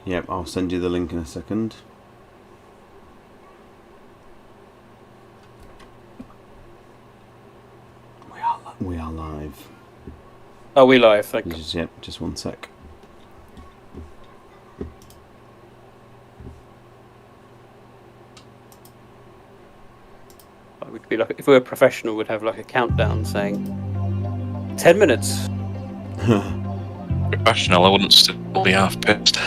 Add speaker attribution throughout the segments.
Speaker 1: Yep, I'll send you the link in a second. We are live.
Speaker 2: Are we live? Thank you.
Speaker 1: Yep, just one sec.
Speaker 2: We'd be like, if we were professional, we'd have like a countdown saying 10 minutes.
Speaker 3: Professional, I wouldn't still be half pissed.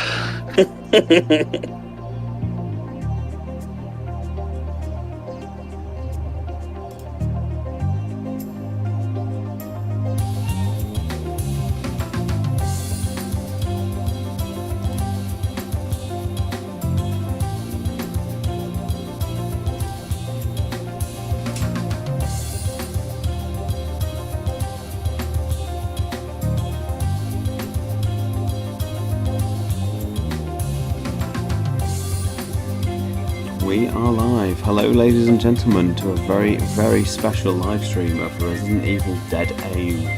Speaker 1: We are live. Hello, ladies and gentlemen, to a very, very special live stream of Resident Evil Dead Aim.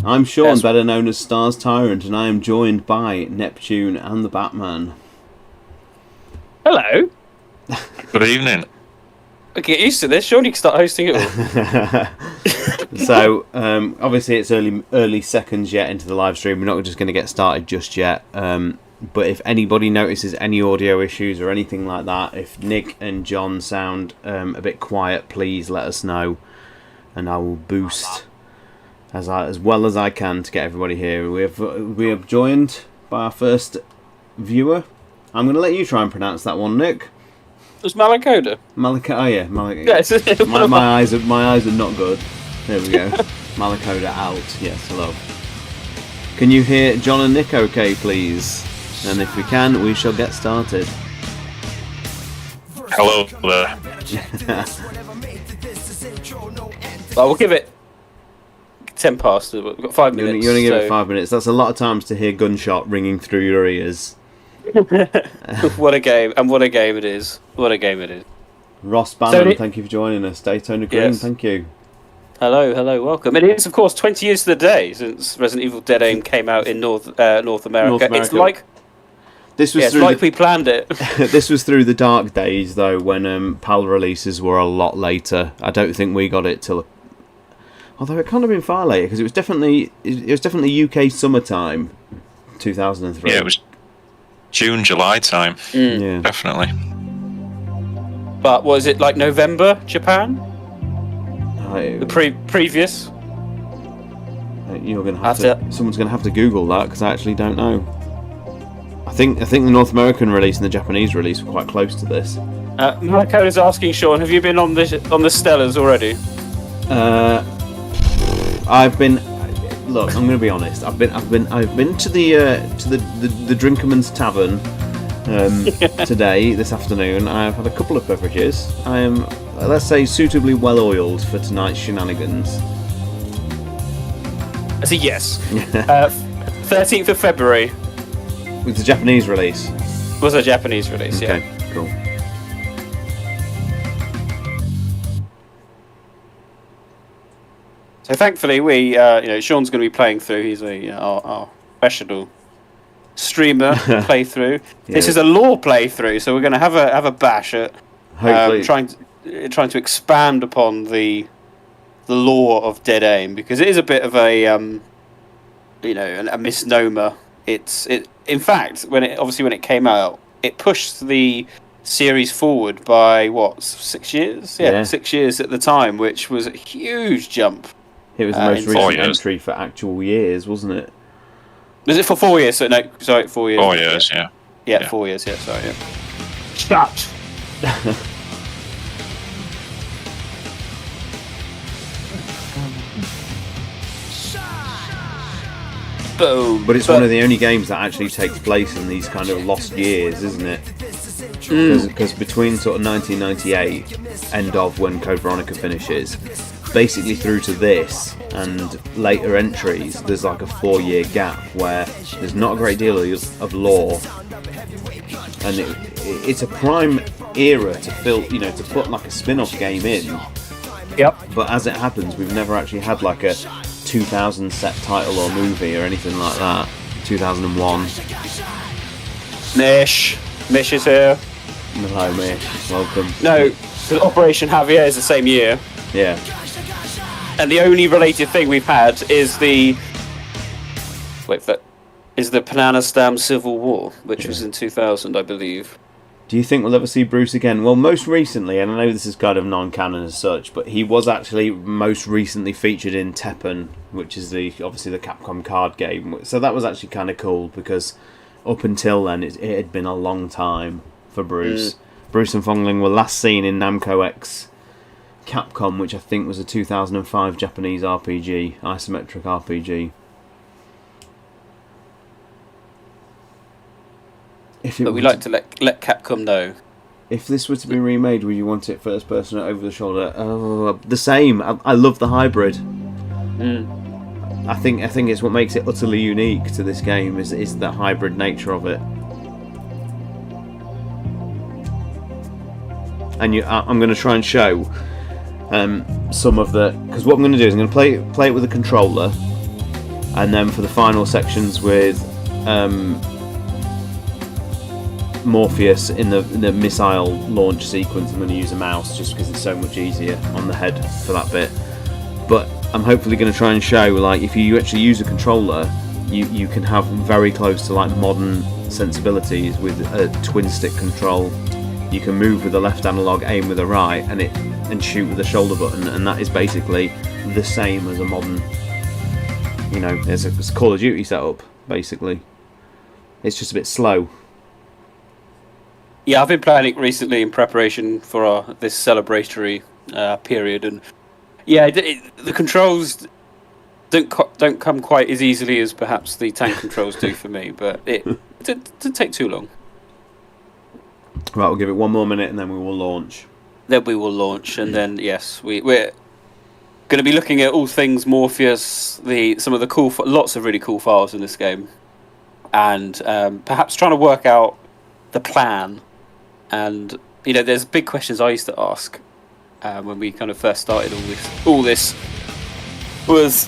Speaker 1: I'm Sean, better known as Stars Tyrant, and I am joined by Neptune and the Batman.
Speaker 2: Hello.
Speaker 3: Good evening.
Speaker 2: Okay, get used to this. Sean, you can start hosting it all.
Speaker 1: So, obviously it's early seconds yet into the live stream. We're not just going to get started just yet. But if anybody notices any audio issues or anything like that, if Nick and John sound a bit quiet, please let us know, and I will boost as well as I can to get everybody here. We are joined by our first viewer. I'm going to let you try and pronounce that one, Nick.
Speaker 2: It's Malakoda.
Speaker 1: Oh yeah,
Speaker 2: Yes.
Speaker 1: my eyes are not good. There we go. Malakoda out. Yes, hello. Can you hear John and Nick okay, please? And if we can, we shall get started.
Speaker 3: Hello there.
Speaker 2: Well, we'll give it 10 past. We've got 5 minutes.
Speaker 1: You only give it 5 minutes. That's a lot of times to hear gunshot ringing through your ears.
Speaker 2: What a game, and what a game it is. What a game it is.
Speaker 1: Ross Bannon, thank you for joining us. Daytona Green,
Speaker 2: Yes.
Speaker 1: thank you.
Speaker 2: Hello, welcome. It is, of course, 20 years to the day since Resident Evil Dead Aim came out in North America. It's like...
Speaker 1: This was
Speaker 2: we planned it.
Speaker 1: This was through the dark days, though, when PAL releases were a lot later. I don't think we got it till... Although it can't have been far later, because it was definitely UK summertime, 2003.
Speaker 3: Yeah, it was June, July time.
Speaker 1: Yeah.
Speaker 3: Definitely.
Speaker 2: But was it like November, Japan? The previous?
Speaker 1: You're gonna have to. Someone's gonna have to Google that, because I actually don't know. I think the North American release and the Japanese release were quite close to this.
Speaker 2: Malakoda's asking Sean, have you been on the Stellars already?
Speaker 1: I've been. Look, I'm going to be honest. I've been to the Drinkerman's Tavern this afternoon. I've had a couple of beverages. I am, let's say, suitably well oiled for tonight's shenanigans.
Speaker 2: I say yes. 13th of February.
Speaker 1: With the Japanese release.
Speaker 2: Was a Japanese release,
Speaker 1: okay,
Speaker 2: yeah.
Speaker 1: Cool.
Speaker 2: So thankfully, Sean's going to be playing through. He's our professional streamer playthrough. Yeah. This is a lore playthrough, so we're going to have a bash at trying to expand upon the lore of Dead Aim, because it is a bit of a misnomer. In fact, when it came out, it pushed the series forward by 6 years? Yeah, 6 years at the time, which was a huge jump.
Speaker 1: It was the most recent entry for actual years, wasn't it?
Speaker 2: Was it for 4 years? So no, sorry, 4 years.
Speaker 3: 4 years, yeah.
Speaker 2: Yeah, 4 years. Yeah, sorry. Yeah. Shut. Boom.
Speaker 1: But it's one of the only games that actually takes place in these kind of lost years, isn't it? Because between sort of 1998, end of when Code Veronica finishes, basically through to this and later entries, there's like a 4-year gap where there's not a great deal of lore, and it's a prime era to fill, to put like a spin-off game in.
Speaker 2: Yep.
Speaker 1: But as it happens, we've never actually had like a 2000 set title or movie or anything like that. 2001.
Speaker 2: Mish is here.
Speaker 1: Hello, Mish. Welcome.
Speaker 2: No, because Operation Javier is the same year.
Speaker 1: Yeah.
Speaker 2: And the only related thing we've had is the Pananistan Civil War, which was in 2000, I believe.
Speaker 1: Do you think we'll ever see Bruce again? Well, most recently, and I know this is kind of non-canon as such, but he was actually most recently featured in Tekken, which is obviously the Capcom card game. So that was actually kind of cool, because up until then, it had been a long time for Bruce. Bruce and Fongling were last seen in Namco X Capcom, which I think was a 2005 Japanese RPG, isometric RPG.
Speaker 2: But we like to let Capcom know.
Speaker 1: If this were to be remade, would you want it first person or over the shoulder? The same. I love the hybrid. I think it's what makes it utterly unique to this game is the hybrid nature of it. And I'm going to try and show some of the, because what I'm going to do is I'm going to play it with a controller, and then for the final sections with Morpheus in the missile launch sequence, I'm going to use a mouse just because it's so much easier on the head for that bit. But I'm hopefully going to try and show, like, if you actually use a controller, you can have very close to like modern sensibilities with a twin stick control. You can move with the left analog, aim with the right, and shoot with the shoulder button, and that is basically the same as a modern, it's a Call of Duty setup basically. It's just a bit slow.
Speaker 2: Yeah, I've been playing it recently in preparation for this celebratory period, and yeah, the controls don't come quite as easily as perhaps the tank controls do for me, but it didn't take too long.
Speaker 1: Right, we'll give it one more minute and then we will launch.
Speaker 2: And then yes, we're going to be looking at all things Morpheus, some of the lots of really cool files in this game, and perhaps trying to work out the plan. And there's big questions I used to ask when we kind of first started all this was,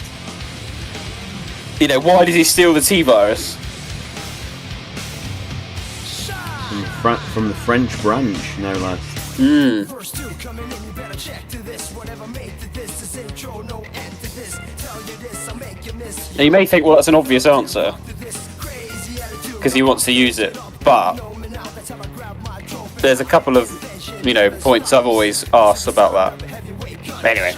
Speaker 2: why did he steal the T-virus?
Speaker 1: From the French branch, no less.
Speaker 2: Now you may think, well, that's an obvious answer because he wants to use it, but there's a couple of points I've always asked about that. Anyway,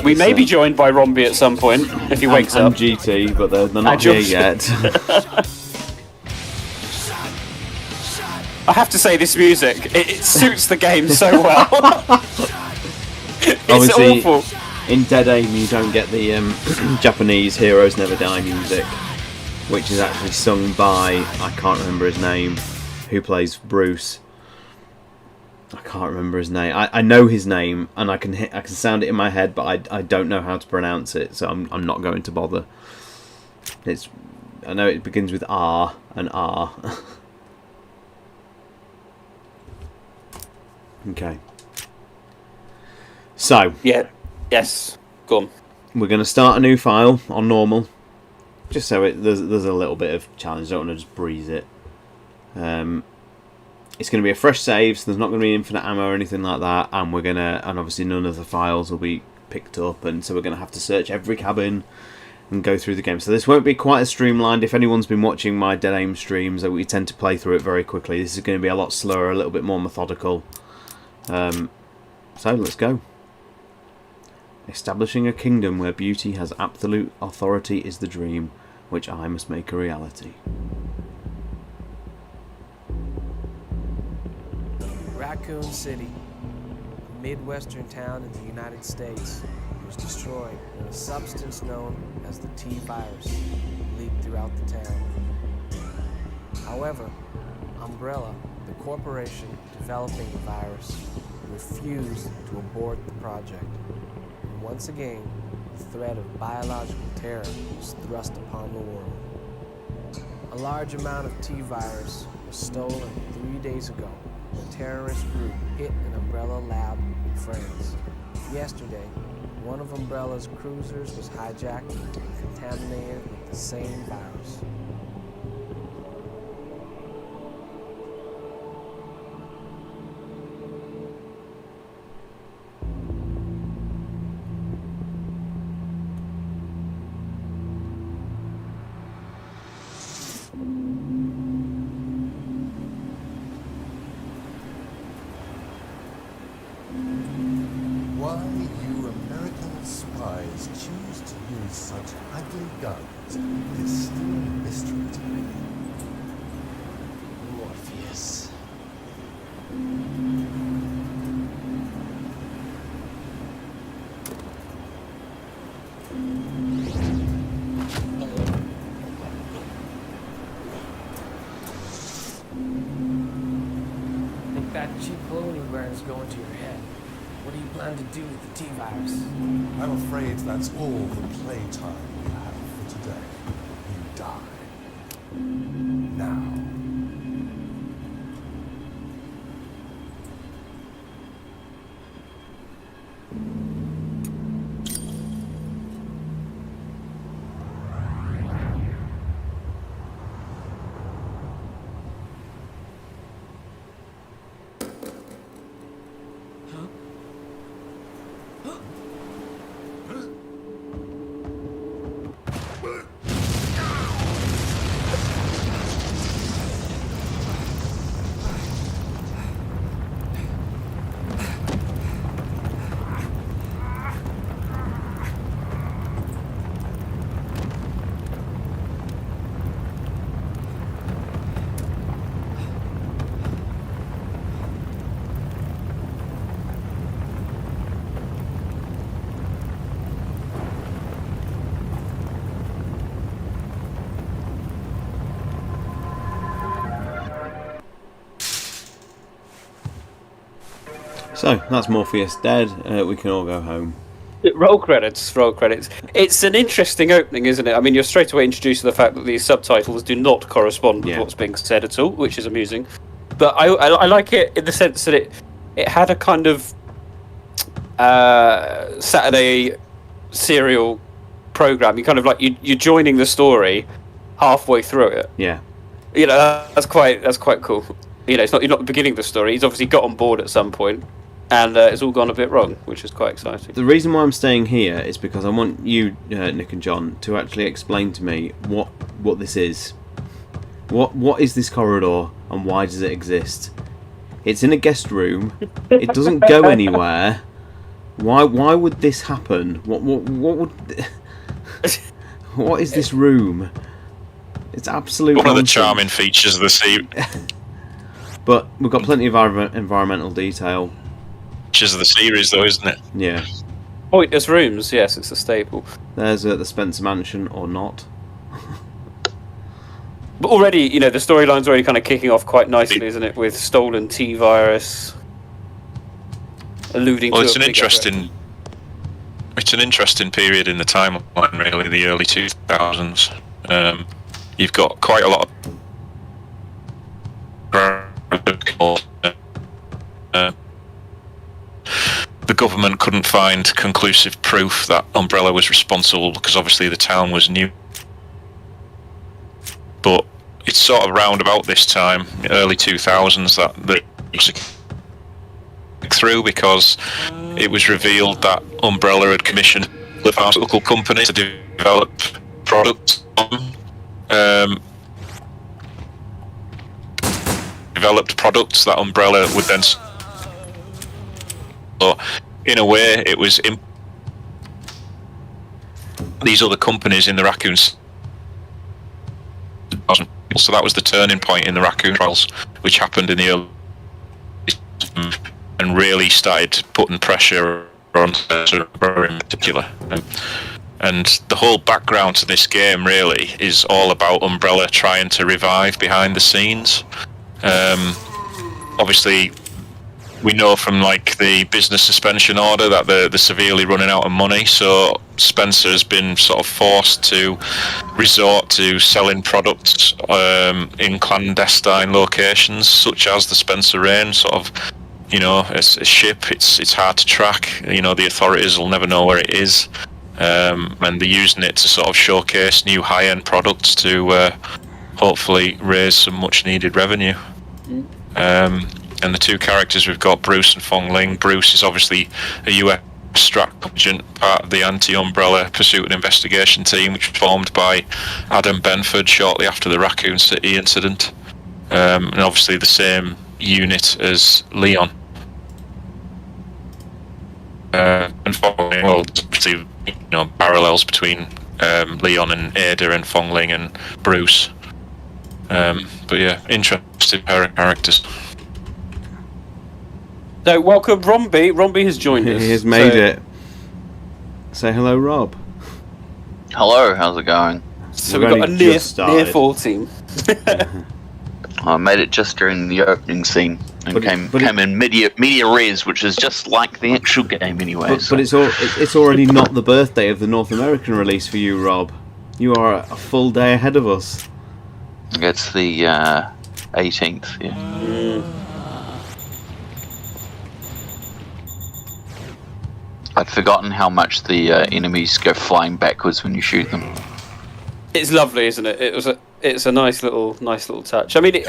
Speaker 2: we may be joined by Romby at some point if he wakes up.
Speaker 1: And GT, but they're not here yet.
Speaker 2: I have to say, this music, it suits the game so well. It's
Speaker 1: obviously
Speaker 2: awful.
Speaker 1: In Dead Aim you don't get the Japanese Heroes Never Die music, which is actually sung by, I can't remember his name, who plays Bruce. I can't remember his name. I know his name and I can sound it in my head, but I don't know how to pronounce it, so I'm not going to bother. I know it begins with R and R. Okay. So.
Speaker 2: Yeah. Yes. Go on.
Speaker 1: We're going to start a new file on normal, just so there's a little bit of challenge. I don't want to just breeze it. It's going to be a fresh save, so there's not going to be infinite ammo or anything like that, and and obviously none of the files will be picked up, and so we're going to have to search every cabin and go through the game. So this won't be quite as streamlined. If anyone's been watching my Dead Aim streams, we tend to play through it very quickly. This is going to be a lot slower, a little bit more methodical. So let's go. Establishing a kingdom where beauty has absolute authority is the dream, which I must make a reality.
Speaker 4: Raccoon City, a midwestern town in the United States, was destroyed when a substance known as the T-virus leaked throughout the town. However, Umbrella, the corporation developing the virus, refused to abort the project. And once again, the threat of biological terror was thrust upon the world. A large amount of T-virus was stolen 3 days ago when a terrorist group hit an Umbrella lab in France. Yesterday, one of Umbrella's cruisers was hijacked and contaminated with the same virus.
Speaker 5: Why you American spies choose to use such ugly guns is still a mystery to me.
Speaker 6: Morpheus.
Speaker 4: Think that cheap clothing burns go into your head. What do you plan to do with the T-virus?
Speaker 5: I'm afraid that's all the playtime we have for today. You die. Now.
Speaker 1: So that's Morpheus dead. We can all go home.
Speaker 2: Roll credits. It's an interesting opening, isn't it? I mean, you're straight away introduced to the fact that these subtitles do not correspond with what's being said at all, which is amusing. But I like it in the sense that it had a kind of Saturday serial program. You kind of like you're joining the story halfway through it.
Speaker 1: Yeah.
Speaker 2: You know, that's quite cool. You know, you're not the beginning of the story. He's obviously got on board at some point, and it's all gone a bit wrong, which is quite exciting.
Speaker 1: The reason why I'm staying here is because I want you, Nick and John, to actually explain to me what this is. What is this corridor, and why does it exist? It's in a guest room. It doesn't go anywhere. Why would this happen? What would? What is this room? It's absolute
Speaker 3: one of the
Speaker 1: nonsense.
Speaker 3: charming features of the sea.
Speaker 1: But we've got plenty of environmental detail.
Speaker 3: Features of the series, though, isn't it?
Speaker 1: Yeah.
Speaker 2: Pointless rooms, yes, it's a staple.
Speaker 1: There's the Spencer Mansion, or not.
Speaker 2: But already, you know, the storyline's already kind of kicking off quite nicely, isn't it? With stolen T-virus, alluding to.
Speaker 3: Well, it's an interesting period in the timeline, really, the early 2000s. You've got quite a lot of the government couldn't find conclusive proof that Umbrella was responsible because obviously the town was new. But it's sort of round about this time, early 2000s, that the through because it was revealed that Umbrella had commissioned the pharmaceutical company to develop products. Developed products that Umbrella would then. So, in a way, it was these other companies in the Raccoons. So that was the turning point in the Raccoon trials, which happened in the early and really started putting pressure on Umbrella in particular. And the whole background to this game really is all about Umbrella trying to revive behind the scenes. Obviously, we know from like the business suspension order that they're severely running out of money, so Spencer has been sort of forced to resort to selling products in clandestine locations, such as the Spencer Rain sort of a ship. It's hard to track. The authorities will never know where it is, and they're using it to sort of showcase new high-end products to hopefully raise some much-needed revenue. And the two characters we've got, Bruce and Fong Ling. Bruce is obviously a US strat agent, part of the anti-Umbrella pursuit and investigation team, which was formed by Adam Benford shortly after the Raccoon City incident, and obviously the same unit as Leon. And Fong Ling, well, obviously, parallels between Leon and Ada and Fong Ling and Bruce. But yeah, interesting pair of characters.
Speaker 2: So welcome Romby. Romby has joined us.
Speaker 1: He has made it. Say hello, Rob.
Speaker 6: Hello, how's it going?
Speaker 2: So we've got a near 14.
Speaker 6: I made it just during the opening scene and came in media res, which is just like the actual game anyway.
Speaker 1: But it's already not the birthday of the North American release for you, Rob. You are a full day ahead of us.
Speaker 6: It's the 18th, yeah. I'd forgotten how much the enemies go flying backwards when you shoot them.
Speaker 2: It's lovely, isn't it? It's a nice little touch. I mean, and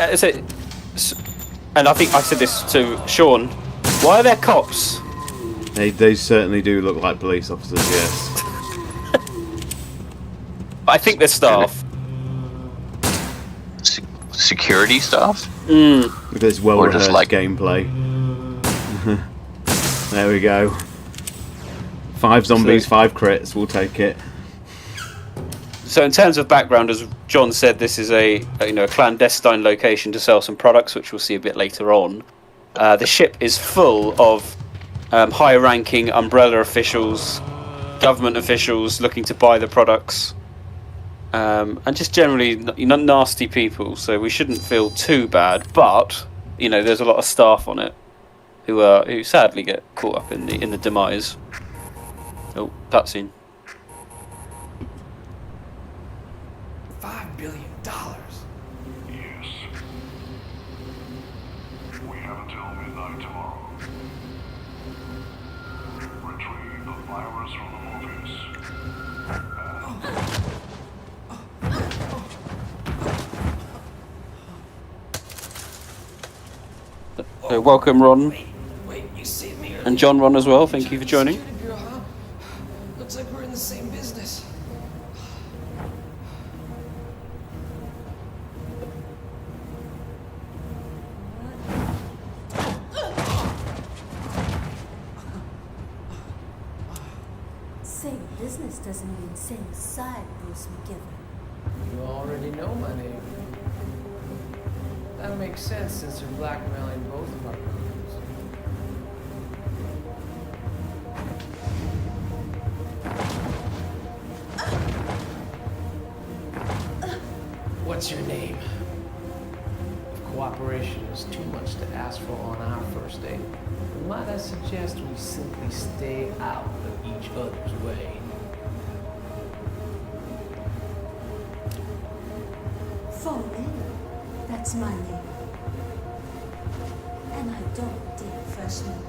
Speaker 2: I think I said this to Sean. Why are there cops?
Speaker 1: They certainly do look like police officers, yes.
Speaker 2: But I think they're staff.
Speaker 6: Security staff?
Speaker 1: Because it's well rehearsed gameplay. There we go. 5 zombies, 5 crits. We'll take it.
Speaker 2: So in terms of background, as John said, this is a clandestine location to sell some products, which we'll see a bit later on. The ship is full of high-ranking Umbrella officials, government officials looking to buy the products, and just generally nasty people. So we shouldn't feel too bad. But there's a lot of staff on it who sadly get caught up in the demise. Oh, cutscene.
Speaker 4: $5 billion.
Speaker 7: Yes. We have until midnight tomorrow. Retrieve the virus from the Morpheus.
Speaker 2: Welcome, Ron.
Speaker 4: Wait, you see me?
Speaker 2: And John Ron as well. Thank you for joining.
Speaker 4: Looks like we're in the same business.
Speaker 8: Same business doesn't mean same side, Bruce McGivern.
Speaker 4: You already know my name. That makes sense since you're blackmailing both of our companies. What's your name? If cooperation is too much to ask for on our first date, might I suggest we simply stay out of each other's way?
Speaker 8: Falling, that's my name. And I don't date freshmen.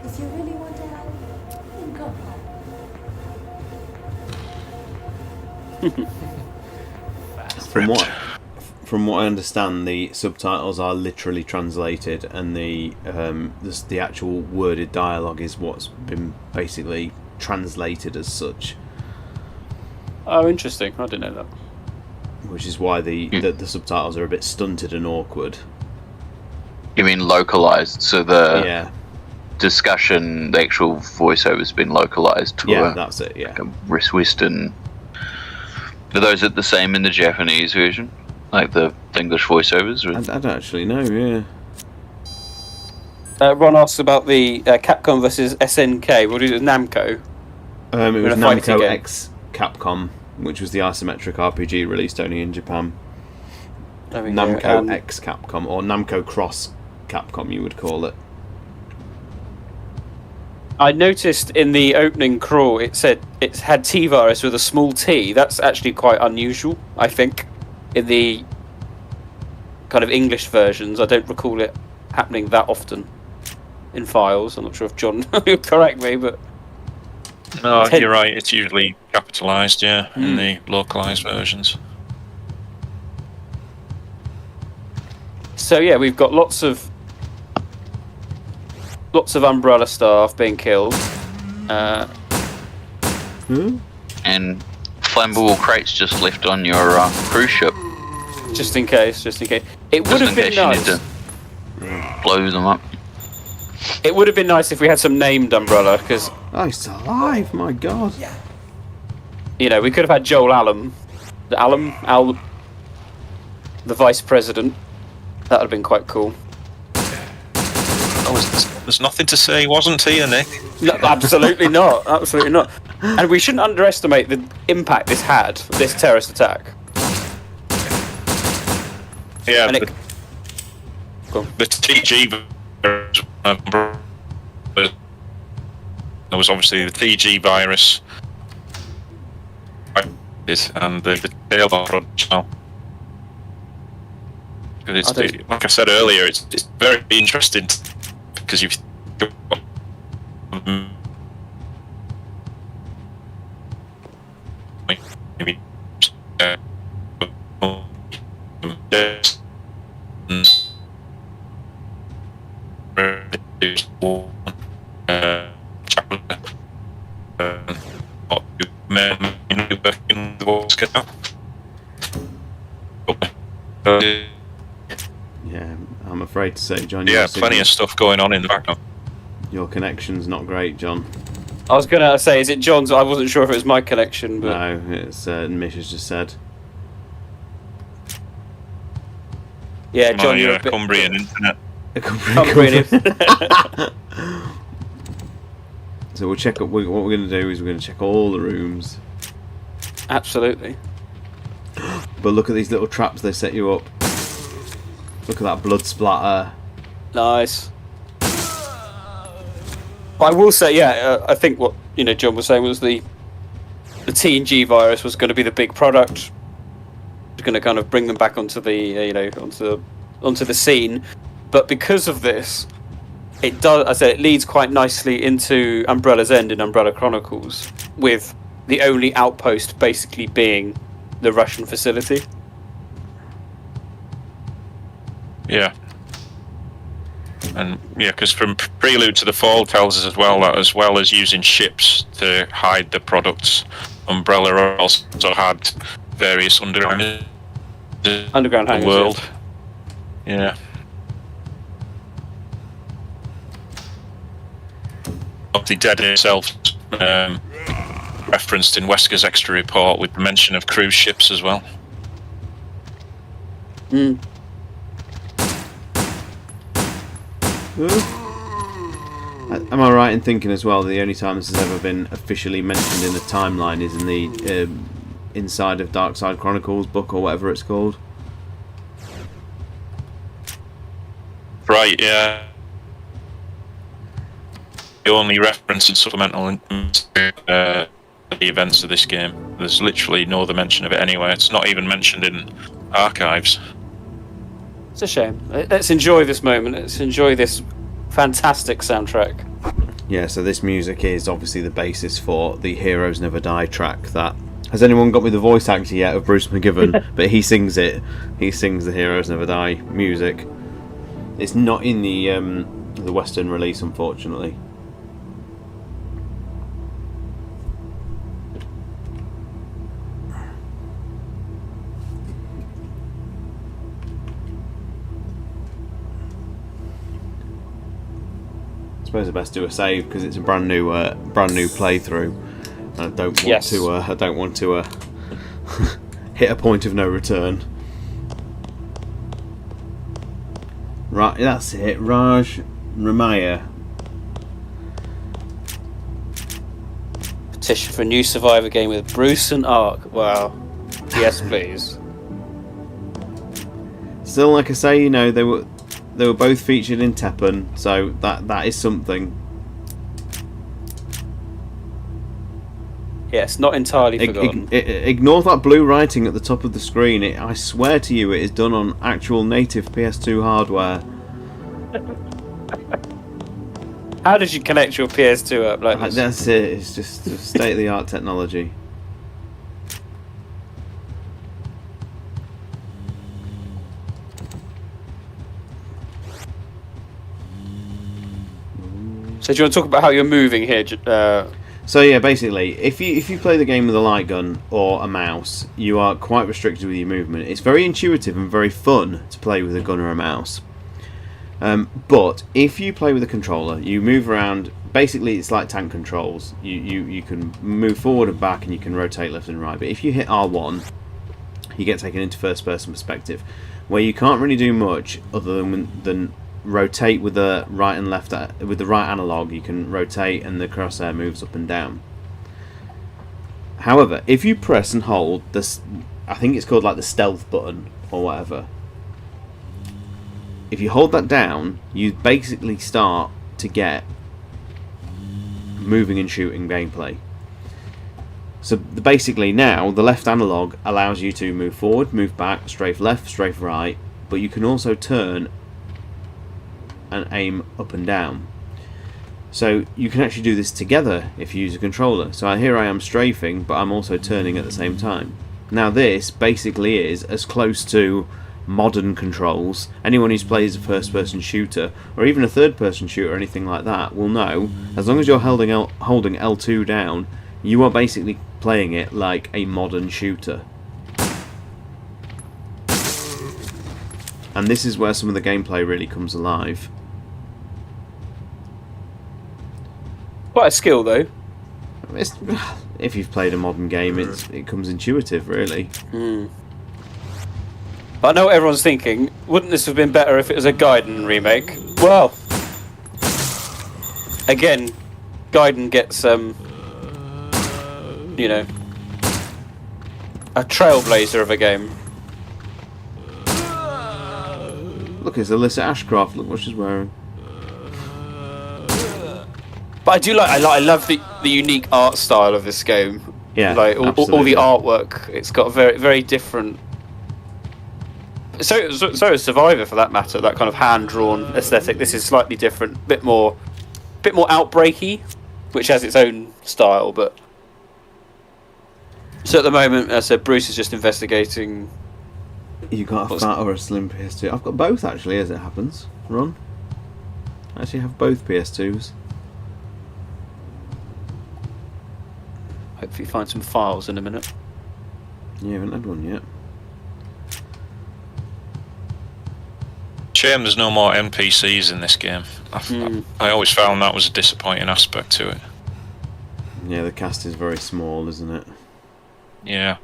Speaker 8: If you really want to help, then go home.
Speaker 1: From what I understand, the subtitles are literally translated, and the actual worded dialogue is what's been basically translated as such.
Speaker 2: Oh, interesting. I didn't know that.
Speaker 1: Which is why the subtitles are a bit stunted and awkward.
Speaker 6: You mean localized? So the discussion, the actual voiceover's been localized to
Speaker 1: that's it. Yeah,
Speaker 6: like a Western. Are those the same in the Japanese version? Like the English voiceovers? Or?
Speaker 1: I don't actually know, yeah.
Speaker 2: Ron asks about the Capcom versus SNK. What is it, Namco?
Speaker 1: It was Namco X Capcom, which was the isometric RPG released only in Japan. Namco X Capcom, or Namco Cross Capcom, you would call it.
Speaker 2: I noticed in the opening crawl it said it had T-Virus with a small t. That's actually quite unusual, I think. In the kind of English versions, I don't recall it happening that often. in files. I'm not sure if John will correct me, but
Speaker 3: No, you're right. It's usually capitalised, in the localised versions.
Speaker 2: So yeah, we've got lots of Umbrella staff being killed.
Speaker 6: And flammable crates just left on your cruise ship.
Speaker 2: Just in case. It would have been nice.
Speaker 6: You need to blow them up.
Speaker 2: It would have been nice if we had some named Umbrella, because
Speaker 1: Oh, he's alive! My God.
Speaker 2: we could have had Joel Allen, the vice president. That would have been quite cool.
Speaker 3: There's nothing to say, wasn't he, Nick?
Speaker 2: No, absolutely not. Absolutely not. And we shouldn't underestimate the impact this had, this terrorist attack.
Speaker 3: Yeah,
Speaker 2: And
Speaker 3: the TG. There was obviously the TG virus, and the tail product now. Like I said earlier, it's very interesting because you've maybe
Speaker 1: Yeah, I'm afraid to say, John.
Speaker 3: Yeah, plenty of stuff going on in the background.
Speaker 1: Your connection's not great, John.
Speaker 2: I was going to say, is it John's? I wasn't sure if it was my connection, but
Speaker 1: No, it's Mish has just said.
Speaker 2: yeah, John, you're a bit
Speaker 3: Cumbrian internet.
Speaker 2: Cumbrian.
Speaker 1: So we'll check. What we're going to do is we're going to check all the rooms.
Speaker 2: Absolutely.
Speaker 1: But look at these little traps they set you up. Look at that blood splatter.
Speaker 2: Nice. I will say, I think what John was saying was the TNG virus was going to be the big product. It's going to kind of bring them back onto the onto the scene, but because of this, it does. I said it leads quite nicely into Umbrella's end in Umbrella Chronicles, with the only outpost basically being the Russian facility.
Speaker 3: Yeah. And because from Prelude to the Fall tells us as well that as well as using ships to hide the products, Umbrella also had various underground
Speaker 2: hangars,
Speaker 3: world. Yeah. The Dead himself referenced in Wesker's extra report with the mention of cruise ships as well.
Speaker 1: Am I right in thinking as well that the only time this has ever been officially mentioned in the timeline is in the inside of Dark Side Chronicles book or whatever it's called?
Speaker 3: Right, yeah. The only reference in supplemental the events of this game. There's literally no other mention of it anywhere. It's not even mentioned in archives.
Speaker 2: It's a shame. Let's enjoy this moment. Let's enjoy this fantastic soundtrack.
Speaker 1: Yeah, so this music is obviously the basis for the Heroes Never Die track. That has anyone got me the voice actor yet of Bruce McGivern? But he sings it. He sings the Heroes Never Die music. It's not in the Western release, unfortunately. I suppose I best do a save because it's a brand new playthrough. And I don't want to hit a point of no return. Right, that's it. Raj Ramaya.
Speaker 2: Petition for a new Survivor game with Bruce and Ark. Wow. Yes, please.
Speaker 1: Still, like I say, they were both featured in Teppen, so that is something.
Speaker 2: Yes, not entirely forgotten.
Speaker 1: Ignore that blue writing at the top of the screen. I swear to you, it is done on actual native PS2 hardware.
Speaker 2: How did you connect your PS2 up like this?
Speaker 1: That's it. It's just state-of-the-art technology.
Speaker 2: So do you want to talk about how you're moving here?
Speaker 1: So yeah, basically, if you play the game with a light gun or a mouse, you are quite restricted with your movement. It's very intuitive and very fun to play with a gun or a mouse. But if you play with a controller, you move around. Basically, it's like tank controls. You can move forward and back, and you can rotate left and right. But if you hit R1, you get taken into first-person perspective, where you can't really do much other than rotate with the right and left. With the right analog, you can rotate, and the crosshair moves up and down. However, if you press and hold this, I think it's called like the stealth button or whatever. If you hold that down, you basically start to get moving and shooting gameplay. So basically now the left analog allows you to move forward, move back, strafe left, strafe right, but you can also turn and aim up and down. So you can actually do this together if you use a controller. So here I am strafing, but I'm also turning at the same time. Now this basically is as close to modern controls. Anyone who plays a first-person shooter or even a third-person shooter or anything like that will know, as long as you're holding L2 down, you are basically playing it like a modern shooter. And this is where some of the gameplay really comes alive.
Speaker 2: Quite a skill, though.
Speaker 1: If you've played a modern game, it comes intuitive, really.
Speaker 2: I know what everyone's thinking. Wouldn't this have been better if it was a Gaiden remake? Well, again, Gaiden gets you know, a trailblazer of a game.
Speaker 1: Look, it's Alyssa Ashcroft. Look what she's wearing.
Speaker 2: But I do I love the unique art style of this game.
Speaker 1: Yeah,
Speaker 2: like all the artwork. It's got a very very different. So is Survivor, for that matter. That kind of hand-drawn aesthetic. This is slightly different, bit more outbreaky, which has its own style. But so at the moment, as I said, Bruce is just investigating.
Speaker 1: You got a fat or a slim PS2? I've got both actually, as it happens. Ron, I actually have both PS2s.
Speaker 2: Hopefully, find some files in a minute.
Speaker 1: You haven't had one yet.
Speaker 3: Shame there's no more NPCs in this game. I always found that was a disappointing aspect to it.
Speaker 1: Yeah, the cast is very small, isn't it?
Speaker 3: Yeah.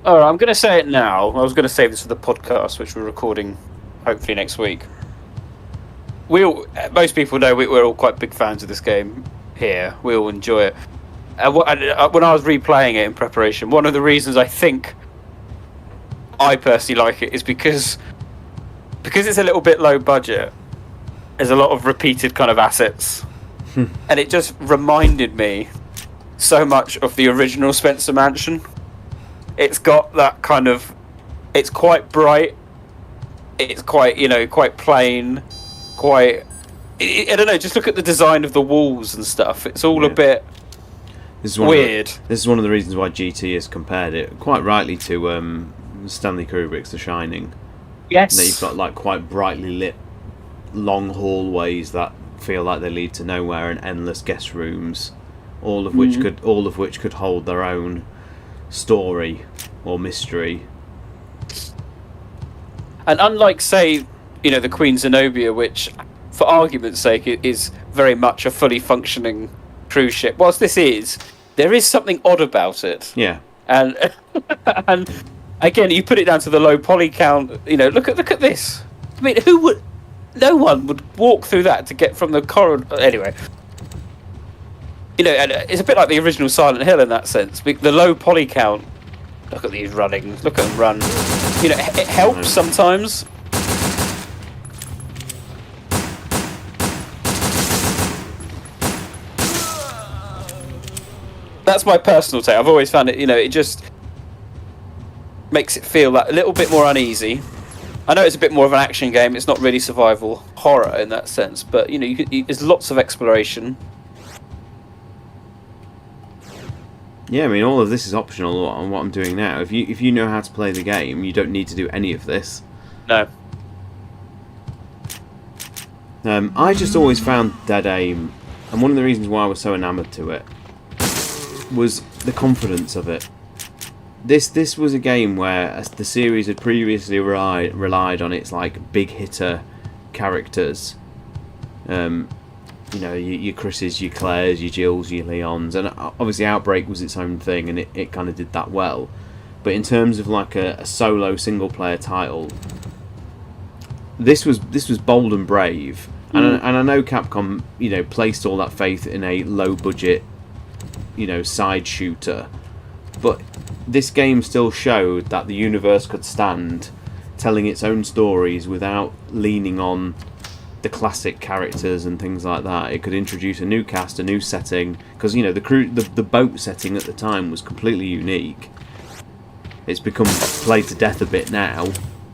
Speaker 2: Alright, I'm going to say it now. I was going to save this for the podcast, which we're recording hopefully next week. Most people know we're all quite big fans of this game here. We all enjoy it. When I was replaying it in preparation, one of the reasons I think I personally like it is because it's a little bit low budget. There's a lot of repeated kind of assets, and it just reminded me so much of the original Spencer Mansion. It's got that kind of. It's quite bright. It's quite quite plain, quite. I don't know. Just look at the design of the walls and stuff. It's all a bit weird.
Speaker 1: This is one of the reasons why GT has compared it quite rightly to Stanley Kubrick's The Shining.
Speaker 2: Yes.
Speaker 1: And you've got like quite brightly lit, long hallways that feel like they lead to nowhere, and endless guest rooms, all of which could hold their own story or mystery. And
Speaker 2: unlike, say, the Queen Zenobia, which, for argument's sake, is very much a fully functioning cruise ship. Whilst there is something odd about it.
Speaker 1: Yeah.
Speaker 2: And again, you put it down to the low poly count. Look at this. I mean, no one would walk through that to get from the corridor. Anyway, and it's a bit like the original Silent Hill in that sense. The low poly count. Look at these running. Look at them run. It helps sometimes. That's my personal take. I've always found it. It just makes it feel that a little bit more uneasy. I know it's a bit more of an action game. It's not really survival horror in that sense, but you know, there's lots of exploration.
Speaker 1: Yeah, I mean, all of this is optional on what I'm doing now. If you know how to play the game, you don't need to do any of this.
Speaker 2: No.
Speaker 1: I just always found Dead Aim, and one of the reasons why I was so enamoured to it was the confidence of it. This was a game where the series had previously relied on its like big hitter characters. You know, your Chris's, your Claire's, your Jill's, your Leon's, and obviously Outbreak was its own thing, and it kind of did that well. But in terms of like a solo single player title, this was bold and brave. And I know Capcom, you know, placed all that faith in a low budget, you know, side shooter, but this game still showed that the universe could stand telling its own stories without leaning on the classic characters and things like that. It could introduce a new cast, a new setting, because you know the boat setting at the time was completely unique. It's become played to death a bit now,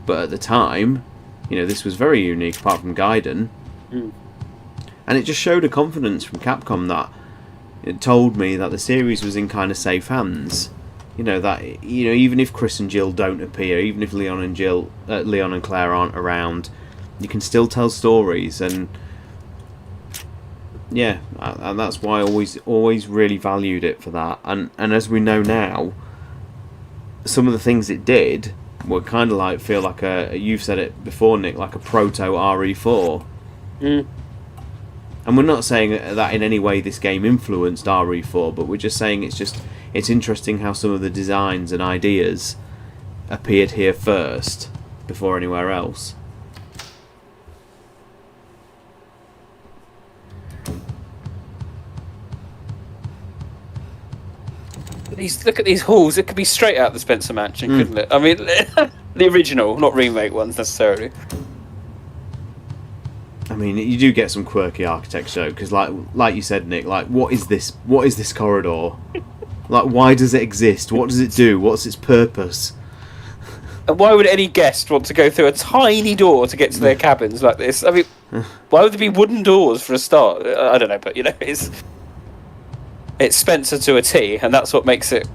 Speaker 1: but at the time, you know, this was very unique. Apart from Gaiden, and it just showed a confidence from Capcom that it told me that the series was in kind of safe hands. You know that, you know, even if Chris and Jill don't appear, even if Leon and Claire aren't around, you can still tell stories, and yeah, and that's why I always really valued it for that. And as we know now, some of the things it did were kind of like feel like you've said it before, Nick, like a proto RE4. And we're not saying that in any way this game influenced RE4, but we're just saying it's interesting how some of the designs and ideas appeared here first before anywhere else.
Speaker 2: Look at these halls. It could be straight out of the Spencer Mansion, couldn't it? I mean, the original, not remake ones necessarily.
Speaker 1: I mean, you do get some quirky architecture, because like you said, Nick, like what is this corridor? Like, why does it exist? What does it do? What's its purpose?
Speaker 2: And why would any guest want to go through a tiny door to get to their cabins like this? I mean, why would there be wooden doors for a start? I don't know, but you know, it's Spencer to a T, and that's what makes it.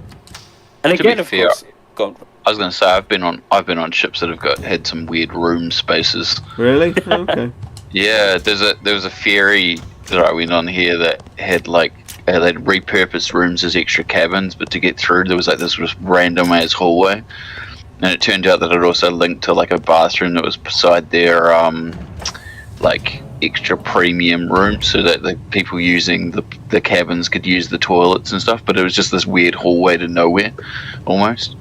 Speaker 2: And again, of course, go on.
Speaker 6: I was going to say I've been on ships that have had some weird room spaces.
Speaker 1: Really? Oh, okay.
Speaker 6: Yeah, there was a ferry that I went on here that had like they'd repurposed rooms as extra cabins, but to get through there was like this random ass hallway, and it turned out that it also linked to like a bathroom that was beside their like extra premium room, so that the people using the cabins could use the toilets and stuff. But it was just this weird hallway to nowhere, almost.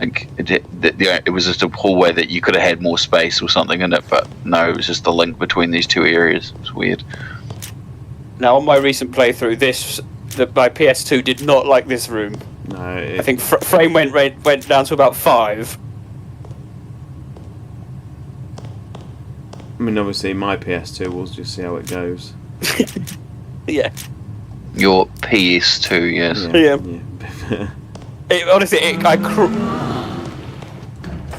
Speaker 6: Like it was just a hallway that you could have had more space or something in it, but no, it was just the link between these two areas. It was weird.
Speaker 2: Now, on my recent playthrough, my PS2 did not like this room.
Speaker 1: No,
Speaker 2: I think frame went down to about 5.
Speaker 1: I mean, obviously, my PS2. We'll just see how it goes.
Speaker 2: Yeah.
Speaker 6: Your PS2, yes.
Speaker 2: Yeah. Honestly,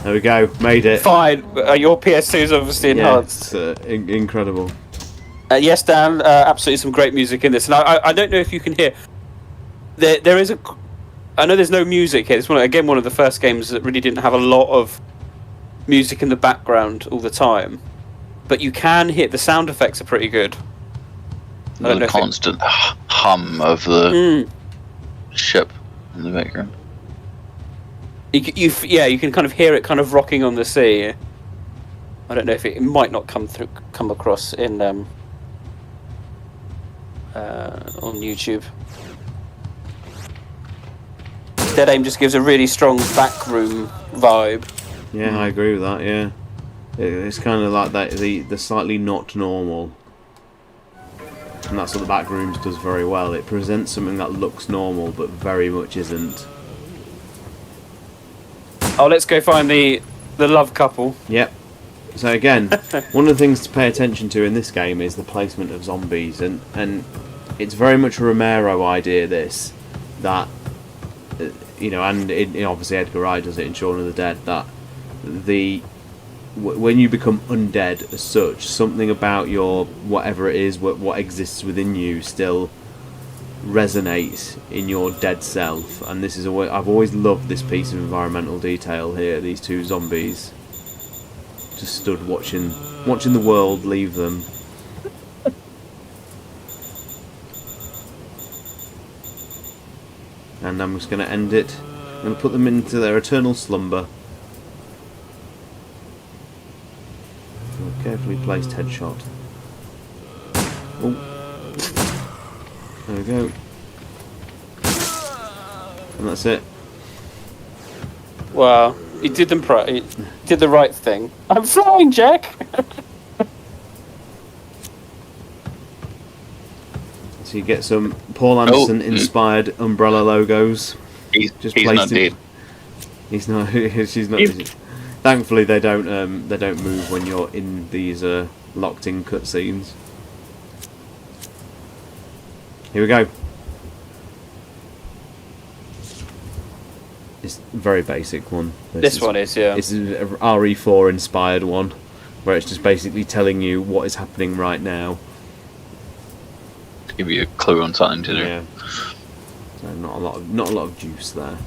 Speaker 1: there we go, made it.
Speaker 2: Fine. Your PS2 is obviously enhanced.
Speaker 1: Yeah, it's incredible.
Speaker 2: Yes, Dan. Absolutely, some great music in this, and I don't know if you can hear. There is I know there's no music here. It's one of the first games that really didn't have a lot of music in the background all the time, but you can hear the sound effects are pretty good.
Speaker 6: The constant hum of the ship in the background.
Speaker 2: You can kind of hear it kind of rocking on the sea. I don't know if it might not come across in on YouTube. Dead Aim just gives a really strong backroom vibe.
Speaker 1: Yeah, I agree with that. Yeah, it's kind of like that the slightly not normal, and that's what the Backrooms does very well. It presents something that looks normal but very much isn't.
Speaker 2: Oh, let's go find the love couple.
Speaker 1: Yep. So again, one of the things to pay attention to in this game is the placement of zombies, and it's very much a Romero idea. This, that, you know, and obviously Edgar Wright does it in Shaun of the Dead. That the when you become undead as such, something about your whatever it is, what exists within you, still resonates in your dead self. And this is I've always loved this piece of environmental detail here. These two zombies just stood watching the world leave them. And I'm just going to end it. I'm going to put them into their eternal slumber. Carefully placed headshot. Oh. There we go. And that's it.
Speaker 2: Wow. He did the right thing. I'm flying, Jack!
Speaker 1: So you get some Paul Anderson inspired umbrella logos.
Speaker 6: He's
Speaker 1: just
Speaker 6: not dead.
Speaker 1: He's not. She's not. Thankfully, they don't move when you're in these locked in cutscenes. Here we go. It's a very basic one.
Speaker 2: This one is, yeah.
Speaker 1: It's a RE4 inspired one, where it's just basically telling you what is happening right now.
Speaker 6: Give you a clue on something to do.
Speaker 1: Yeah. So not a lot of juice there.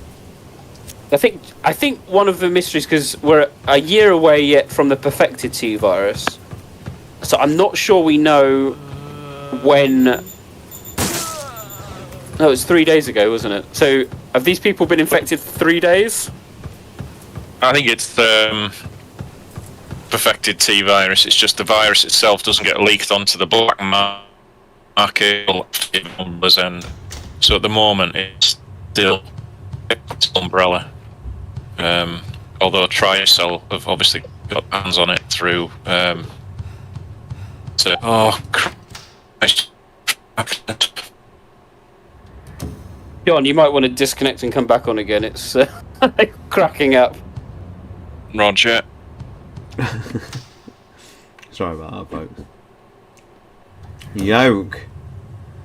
Speaker 2: I think one of the mysteries, because we're a year away yet from the perfected T virus, so I'm not sure we know when. No, it was 3 days ago, wasn't it? So have these people been infected for 3 days?
Speaker 3: I think it's perfected T virus. It's just the virus itself doesn't get leaked onto the black market numbers, and so at the moment it's still umbrella. Although Triocell have obviously got hands on it through.
Speaker 2: John, you might want to disconnect and come back on again. It's cracking up.
Speaker 3: Roger.
Speaker 1: Sorry about that, folks. Yoke.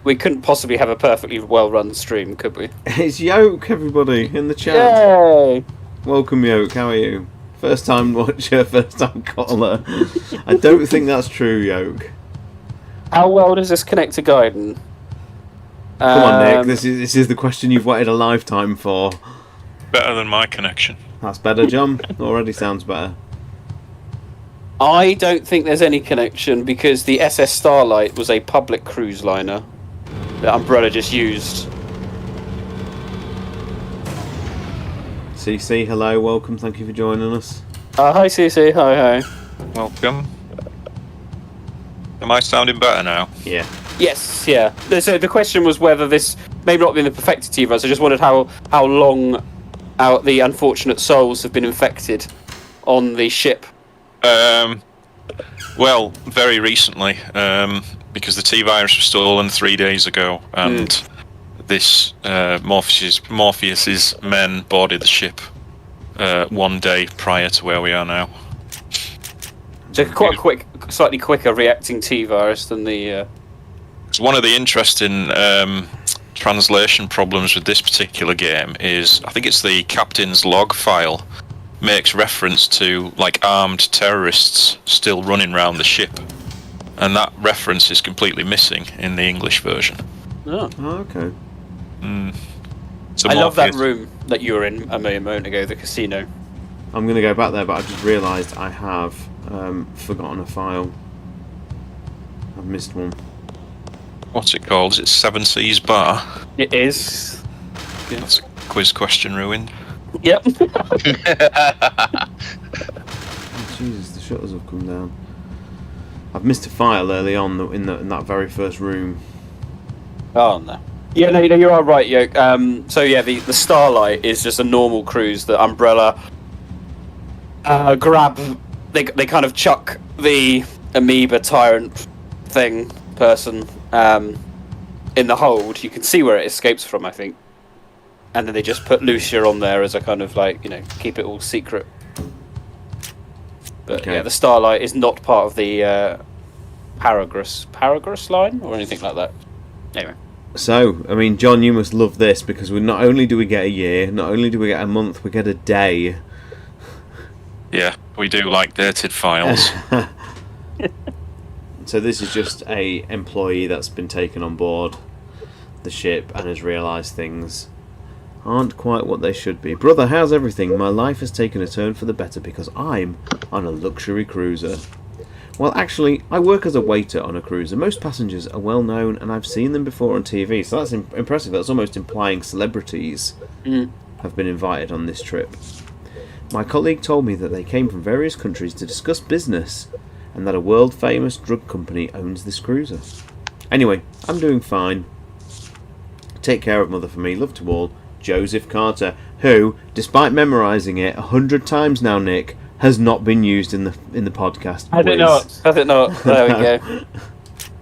Speaker 2: We couldn't possibly have a perfectly well-run stream, could we?
Speaker 1: It's Yoke, everybody, in the chat.
Speaker 2: Yay!
Speaker 1: Welcome, Yoke. How are you? First time watcher, first time caller. I don't think that's true, Yoke.
Speaker 2: How well does this connect to Gaiden?
Speaker 1: Come on, Nick. This is the question you've waited a lifetime for.
Speaker 3: Better than my connection.
Speaker 1: That's better, John. Already sounds better.
Speaker 2: I don't think there's any connection because the SS Starlight was a public cruise liner that Umbrella just used.
Speaker 1: CC, hello, welcome, thank you for joining us.
Speaker 2: Hi CC, hi.
Speaker 3: Welcome. Am I sounding better now?
Speaker 1: Yeah.
Speaker 2: Yes, yeah. So the question was whether this maybe not been the perfected T-virus. I just wondered how long the unfortunate souls have been infected on the ship.
Speaker 3: Well, very recently, because the T-virus was stolen 3 days ago, and this Morpheus's men boarded the ship 1 day prior to where we are now.
Speaker 2: So quite a quick, slightly quicker reacting T-virus than the...
Speaker 3: It's one of the interesting translation problems with this particular game is, I think it's the captain's log file makes reference to like armed terrorists still running around the ship, and that reference is completely missing in the English version.
Speaker 2: Oh,
Speaker 1: okay.
Speaker 3: So
Speaker 2: I love that room that you were in a moment ago, the casino.
Speaker 1: I'm going to go back there, but I've just realised I have forgotten a file. I've missed one.
Speaker 3: What's it called? Is it Seven Seas Bar?
Speaker 2: It is.
Speaker 3: Yeah. That's a quiz question ruined.
Speaker 2: Yep.
Speaker 1: Oh, Jesus, the shutters have come down. I've missed a file early on in that very first room.
Speaker 2: Oh no. Yeah, no, you are right, Yoke. So yeah, the Starlight is just a normal cruise that Umbrella grab. They kind of chuck the amoeba tyrant person in the hold. You can see where it escapes from, I think. And then they just put Lucia on there as a kind of like, keep it all secret. But
Speaker 1: okay.
Speaker 2: Yeah, the Starlight is not part of the Paragrus line or anything like that. Anyway.
Speaker 1: So, I mean, John, you must love this because not only do we get a year, not only do we get a month, we get a day.
Speaker 3: Yeah. We do like dated files.
Speaker 1: So this is just a employee that's been taken on board the ship and has realised things aren't quite what they should be. Brother, how's everything? My life has taken a turn for the better because I'm on a luxury cruiser. Well, actually, I work as a waiter on a cruiser. Most passengers are well known and I've seen them before on TV, so that's impressive. That's almost implying celebrities have been invited on this trip. My colleague told me that they came from various countries to discuss business and that a world-famous drug company owns this cruiser. Anyway, I'm doing fine. Take care of Mother for me. Love to all. Joseph Carter, who, despite memorising it 100 times now, Nick, has not been used in the podcast.
Speaker 2: Has it not? There we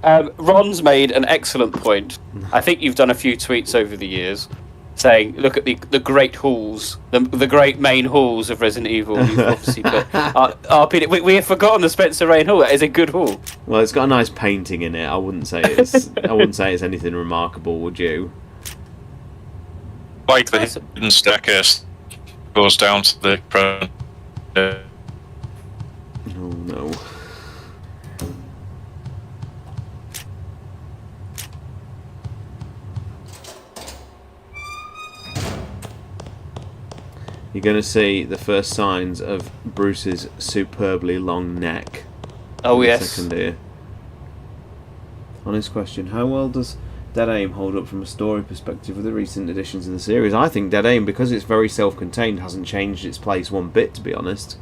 Speaker 2: go. Ron's made an excellent point. I think you've done a few tweets over the years saying, look at the great halls, the great main halls of Resident Evil. You've obviously put RPD. We have forgotten the Spencer Rain Hall. That is a good hall.
Speaker 1: Well, it's got a nice painting in it. I wouldn't say it's anything remarkable, would you?
Speaker 3: Like the hidden staircase goes down to the front.
Speaker 1: Oh no. You're going to see the first signs of Bruce's superbly long neck.
Speaker 2: Oh, yes.
Speaker 1: Second here. Honest question, how well does Dead Aim hold up from a story perspective with the recent additions in the series? I think Dead Aim, because it's very self-contained, hasn't changed its place one bit, to be honest.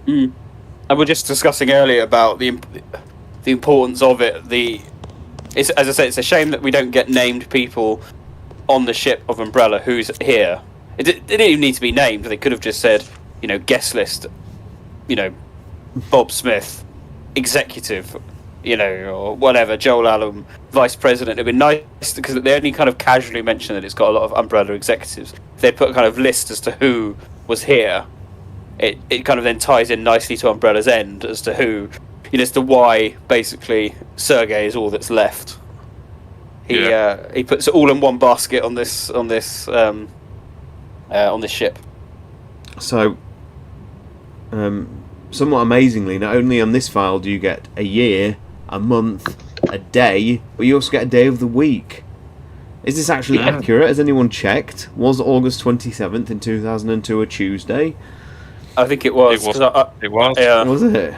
Speaker 2: And we're just discussing earlier about the importance of it. As I said, it's a shame that we don't get named people on the ship of Umbrella who's here. It didn't even need to be named. They could have just said, guest list, Bob Smith, executive, or whatever, Joel Allen, vice president. It'd be nice because they only kind of casually mention that it's got a lot of Umbrella executives. If they put a kind of list as to who was here, it kind of then ties in nicely to Umbrella's end as to who, as to why basically Sergei is all that's left. He puts it all in one basket on this ship.
Speaker 1: So, somewhat amazingly, not only on this file do you get a year, a month, a day, but you also get a day of the week. Is this actually accurate? Has anyone checked? Was August 27th in 2002 a Tuesday?
Speaker 2: I think it was.
Speaker 3: It was.
Speaker 2: Yeah.
Speaker 1: Was it?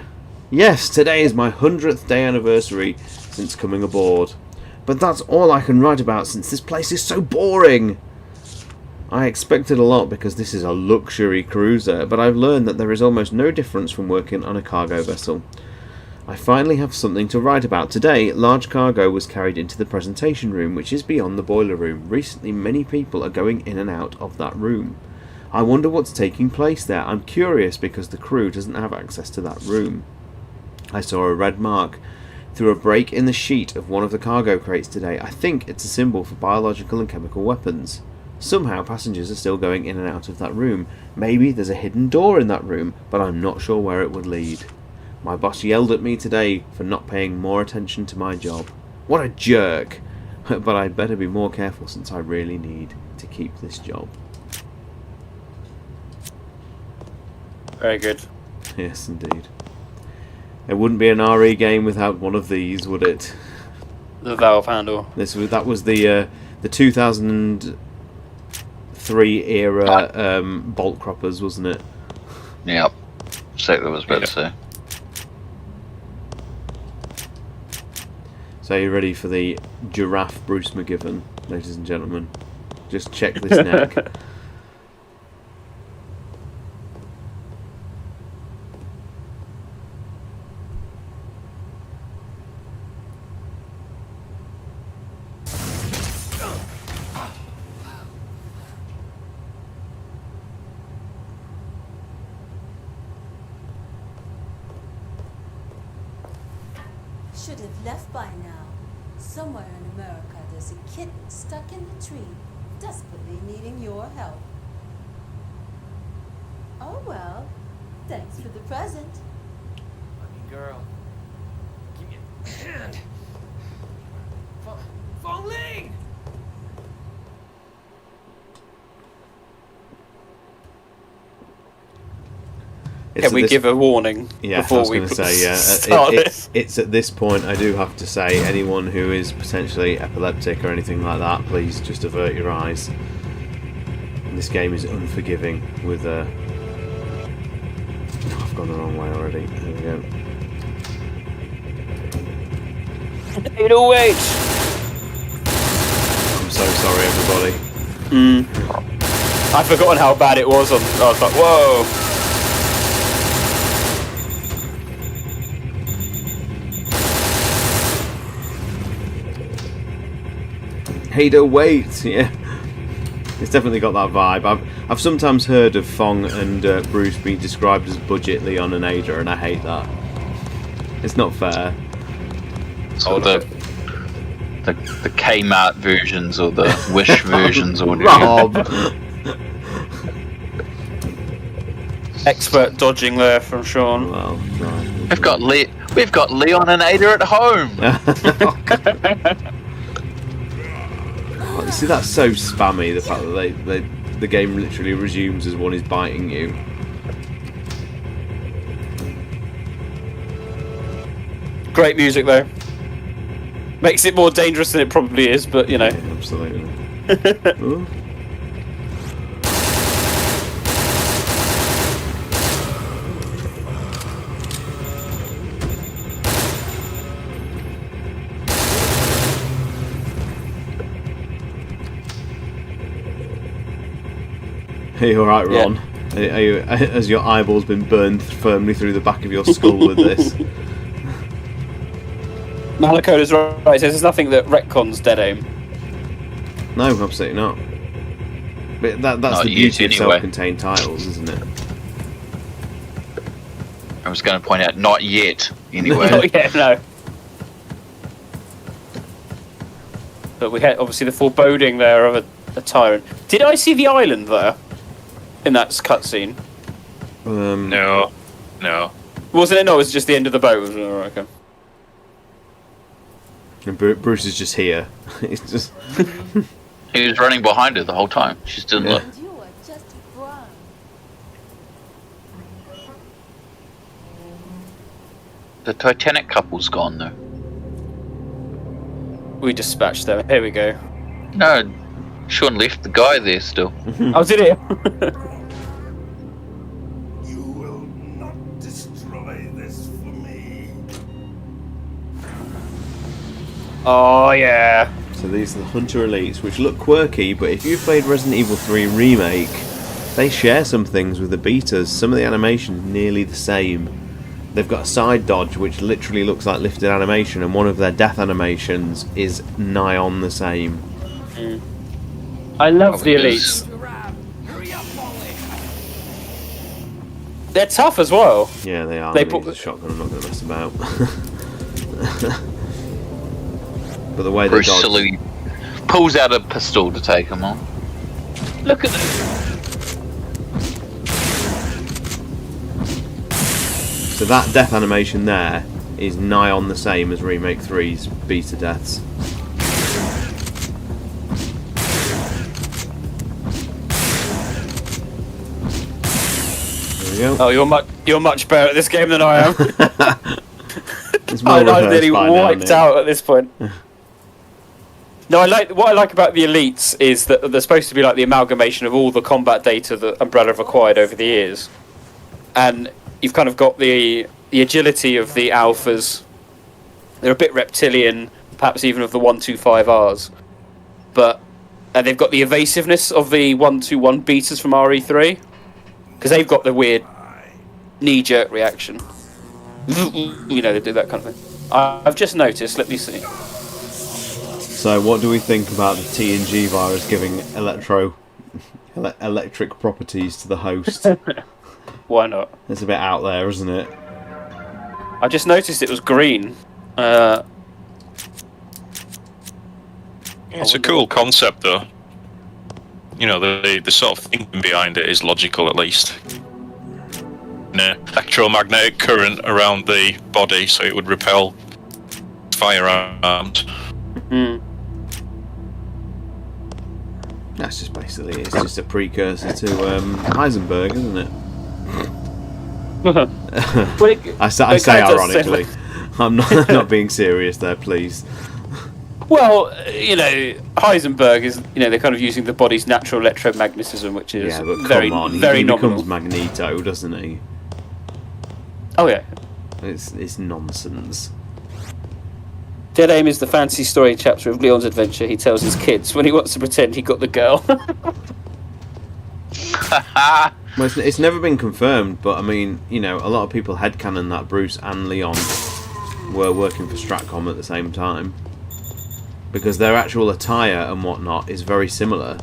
Speaker 1: Yes, today is my 100th day anniversary since coming aboard. But that's all I can write about since this place is so boring. I expected a lot because this is a luxury cruiser, but I've learned that there is almost no difference from working on a cargo vessel. I finally have something to write about. Today, large cargo was carried into the presentation room, which is beyond the boiler room. Recently, many people are going in and out of that room. I wonder what's taking place there. I'm curious because the crew doesn't have access to that room. I saw a red mark through a break in the sheet of one of the cargo crates today. I think it's a symbol for biological and chemical weapons. Somehow passengers are still going in and out of that room. Maybe there's a hidden door in that room, but I'm not sure where it would lead. My boss yelled at me today for not paying more attention to my job. What a jerk! But I'd better be more careful since I really need to keep this job.
Speaker 2: Very good.
Speaker 1: Yes, indeed. It wouldn't be an RE game without one of these, would it?
Speaker 2: The valve handle.
Speaker 1: That was the 2003 era bolt croppers, wasn't it?
Speaker 6: Yep. Exactly what I was about to say.
Speaker 1: So you ready for the giraffe Bruce McGivern, ladies and gentlemen? Just check this neck.
Speaker 8: Should have left by now. Somewhere in America, there's a kitten stuck in the tree, desperately needing your help. Oh well, thanks for the present.
Speaker 4: Lucky girl. Give me a hand. Falling!
Speaker 2: Can we give a warning before we start this?
Speaker 1: It's at this point I do have to say, anyone who is potentially epileptic or anything like that, please just avert your eyes. This game is unforgiving with I've gone the wrong way already. There we go.
Speaker 2: 808!
Speaker 1: I'm so sorry, everybody.
Speaker 2: I've forgotten how bad it was. I was like, whoa!
Speaker 1: 808, yeah. It's definitely got that vibe. I've sometimes heard of Fong and Bruce being described as budget Leon and Ada, and I hate that. It's not fair.
Speaker 6: Or the Kmart versions or the Wish versions or whatever.
Speaker 1: Rob!
Speaker 2: Expert dodging there from Sean.
Speaker 1: Well, right.
Speaker 6: We've got Leon and Ada at home.
Speaker 1: Oh, see, that's so spammy, the fact that the game literally resumes as one is biting you.
Speaker 2: Great music though. Makes it more dangerous than it probably is, but you know.
Speaker 1: Yeah, absolutely. Ooh. Are you alright, Ron? Yeah. Are you, has your eyeballs been burned firmly through the back of your skull with this?
Speaker 2: Malakota's right, says there's nothing that retcons dead aim.
Speaker 1: No, absolutely not. But that's
Speaker 6: not
Speaker 1: the beauty of
Speaker 6: anyway.
Speaker 1: self-contained titles, isn't it?
Speaker 6: I was going to point out, not yet, anyway.
Speaker 2: Not yet, no. But we had obviously the foreboding there of a tyrant. Did I see the island there? In that cutscene?
Speaker 3: No.
Speaker 2: Wasn't it? No, it was just the end of the boat. Was it? All right, okay.
Speaker 1: And Bruce is just here. He's just.
Speaker 6: He was running behind her the whole time. She just didn't look.
Speaker 8: And you are just brown.
Speaker 6: The Titanic couple's gone though.
Speaker 2: We dispatched them. Here we go.
Speaker 6: No, Sean left the guy there still.
Speaker 2: Oh, did it?
Speaker 5: You will not destroy this for me.
Speaker 2: Oh, yeah.
Speaker 1: So these are the Hunter Elites, which look quirky, but if you've played Resident Evil 3 Remake, they share some things with the betas. Some of the animation nearly the same. They've got a side dodge which literally looks like lifted animation, and one of their death animations is nigh on the same.
Speaker 2: I love the elites. They're tough as well.
Speaker 1: Yeah, they are.
Speaker 2: They
Speaker 1: They use a shotgun. I'm not going to mess about. But the way they
Speaker 6: Bruce
Speaker 1: dodge.
Speaker 6: silly pulls out a pistol to take him on.
Speaker 2: Look at them.
Speaker 1: So that death animation there is nigh on the same as Remake 3's beta deaths. There we go.
Speaker 2: Oh, you're much better at this game than I am.
Speaker 1: It's more
Speaker 2: I'm
Speaker 1: rehearsed
Speaker 2: nearly
Speaker 1: by now,
Speaker 2: wiped
Speaker 1: Nick.
Speaker 2: out at this point. No, what I like about the elites is that they're supposed to be like the amalgamation of all the combat data that Umbrella have acquired over the years, and you've kind of got the agility of the alphas. They're a bit reptilian, perhaps even of the 125Rs, and they've got the evasiveness of the 121 betas from RE3, because they've got the weird knee-jerk reaction. You know, they do that kind of thing. I've just noticed. Let me see.
Speaker 1: So, what do we think about the TNG virus giving electric properties to the host?
Speaker 2: Why not?
Speaker 1: It's a bit out there, isn't it?
Speaker 2: I just noticed it was green.
Speaker 3: It's a cool concept, though. You know, the sort of thinking behind it is logical, at least. Electromagnetic current around the body, so it would repel firearms.
Speaker 1: That's just basically, it's just a precursor to Heisenberg, isn't it?
Speaker 2: Well,
Speaker 1: I say ironically. I'm not being serious there, please.
Speaker 2: Well, Heisenberg is, they're kind of using the body's natural electromagnetism, which is very,
Speaker 1: come on,
Speaker 2: very
Speaker 1: he
Speaker 2: nominal.
Speaker 1: becomes Magneto, doesn't he?
Speaker 2: Oh yeah.
Speaker 1: It's nonsense.
Speaker 2: Dead Aim is the fantasy story chapter of Leon's adventure he tells his kids when he wants to pretend he got the girl.
Speaker 1: Well, it's never been confirmed, but I mean, a lot of people headcanon that Bruce and Leon were working for Stratcom at the same time. Because their actual attire and whatnot is very similar.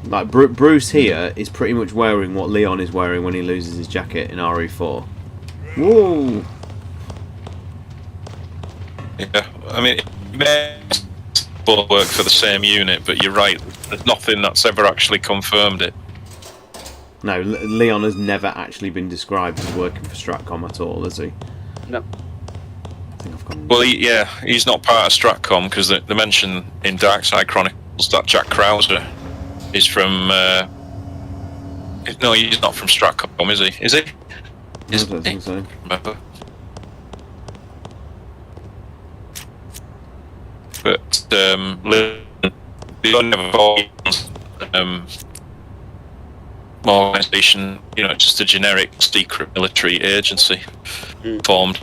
Speaker 1: Like, Bruce here is pretty much wearing what Leon is wearing when he loses his jacket in RE4. Whoa!
Speaker 3: Yeah, I mean, it may both work for the same unit, but you're right, there's nothing that's ever actually confirmed it.
Speaker 1: No, Leon has never actually been described as working for Stratcom at all, has he?
Speaker 2: No.
Speaker 3: Well, he's not part of Stratcom, because they mention in Darkside Chronicles that Jack Krauser is from... no, he's not from Stratcom, is he? Is he?
Speaker 1: I don't think so.
Speaker 3: Remember. But Leon never organisation, just a generic secret military agency formed.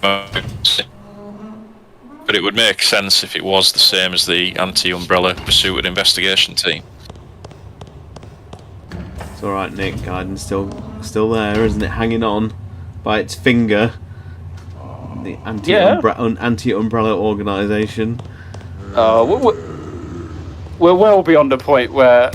Speaker 3: But it would make sense if it was the same as the anti-Umbrella Pursuit and Investigation team.
Speaker 1: It's alright, Nick. Guyden's still there, isn't it? Hanging on by its finger. The anti-Umbrella organisation.
Speaker 2: We're well beyond the point where...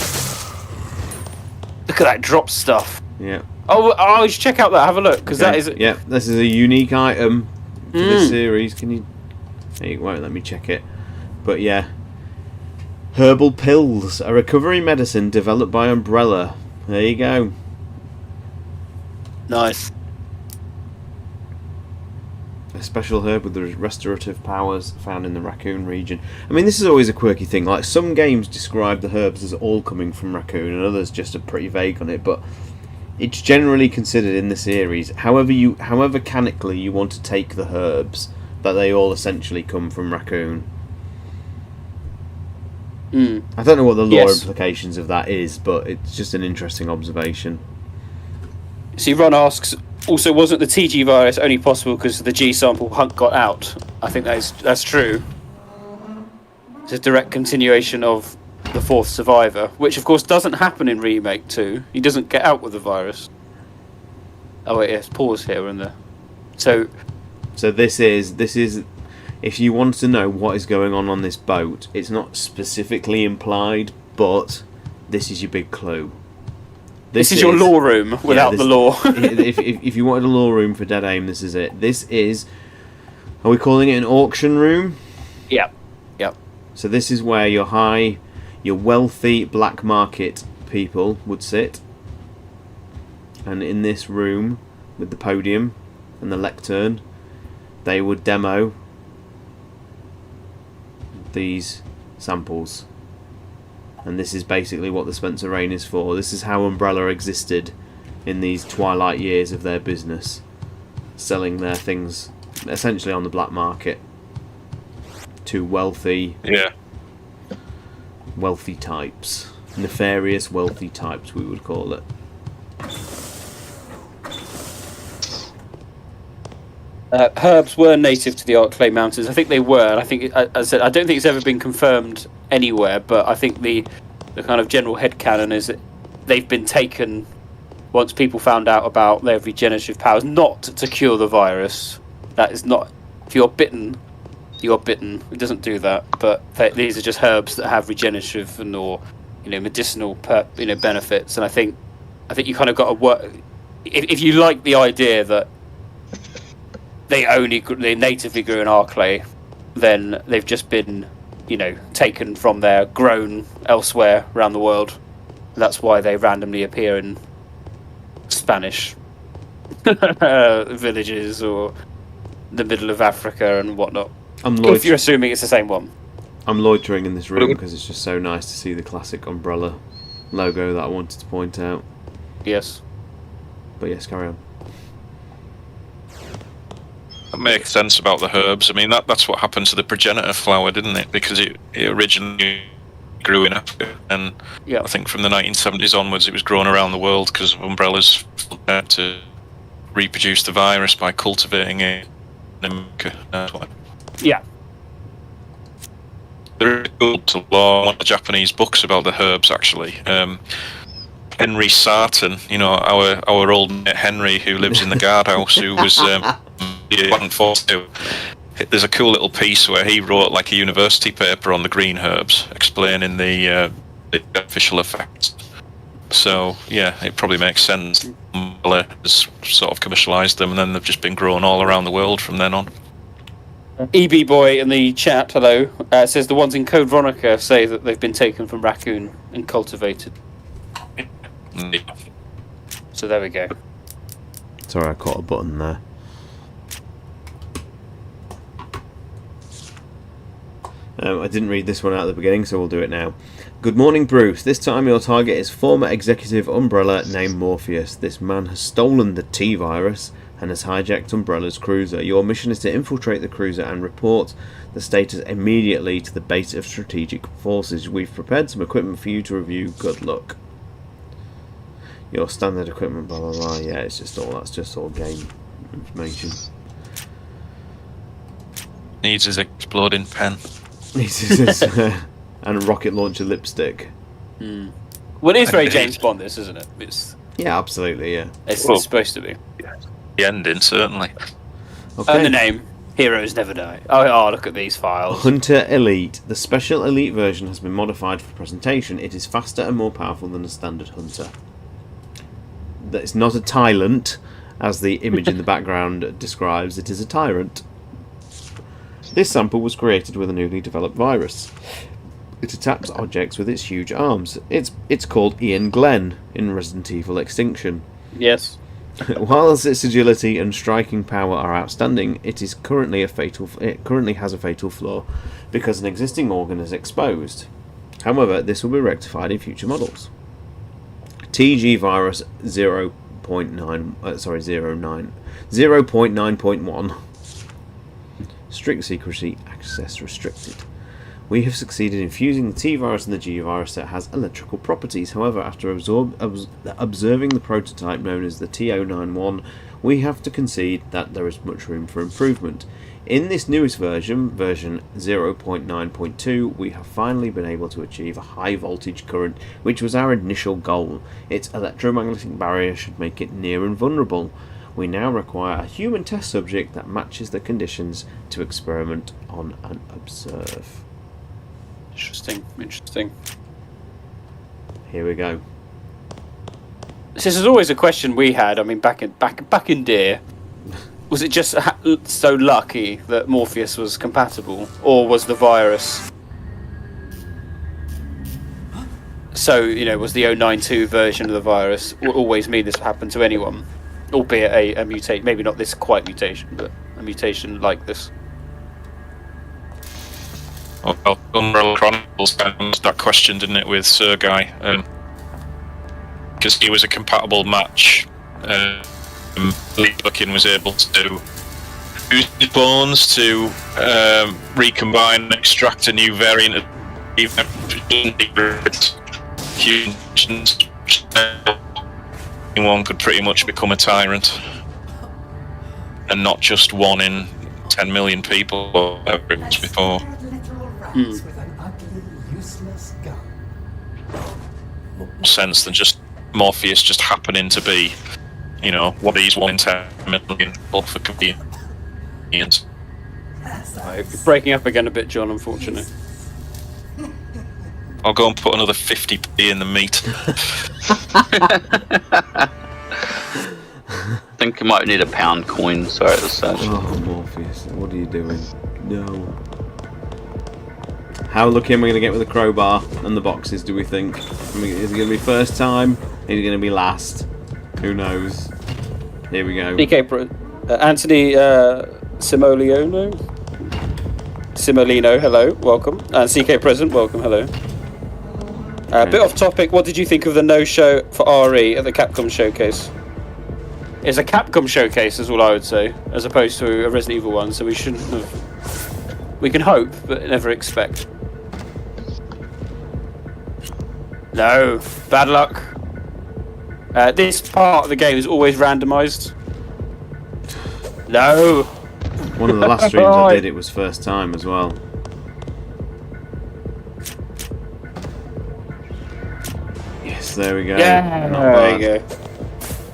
Speaker 2: Look at that drop stuff.
Speaker 1: Yeah.
Speaker 2: Oh, you should check out that. Have a look, because that is...
Speaker 1: Yeah, this is a unique item for this series. Can you... It won't let me check it. But yeah. Herbal pills. A recovery medicine developed by Umbrella. There you go.
Speaker 2: Nice.
Speaker 1: A special herb with the restorative powers found in the Raccoon region. I mean, this is always a quirky thing. Like, some games describe the herbs as all coming from Raccoon, and others just are pretty vague on it, but it's generally considered in the series, however canically you want to take the herbs, that they all essentially come from Raccoon. I don't know what the lore implications of that is, but it's just an interesting observation.
Speaker 2: See, Ron asks, also, wasn't the TG virus only possible because the G sample Hunt got out? I think that's true. It's a direct continuation of the fourth survivor, which of course doesn't happen in Remake 2. He doesn't get out with the virus. Oh wait, yes, pause here and there. So this is if you want to know what is going on this boat, it's not specifically implied, but this is your big clue. This is your lore room without the lore.
Speaker 1: if you wanted a lore room for Dead Aim, this is it. This is... Are we calling it an auction room?
Speaker 2: Yeah. Yep.
Speaker 1: So this is where your wealthy black market people would sit. And in this room, with the podium and the lectern, they would demo these samples. And this is basically what the Spencer Rain is for. This is how Umbrella existed in these twilight years of their business, selling their things essentially on the black market to wealthy types. Nefarious wealthy types, we would call it.
Speaker 2: Herbs were native to the Arklay Mountains. I think they were. And I think, as I said, I don't think it's ever been confirmed anywhere. But I think the kind of general headcanon is that they've been taken once people found out about their regenerative powers, not to cure the virus. That is not. If you're bitten, you're bitten. It doesn't do that. But these are just herbs that have regenerative or medicinal benefits. And I think you kind of got to work. If you like the idea that they natively grew in Arklay, then they've just been, taken from there, grown elsewhere around the world. That's why they randomly appear in Spanish villages or the middle of Africa and whatnot. If you're assuming it's the same one.
Speaker 1: I'm loitering in this room because it's just so nice to see the classic Umbrella logo that I wanted to point out.
Speaker 2: Yes.
Speaker 1: But yes, carry on.
Speaker 3: That makes sense about the herbs. I mean, that's what happened to the progenitor flower, didn't it? Because it originally grew in Africa, and I think from the 1970s onwards, it was grown around the world because of Umbrella's to reproduce the virus by cultivating it in America.
Speaker 2: Yeah.
Speaker 3: There is a lot of Japanese books about the herbs, actually. Henry Sarton, our old mate Henry, who lives in the guardhouse, who was there's a cool little piece where he wrote like a university paper on the green herbs, explaining the beneficial effects. So yeah, it probably makes sense. Umbrella has sort of commercialised them, and then they've just been grown all around the world from then on.
Speaker 2: EB Boy in the chat, hello, says the ones in Code Veronica say that they've been taken from raccoon and cultivated.
Speaker 3: Yeah.
Speaker 2: So there we go.
Speaker 1: Sorry, I caught a button there. I didn't read this one out at the beginning, so we'll do it now. Good morning, Bruce. This time your target is former executive Umbrella named Morpheus. This man has stolen the T-virus and has hijacked Umbrella's cruiser. Your mission is to infiltrate the cruiser and report the status immediately to the base of strategic forces. We've prepared some equipment for you to review. Good luck. Your standard equipment, blah blah blah. Yeah, it's just all game information.
Speaker 3: Needs his exploding pen.
Speaker 1: And a rocket launcher lipstick.
Speaker 2: Well, it is very James Bond, this, isn't it?
Speaker 1: Yeah, absolutely. Yeah,
Speaker 2: it's supposed to be.
Speaker 3: The ending, certainly.
Speaker 1: Okay.
Speaker 2: And the name, Heroes Never Die. Oh, look at these files.
Speaker 1: Hunter Elite. The special Elite version has been modified for presentation. It is faster and more powerful than a standard Hunter. It's not a tyrant, as the image in the background describes. It is a tyrant. This sample was created with a newly developed virus. It attacks objects with its huge arms. It's called Ian Glenn in Resident Evil Extinction.
Speaker 2: Yes.
Speaker 1: Whilst its agility and striking power are outstanding, it currently has a fatal flaw because an existing organ is exposed. However, this will be rectified in future models. TG virus 0.9.1. Strict secrecy, access restricted. We have succeeded in fusing the T-virus and the G-virus that has electrical properties. However, after observing the prototype known as the T091, we have to concede that there is much room for improvement. In this newest version 0.9.2, we have finally been able to achieve a high voltage current, which was our initial goal. Its electromagnetic barrier should make it near invulnerable. We now require a human test subject that matches the conditions to experiment on and observe.
Speaker 2: Interesting.
Speaker 1: Here we go.
Speaker 2: This is always a question we had. I mean, back in Deer, was it just so lucky that Morpheus was compatible, or was the virus? So was the 092 version of the virus always mean this would happen to anyone, albeit a mutation? Maybe not this quite mutation, but a mutation like this.
Speaker 3: Well, Umbrella Chronicles answered that question, didn't it, with Sergei? Because he was a compatible match. Lee Buckin was able to use his bones to recombine and extract a new variant of humans. Anyone could pretty much become a tyrant, and not just one in 10 million people or whatever it was before.
Speaker 5: With an ugly, useless gun.
Speaker 3: Sense than just Morpheus just happening to be, one of these 1 in 10 million people for convenience.
Speaker 2: You're breaking up again a bit, John, unfortunately.
Speaker 3: I'll go and put another 50p in the meat.
Speaker 6: I think I might need a pound coin. Sorry, at the start.
Speaker 1: Oh, Morpheus, what are you doing? No. How lucky am I going to get with the crowbar and the boxes, do we think? Is it going to be first time? Is it going to be last? Who knows? Here we go.
Speaker 2: Anthony Simolino, hello, welcome. And CK Present, welcome, hello. A bit off topic, what did you think of the no-show for RE at the Capcom showcase? is a Capcom showcase, is all I would say, as opposed to a Resident Evil one. So we shouldn't have. We can hope, but never expect. No, bad luck. This part of the game is always randomised. No.
Speaker 1: One of the last streams I did, it was first time as well. Yes, there we go.
Speaker 2: Yeah,
Speaker 1: not
Speaker 2: there
Speaker 1: bad.
Speaker 2: you go.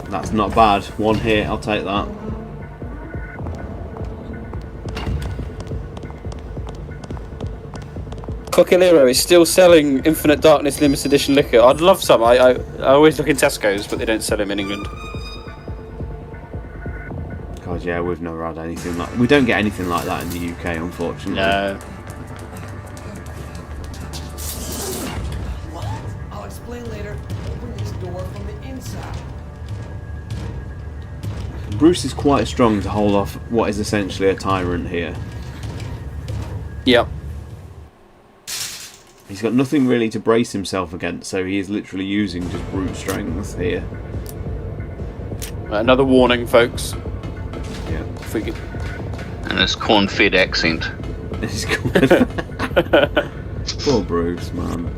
Speaker 1: That's not bad. One hit, I'll take that.
Speaker 2: Coquilero is still selling Infinite Darkness limited edition liquor. I'd love some. I always look in Tesco's, but they don't sell them in England.
Speaker 1: God, yeah, we've never had anything like. We don't get anything like that in the UK, unfortunately.
Speaker 2: No.
Speaker 4: I'll explain later. Open this door from the inside.
Speaker 1: Bruce is quite strong to hold off what is essentially a tyrant here.
Speaker 2: Yep.
Speaker 1: He's got nothing really to brace himself against, so he is literally using just brute strength here.
Speaker 2: Another warning, folks.
Speaker 1: Yeah.
Speaker 2: If we could...
Speaker 6: And his corn-fed accent.
Speaker 1: This is good. Poor Bruce, man.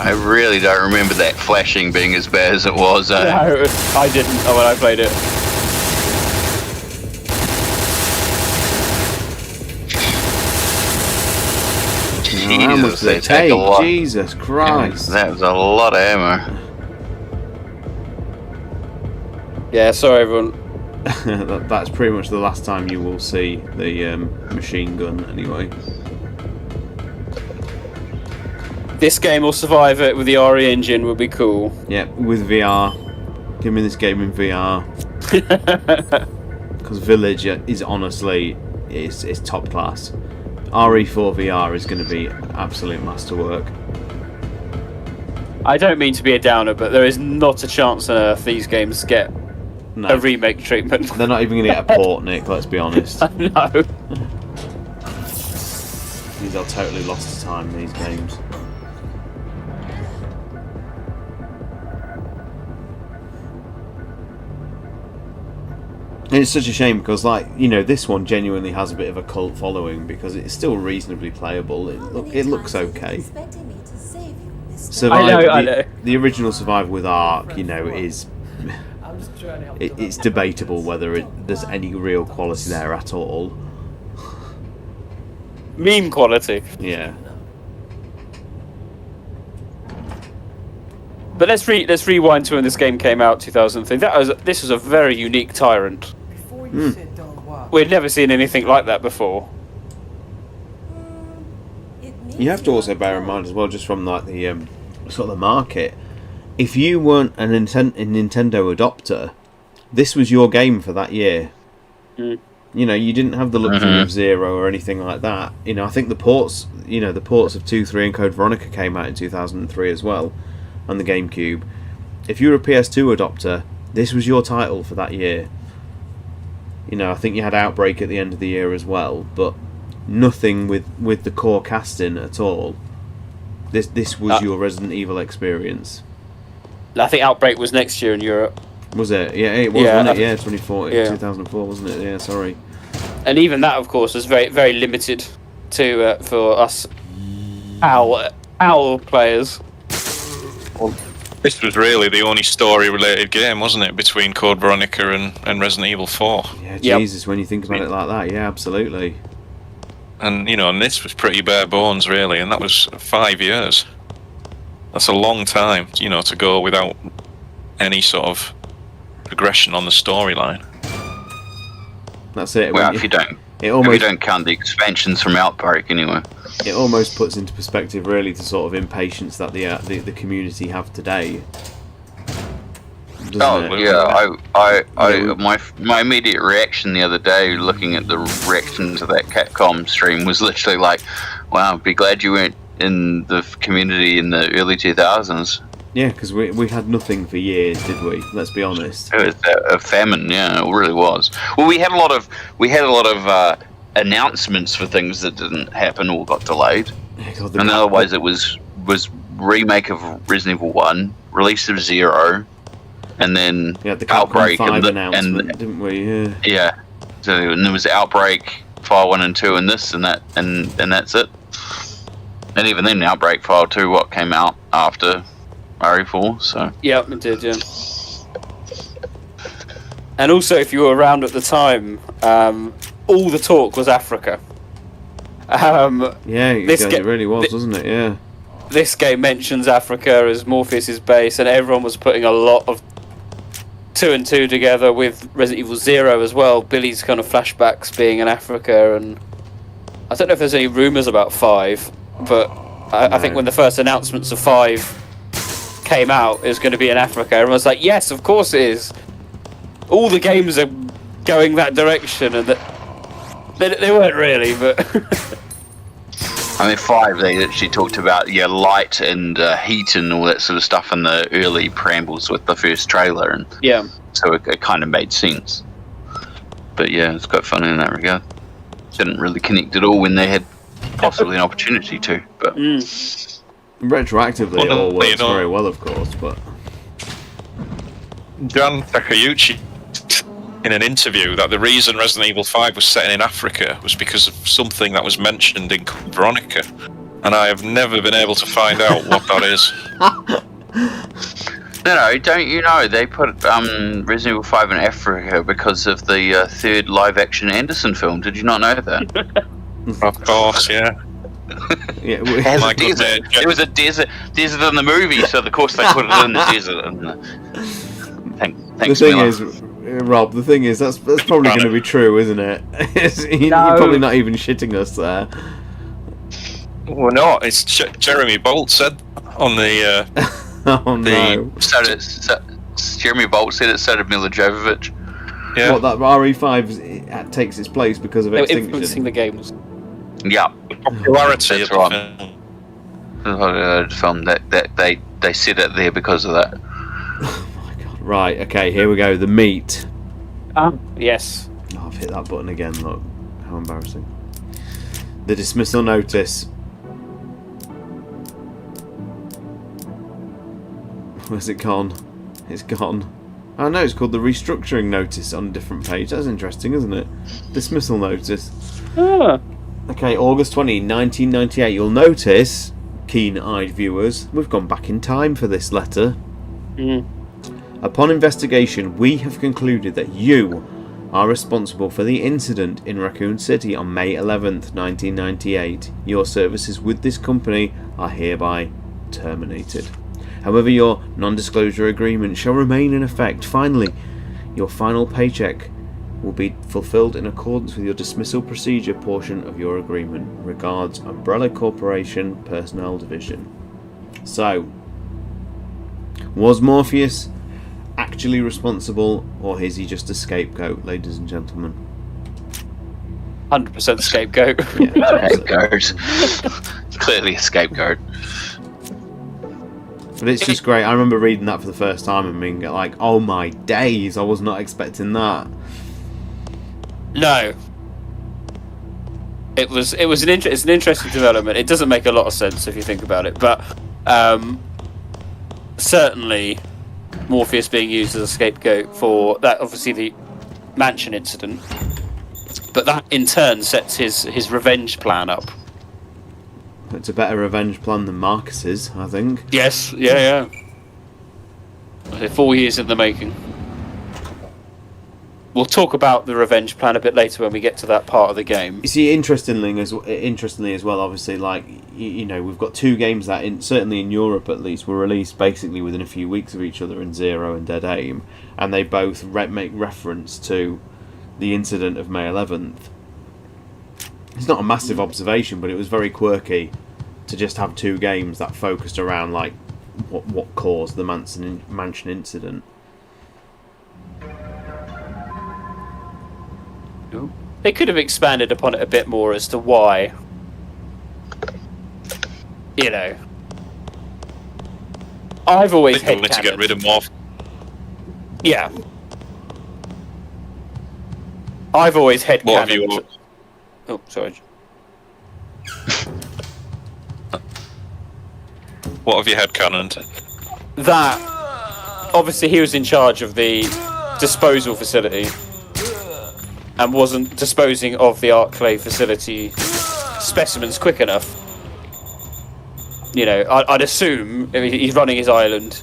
Speaker 6: I really don't remember that flashing being as bad as it was.
Speaker 2: No, I didn't when I played it.
Speaker 1: How much do they take?
Speaker 6: a lot.
Speaker 1: Jesus Christ.
Speaker 6: That was a lot of ammo.
Speaker 2: Yeah, sorry everyone.
Speaker 1: That's pretty much the last time you will see the machine gun, anyway.
Speaker 2: This game will survive it with the RE engine would be cool.
Speaker 1: Yeah, with VR. Give me this game in VR. Because Village is honestly, it's top class. RE4 VR is going to be absolute masterwork.
Speaker 2: I don't mean to be a downer, but there is not a chance on earth these games get
Speaker 1: No.
Speaker 2: a remake treatment.
Speaker 1: They're not even going to get a port, Nick, let's be honest.
Speaker 2: No.
Speaker 1: These are totally lost to time, these games. And it's such a shame because, like, you know, this one genuinely has a bit of a cult following because it's still reasonably playable. It looks okay. Survive,
Speaker 2: I know.
Speaker 1: The original Survivor with Ark, you know, is
Speaker 4: I'm just trying to help.
Speaker 1: it's debatable whether there's any real quality there at all.
Speaker 2: Meme quality.
Speaker 1: Yeah.
Speaker 2: But let's rewind to when this game came out, 2003. This was a very unique tyrant.
Speaker 4: Before you sit, don't walk.
Speaker 2: We'd never seen anything like that before.
Speaker 1: You have to also bear in mind as well, just from like the sort of the market, if you weren't a Nintendo adopter, this was your game for that year.
Speaker 2: Mm.
Speaker 1: You know, you didn't have the luxury of Zero or anything like that. You know, I think the ports of 2, 3 and Code Veronica came out in 2003 as well on the GameCube. If you were a PS2 adopter, this was your title for that year. You know, I think you had Outbreak at the end of the year as well, but nothing with the core casting at all. This was your Resident Evil experience.
Speaker 2: I think Outbreak was next year in Europe.
Speaker 1: Was it? Yeah, it was,
Speaker 2: Yeah,
Speaker 1: wasn't it? Yeah, 2004, wasn't it? Yeah, sorry.
Speaker 2: And even that, of course, was very, very limited to for us OWL players.
Speaker 3: Well, this was really the only story-related game, wasn't it, between Code Veronica and Resident Evil 4?
Speaker 1: Yeah,
Speaker 2: Yep.
Speaker 1: Jesus, when you think about it like that, yeah, absolutely.
Speaker 3: And, you know, and this was pretty bare bones, really, and that was 5 years. That's a long time, you know, to go without any sort of progression on the storyline.
Speaker 1: That's it.
Speaker 6: Well, if you don't count the expansions from Outbreak, anyway.
Speaker 1: It almost puts into perspective, really, the sort of impatience that the community have today. doesn't it?
Speaker 6: My immediate reaction the other day, looking at the reaction to that Capcom stream, was literally like, "Wow, be glad you weren't in the community in the early 2000s."
Speaker 1: Yeah, because we had nothing for years, did we? Let's be honest.
Speaker 6: It was a famine, yeah, it really was. Well, we had a lot of announcements for things that didn't happen or got delayed, and otherwise it was remake of Resident Evil 1, release of 0, and then
Speaker 1: the
Speaker 6: Outbreak
Speaker 1: 5 announcement, didn't we?
Speaker 6: Yeah. So and there was Outbreak File 1 and 2 and this and that and that's it. And even then Outbreak File 2 came out after RE4, so
Speaker 2: yeah, it did, yeah. And also, if you were around at the time, all the talk was Africa.
Speaker 1: It really was, wasn't it? Yeah.
Speaker 2: This game mentions Africa as Morpheus' base, and everyone was putting a lot of 2 and 2 together with Resident Evil 0 as well. Billy's kind of flashbacks being in Africa, and I don't know if there's any rumours about 5, but I think when the first announcements of 5 came out, it was going to be in Africa. Everyone was like, yes, of course it is. All the games are going that direction, and they weren't really, but...
Speaker 6: I mean, 5, they actually talked about light and heat and all that sort of stuff in the early preambles with the first trailer, and so it kind of made sense. But yeah, it's quite funny in that regard. Didn't really connect at all when they had possibly an opportunity to, but
Speaker 1: retroactively it all works very well, of course. But
Speaker 3: John Takayuchi, in an interview, that the reason Resident Evil 5 was set in Africa was because of something that was mentioned in Veronica, and I have never been able to find out what that is.
Speaker 6: No, don't you know they put Resident Evil 5 in Africa because of the third live-action Anderson film? Did you not know that?
Speaker 3: Of course, yeah.
Speaker 6: It was a desert in the movie, so of course they put it in the desert. And thanks,
Speaker 1: the thing is, Rob, that's probably going to be true, isn't it? You're probably not even shitting us there.
Speaker 3: Well, no, it's Jeremy Bolt said on the.
Speaker 6: Jeremy Bolt said it, so did Mila Jovovich.
Speaker 3: Yeah.
Speaker 1: What, that RE5 takes its place because of extinction?
Speaker 2: Influencing the games.
Speaker 6: Yeah.
Speaker 3: The popularity of
Speaker 6: the film. That they said it there because of that.
Speaker 1: Oh my god. Right, okay, here we go. The meat.
Speaker 2: Yes.
Speaker 1: Oh, I've hit that button again, look. How embarrassing. The dismissal notice. Where's it gone? It's gone. Oh no, it's called the restructuring notice on a different page. That's interesting, isn't it? Dismissal notice. Okay, August 20, 1998. You'll notice, keen-eyed viewers, we've gone back in time for this letter. Upon investigation, we have concluded that you are responsible for the incident in Raccoon City on May 11th, 1998. Your services with this company are hereby terminated. However, your non-disclosure agreement shall remain in effect. Finally, your final paycheck will be fulfilled in accordance with your dismissal procedure portion of your agreement. Regards, Umbrella Corporation Personnel Division. So, was Morpheus actually responsible, or is he just a scapegoat, ladies and gentlemen?
Speaker 2: 100% scapegoat.
Speaker 1: Yeah,
Speaker 6: Scapegoat. Clearly a scapegoat.
Speaker 1: But it's just great. I remember reading that for the first time and being like, oh my days, I was not expecting that.
Speaker 2: No. It's an interesting development. It doesn't make a lot of sense if you think about it, but certainly Morpheus being used as a scapegoat for that, obviously the mansion incident, but that in turn sets his revenge plan up.
Speaker 1: It's a better revenge plan than Marcus's, I think.
Speaker 2: Yes, yeah. 4 years in the making. We'll talk about the revenge plan a bit later when we get to that part of the game.
Speaker 1: You see, interestingly as well, obviously, like, you know, we've got 2 games that, certainly in Europe at least, were released basically within a few weeks of each other in Zero and Dead Aim, and they both make reference to the incident of May 11th. It's not a massive observation, but it was very quirky to just have 2 games that focused around like what caused the mansion incident.
Speaker 2: They could have expanded upon it a bit more as to why. You know, I've always
Speaker 3: They wanted to get rid of more.
Speaker 2: Yeah. I've always
Speaker 3: What have you?
Speaker 2: headcanoned. Oh, sorry.
Speaker 3: What have you headcanoned?
Speaker 2: That obviously he was in charge of the disposal facility and wasn't disposing of the art clay facility specimens quick enough. You know, I'd assume if he's running his island,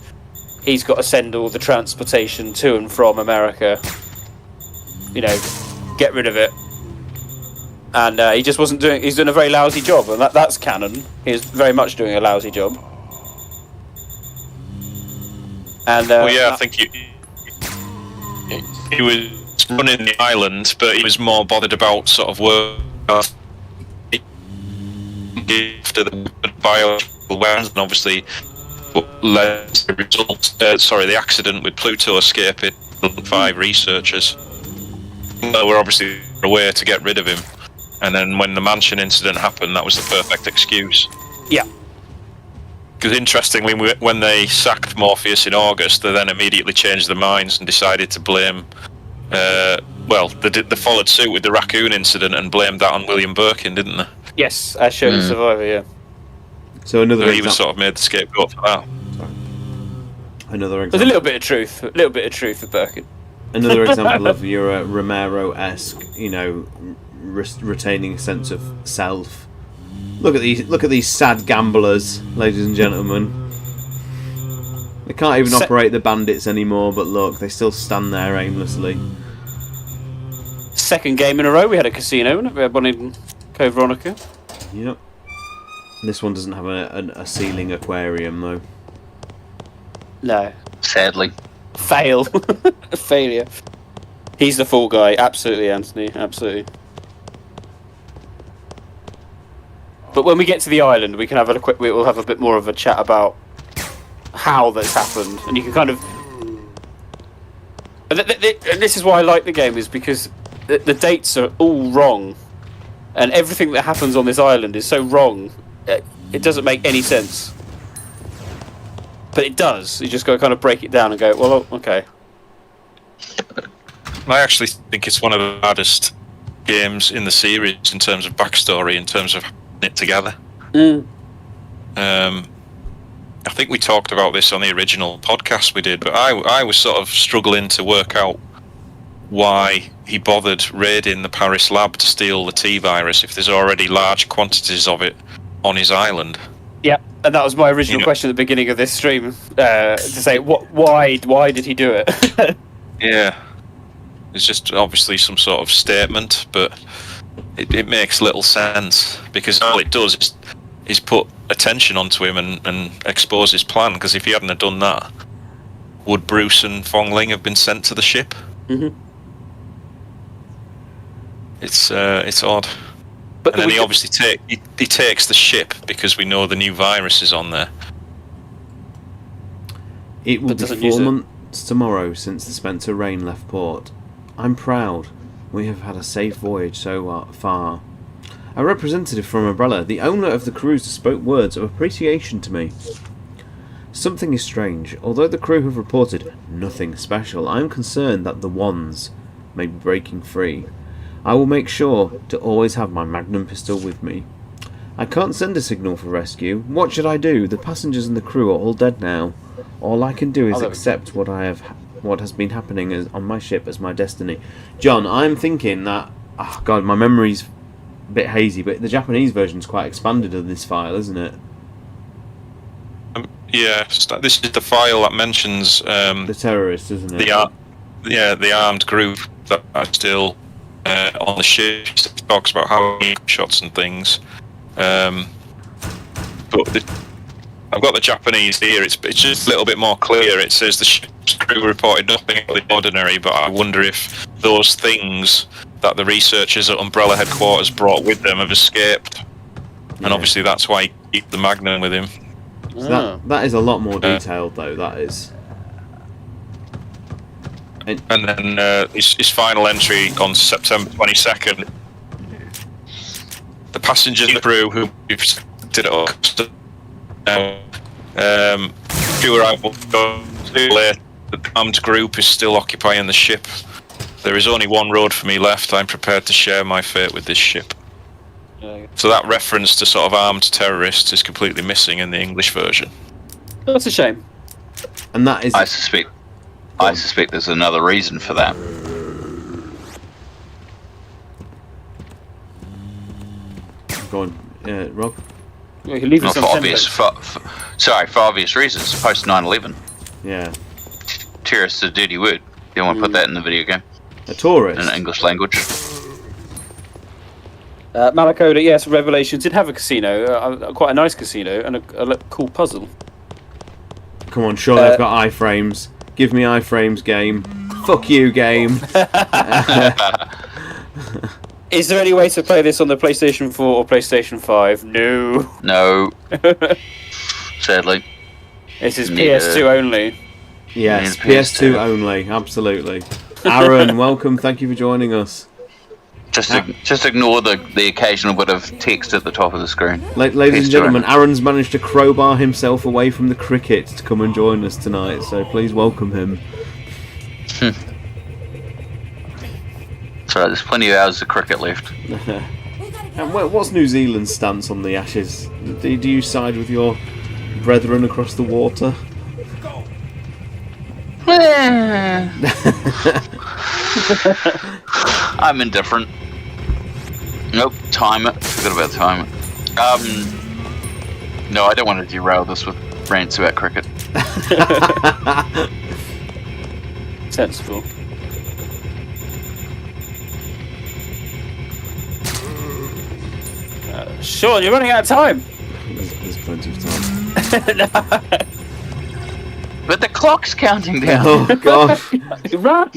Speaker 2: he's got to send all the transportation to and from America. You know, get rid of it. And he just wasn't doing. He's doing a very lousy job, and that's canon. He's very much doing a lousy job. And
Speaker 3: Well, yeah, I think he was running the island, but he was more bothered about sort of work after the biological weapons, and obviously what led to the results. The accident with Pluto escaping 5 researchers. They were obviously aware to get rid of him, and then when the mansion incident happened, that was the perfect excuse.
Speaker 2: Yeah.
Speaker 3: Because interestingly, when they sacked Morpheus in August, they then immediately changed their minds and decided to blame. They followed suit with the raccoon incident and blamed that on William Birkin, didn't they?
Speaker 2: Yes, as shown in Survivor. Yeah.
Speaker 1: So another.
Speaker 3: He was sort of made the scapegoat for that.
Speaker 1: Another example.
Speaker 2: There's a little bit of truth. A little bit of truth with Birkin.
Speaker 1: Another example of your Romero-esque, you know, retaining a sense of self. Look at these sad gamblers, ladies and gentlemen. They can't even operate the bandits anymore, but look, they still stand there aimlessly.
Speaker 2: Second game in a row, we had a casino, we had one in Cove Veronica.
Speaker 1: Yep. This one doesn't have a ceiling aquarium though.
Speaker 2: No.
Speaker 6: Sadly.
Speaker 2: Fail. Failure. He's the fall guy, absolutely, Anthony, absolutely. But when we get to the island, we can have we'll have a bit more of a chat about how that's happened, and you can kind of. And this is why I like the game, is because the dates are all wrong, and everything that happens on this island is so wrong, it doesn't make any sense. But it does. You just got to kind of break it down and go, well, okay.
Speaker 3: I actually think it's one of the hardest games in the series in terms of backstory, in terms of it together. I think we talked about this on the original podcast we did, but I was sort of struggling to work out why he bothered raiding the Paris lab to steal the T-virus if there's already large quantities of it on his island.
Speaker 2: Yeah, and that was my original question at the beginning of this stream, to say, why did he do it?
Speaker 3: Yeah. It's just obviously some sort of statement, but it makes little sense, because all it does is put attention onto him and expose his plan, because if he hadn't have done that, would Bruce and Fong Ling have been sent to the ship?
Speaker 2: Mm-hmm.
Speaker 3: It's odd. But and then he obviously he takes the ship because we know the new virus is on there.
Speaker 1: It will be 4 months tomorrow since the Spencer Rain left port. I'm proud. We have had a safe voyage so far. A representative from Umbrella, the owner of the cruiser, spoke words of appreciation to me. Something is strange. Although the crew have reported nothing special, I am concerned that the Wands may be breaking free. I will make sure to always have my magnum pistol with me. I can't send a signal for rescue. What should I do? The passengers and the crew are all dead now. All I can do is accept what has been happening on my ship as my destiny. John, I'm thinking that... Oh God, my memory's a bit hazy, but the Japanese version's quite expanded of this file, isn't it?
Speaker 3: Yeah, this is the file that mentions...
Speaker 1: the terrorists, isn't it?
Speaker 3: The armed group that are still... on the ship. It talks about how shots and things, but I've got the Japanese here. It's just a little bit more clear. It says the ship's crew reported nothing out of the ordinary, but I wonder if those things that the researchers at Umbrella headquarters brought with them have escaped, and obviously that's why he keep the Magnum with him.
Speaker 1: So that is a lot more detailed, though. That is.
Speaker 3: And then his final entry on September 22nd. The passengers and the crew who we've did it all. Few arrival later. The armed group is still occupying the ship. There is only one road for me left. I'm prepared to share my fate with this ship. So that reference to sort of armed terrorists is completely missing in the English version.
Speaker 2: That's a shame.
Speaker 1: And that is...
Speaker 6: I suspect there's another reason for that.
Speaker 1: Go on, Rob.
Speaker 2: You can leave
Speaker 6: Not
Speaker 2: us
Speaker 6: for
Speaker 2: on
Speaker 6: obvious,
Speaker 2: template.
Speaker 6: for obvious reasons. Post 9/11,
Speaker 1: Yeah.
Speaker 6: terrorist is a dirty word. You don't want to put that in the video game
Speaker 1: A tourist.
Speaker 6: in English language.
Speaker 2: Malakoda, yes, Revelations did have a casino, quite a nice casino, and a cool puzzle.
Speaker 1: Come on, surely I've got iframes. Give me iframes, game. Fuck you, game.
Speaker 2: Is there any way to play this on the PlayStation 4 or PlayStation 5? No.
Speaker 6: No. Sadly.
Speaker 2: This is PS2 only.
Speaker 1: Yes,
Speaker 6: Yeah,
Speaker 1: PS2 only, absolutely. Aaron, welcome, thank you for joining us.
Speaker 6: Just ignore the occasional bit of text at the top of the screen.
Speaker 1: Ladies and gentlemen, Aaron's managed to crowbar himself away from the cricket to come and join us tonight, so please welcome him.
Speaker 6: So there's plenty of hours of cricket left.
Speaker 1: And what's New Zealand's stance on the Ashes? Do you side with your brethren across the water?
Speaker 6: I'm indifferent. Nope, time it. Forgot about time it. No, I don't want to derail this with rants about cricket.
Speaker 2: Sensible. Sean, you're running out of time.
Speaker 1: There's plenty of time.
Speaker 6: But the clock's counting down.
Speaker 1: Oh gosh.
Speaker 2: Run!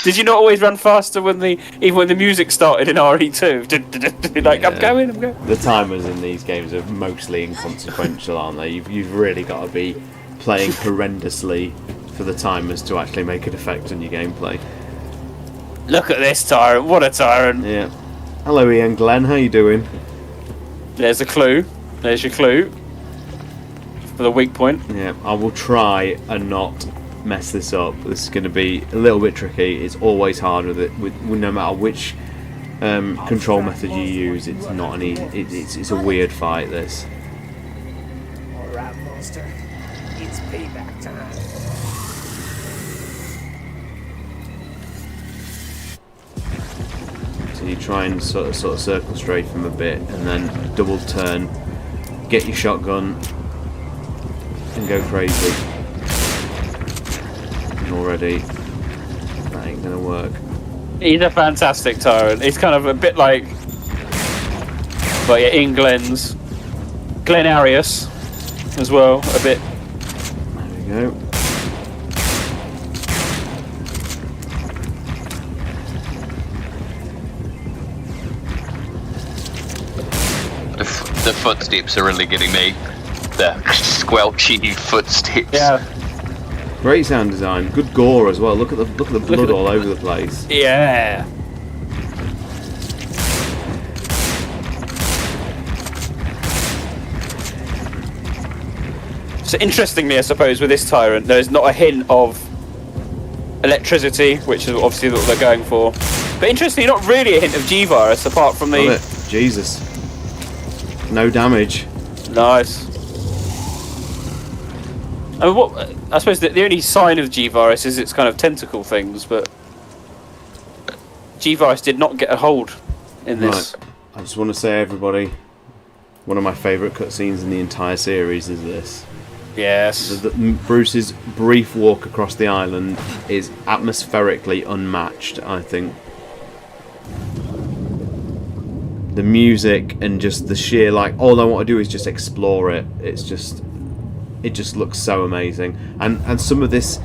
Speaker 2: Did you not always run faster even when the music started in RE2? Like,
Speaker 1: Yeah.
Speaker 2: I'm going.
Speaker 1: The timers in these games are mostly inconsequential, aren't they? You've really got to be playing horrendously for the timers to actually make an effect on your gameplay.
Speaker 2: Look at this tyrant. What a tyrant.
Speaker 1: Yeah. Hello, Ian Glenn. How you doing?
Speaker 2: There's a clue. There's your clue. For the weak point.
Speaker 1: Yeah, I will try and not mess this up. This is going to be a little bit tricky. It's always hard with no matter which control method you use. It's not an easy. It's a weird fight. This.
Speaker 4: Alright, monster. It's payback time.
Speaker 1: So you try and sort of circle straight from a bit, and then double turn, get your shotgun, and go crazy. And already, that ain't gonna work.
Speaker 2: He's a fantastic tyrant. He's kind of a bit like, well, yeah, in Glen Arias as well, a bit.
Speaker 1: There we go.
Speaker 6: The footsteps are really getting me. The squelchy footsteps.
Speaker 2: Yeah.
Speaker 1: Great sound design, good gore as well. Look at the blood all over the place.
Speaker 2: Yeah. So interestingly, I suppose, with this tyrant, there's not a hint of electricity, which is obviously what they're going for. But interestingly, not really a hint of G-Virus, apart from the...
Speaker 1: Love it. Jesus. No damage.
Speaker 2: Nice. I mean, I suppose the only sign of G-Virus is its kind of tentacle things, but G-Virus did not get a hold in this.
Speaker 1: Right. I just want to say, everybody, one of my favourite cutscenes in the entire series is this.
Speaker 2: Yes.
Speaker 1: Bruce's brief walk across the island is atmospherically unmatched, I think. The music and just the sheer, like, all I want to do is just explore it. It just looks so amazing. And some of this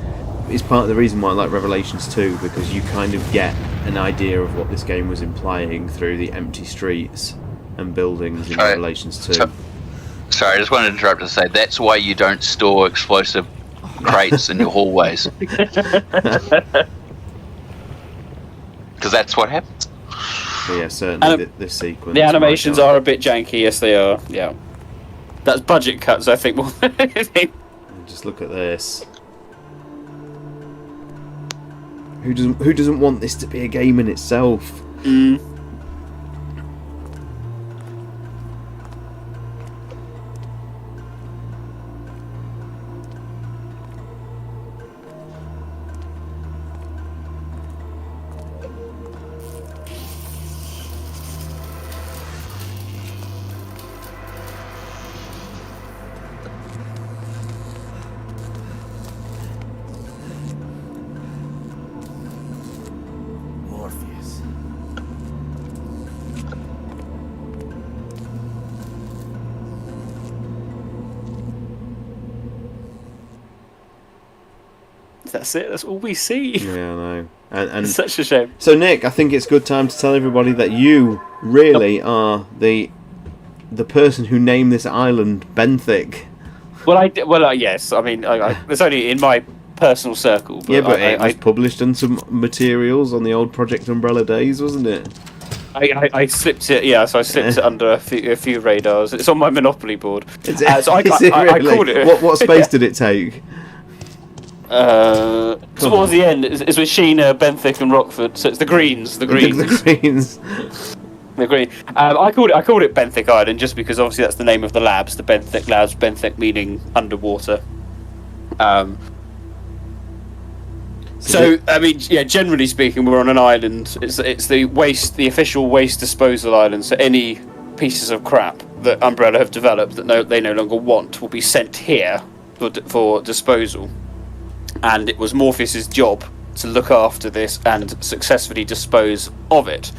Speaker 1: is part of the reason why I like Revelations 2, because you kind of get an idea of what this game was implying through the empty streets and buildings in Revelations 2.
Speaker 6: Sorry, I just wanted to interrupt to say that's why you don't store explosive crates in your hallways. Because that's what happens.
Speaker 1: But yeah, certainly this sequence.
Speaker 2: The animations are a bit janky, yes they are. Yeah, that's budget cuts, I think. More than anything.
Speaker 1: Just look at this. Who doesn't want this to be a game in itself?
Speaker 4: Morpheus.
Speaker 2: That's it. That's all we see.
Speaker 1: Yeah, I know. And
Speaker 2: It's such a shame.
Speaker 1: so, Nick, I think it's good time to tell everybody that you really are the person who named this island Benthic.
Speaker 2: Well, yes. I mean, it's only in my personal circle. But
Speaker 1: Yeah, but it was published on some materials on the old Project Umbrella days, wasn't it?
Speaker 2: I slipped it. Yeah, so I slipped it under a few radars. It's on my Monopoly board.
Speaker 1: Is
Speaker 2: So I
Speaker 1: it
Speaker 2: I
Speaker 1: really?
Speaker 2: called it.
Speaker 1: What space did it take?
Speaker 2: Towards the end, it's with Sheena, Benthic, and Rockford. So it's the Greens. The Greens.
Speaker 1: The Greens.
Speaker 2: The Green. I called it Benthic Island just because obviously that's the name of the labs. The Benthic labs. Benthic meaning underwater. So I mean, yeah. Generally speaking, we're on an island. It's the official waste disposal island. So any pieces of crap that Umbrella have developed that they no longer want will be sent here for disposal. And it was Morpheus's job to look after this and successfully dispose of it.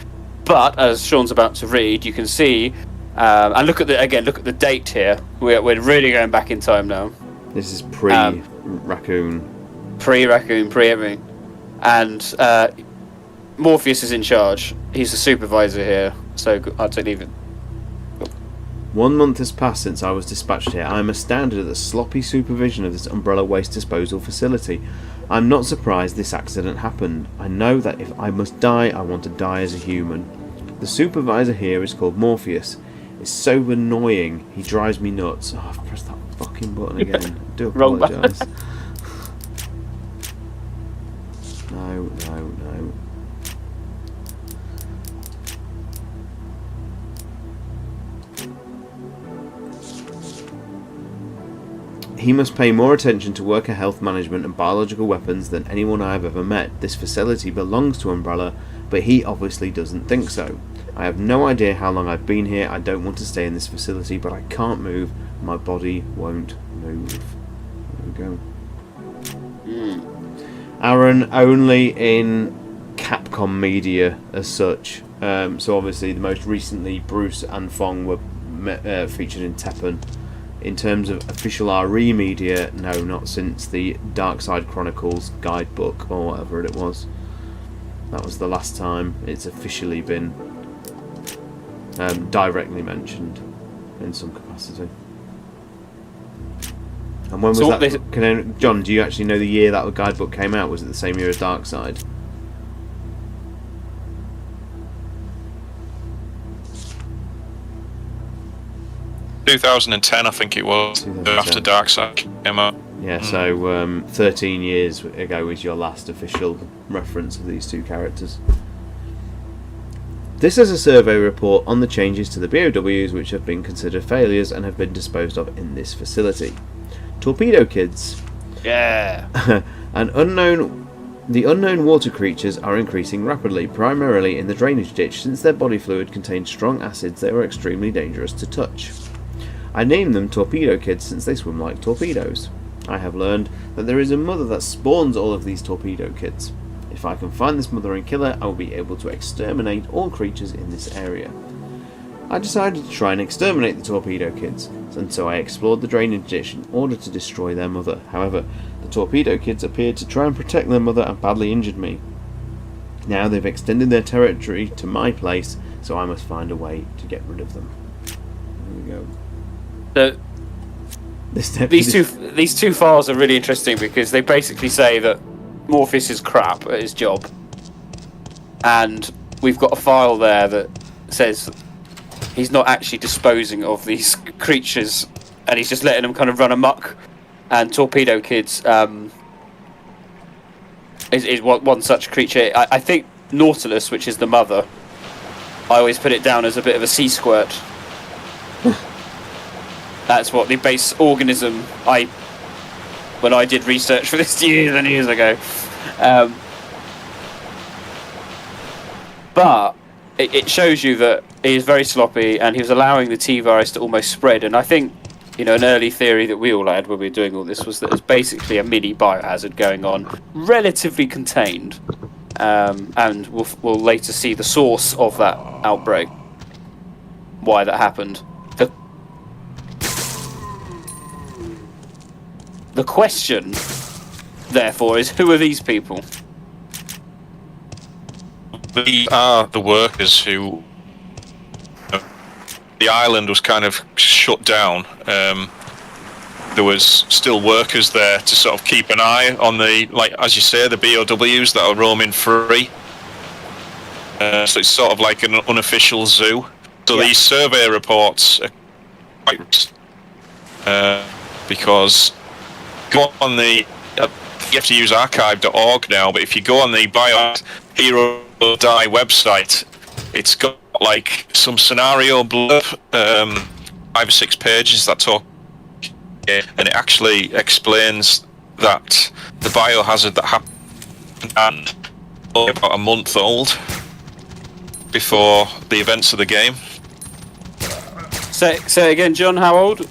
Speaker 2: But as Sean's about to read, you can see, and look at the date here. We're really going back in time now.
Speaker 1: This is pre-raccoon.
Speaker 2: Pre-raccoon, pre-everything. And Morpheus is in charge. He's the supervisor here. So I'll take leave it.
Speaker 1: 1 month has passed since I was dispatched here. I am astounded at the sloppy supervision of this Umbrella waste disposal facility. I am not surprised this accident happened. I know that if I must die, I want to die as a human. The supervisor here is called Morpheus. It's so annoying. He drives me nuts. Oh, I've pressed that fucking button again. I do
Speaker 2: Wrong
Speaker 1: apologise. No. He must pay more attention to worker health management and biological weapons than anyone I have ever met. This facility belongs to Umbrella, but he obviously doesn't think so. I have no idea how long I've been here. I don't want to stay in this facility, but I can't move. My body won't move. There we go. Aaron, only in Capcom media as such. So obviously the most recently Bruce and Fong were featured in Teppen. In terms of official RE media, no, not since the Dark Side Chronicles guidebook or whatever it was. That was the last time it's officially been directly mentioned in some capacity. And when was that? John, do you actually know the year that guidebook came out? Was it the same year as Dark Side?
Speaker 3: 2010, I think it was, after Dark Side came out.
Speaker 1: Yeah, so 13 years ago was your last official reference of these two characters. This is a survey report on the changes to the BOWs which have been considered failures and have been disposed of in this facility. Torpedo Kids.
Speaker 2: Yeah.
Speaker 1: The unknown water creatures are increasing rapidly, primarily in the drainage ditch. Since their body fluid contains strong acids, they are extremely dangerous to touch. I named them Torpedo Kids since they swim like torpedoes. I have learned that there is a mother that spawns all of these Torpedo Kids. If I can find this mother and kill her, I will be able to exterminate all creatures in this area. I decided to try and exterminate the Torpedo Kids, and so I explored the drainage ditch in order to destroy their mother. However, the Torpedo Kids appeared to try and protect their mother and badly injured me. Now they've extended their territory to my place, so I must find a way to get rid of them. There we go.
Speaker 2: So, These two files are really interesting because they basically say that Morpheus is crap at his job, and we've got a file there that says he's not actually disposing of these creatures, and he's just letting them kind of run amok. And Torpedo Kids is one such creature. I think Nautilus, which is the mother, I always put it down as a bit of a sea squirt. That's what the base organism when I did research for this years and years ago. But it shows you that he is very sloppy, and he was allowing the T-virus to almost spread. And I think, an early theory that we all had when we were doing all this was that it's basically a mini biohazard going on, relatively contained. And we'll later see the source of that outbreak, why that happened. The question, therefore, is who are these people?
Speaker 3: They are the workers who... The island was kind of shut down. There was still workers there to sort of keep an eye on the, as you say, the BOWs that are roaming free. So it's sort of like an unofficial zoo. So these survey reports are quite... because... Go on the... you have to use archive.org now, but if you go on the Bio Hero Die website, it's got some scenario blurb, 5 or 6 pages that talk, and it actually explains that the biohazard that happened only about a month old before the events of the game.
Speaker 2: Say again, John, how old?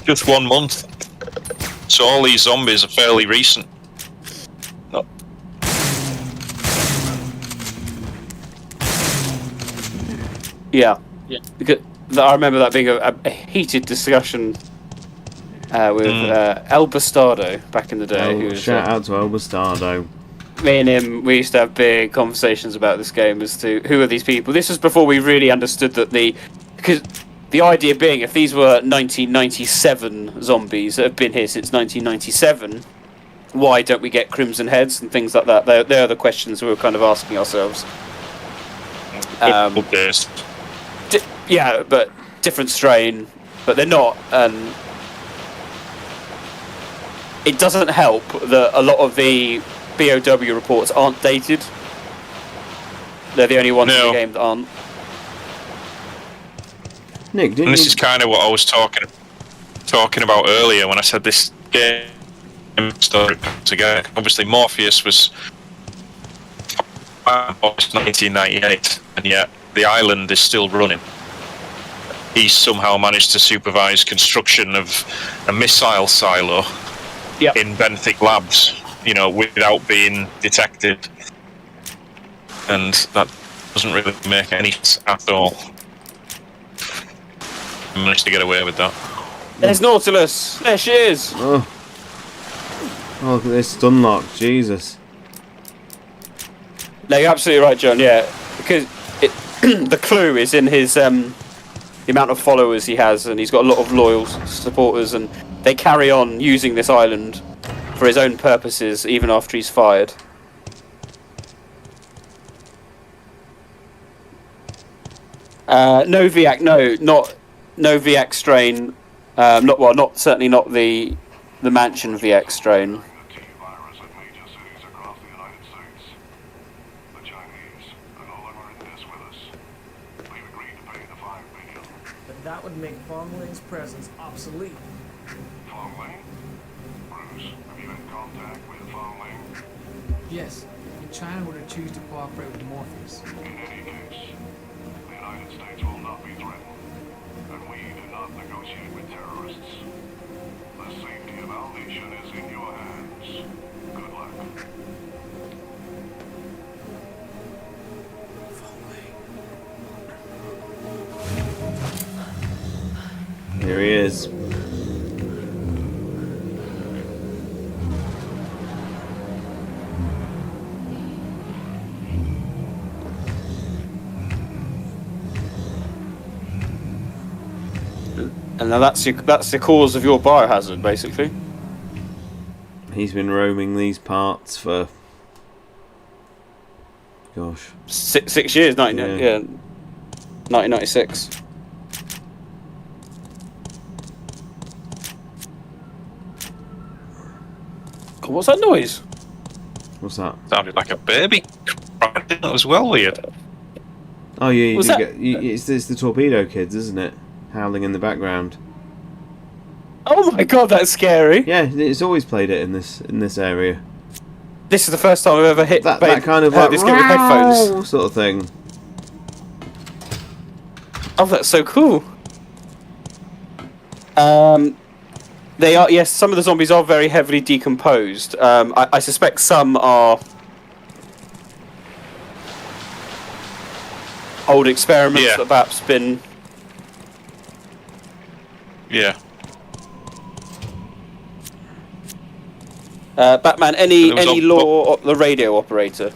Speaker 3: Just 1 month. So all these zombies are fairly recent.
Speaker 2: Yeah. Because I remember that being a heated discussion with El Bastardo back in the day.
Speaker 1: Shout out to El Bastardo.
Speaker 2: Me and him, we used to have big conversations about this game as to who are these people. This was before we really understood that because the idea being, if these were 1997 zombies that have been here since 1997, why don't we get Crimson Heads and things like that? They're the questions we were kind of asking ourselves. Yeah, but different strain, but they're not. And it doesn't help that a lot of the BOW reports aren't dated. They're the only ones in the game that aren't.
Speaker 1: Nick,
Speaker 3: and this is kind of what I was talking about earlier when I said this game started together. Obviously, Morpheus was 1998, and yet the island is still running. He somehow managed to supervise construction of a missile silo in Benthic labs, without being detected, and that doesn't really make any sense at all. He managed to get away with that.
Speaker 2: There's Nautilus! There she is!
Speaker 1: Oh, look at this stun lock, Jesus.
Speaker 2: No, you're absolutely right, John, yeah. Because the clue is in his the amount of followers he has, and he's got a lot of loyal supporters, and they carry on using this island for his own purposes even after he's fired. No VIAC, no VIAC strain. Certainly not the Mansion VIAC strain.
Speaker 7: The T-virus at major cities across the United States. The Chinese are no longer in this with us. We've agreed to pay the $5 billion.
Speaker 4: But that would make Fongling's presence obsolete.
Speaker 7: Fongling? Bruce, have you had contact with Fongling?
Speaker 9: Yes, and China would choose to cooperate with Morpheus.
Speaker 7: In any case, the United States will not be threatened, and we do not negotiate with terrorists. The safety of our nation is in your hands. Good luck.
Speaker 1: Here he is.
Speaker 2: And now that's the cause of your biohazard, basically.
Speaker 1: He's been roaming these parts for... Gosh.
Speaker 2: 6 years, 1996. God, what's that noise?
Speaker 1: What's that?
Speaker 3: Sounded like a baby. That was well weird.
Speaker 1: Oh yeah,
Speaker 2: Was that-
Speaker 1: it's the torpedo kids, isn't it? Howling in the background.
Speaker 2: Oh my god, that's scary.
Speaker 1: Yeah, it's always played it in this area.
Speaker 2: This is the first time I've ever
Speaker 1: That kind of like
Speaker 2: this game with headphones.
Speaker 1: sort of thing.
Speaker 2: Oh, that's so cool. They are, yes, some of the zombies are very heavily decomposed. I suspect some are old experiments that have perhaps been...
Speaker 3: Yeah.
Speaker 2: Batman, any law the radio operator?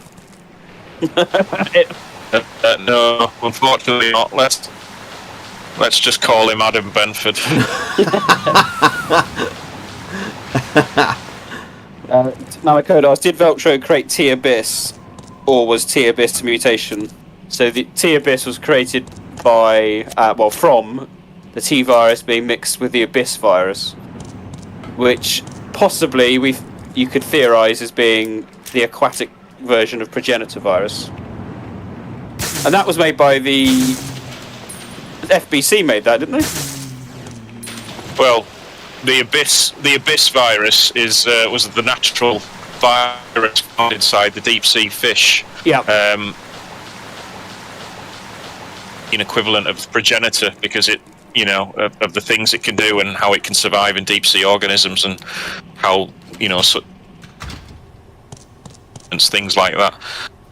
Speaker 3: No, unfortunately not. Let's just call him Adam Benford.
Speaker 2: Now, Kodos, did Veltro create T-Abyss, or was T-Abyss a mutation? So the T-Abyss was created by, from the T-virus being mixed with the Abyss virus, which possibly you could theorise as being the aquatic version of progenitor virus. And that was made by the FBC made that, didn't they?
Speaker 3: Well, the Abyss virus was the natural virus found inside the deep sea fish.
Speaker 2: Yeah.
Speaker 3: An equivalent of progenitor, because it, of the things it can do and how it can survive in deep sea organisms, and how things like that.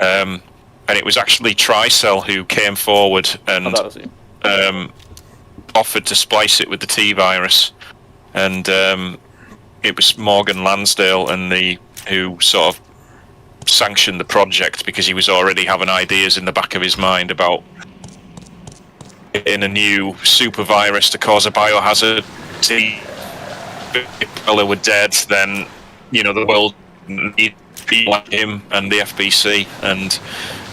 Speaker 3: And it was actually Tricell who came forward and offered to splice it with the T virus, and it was Morgan Lansdale who sort of sanctioned the project, because he was already having ideas in the back of his mind about in a new super virus to cause a biohazard. If they were dead, then the world needed people like him and the FBC, and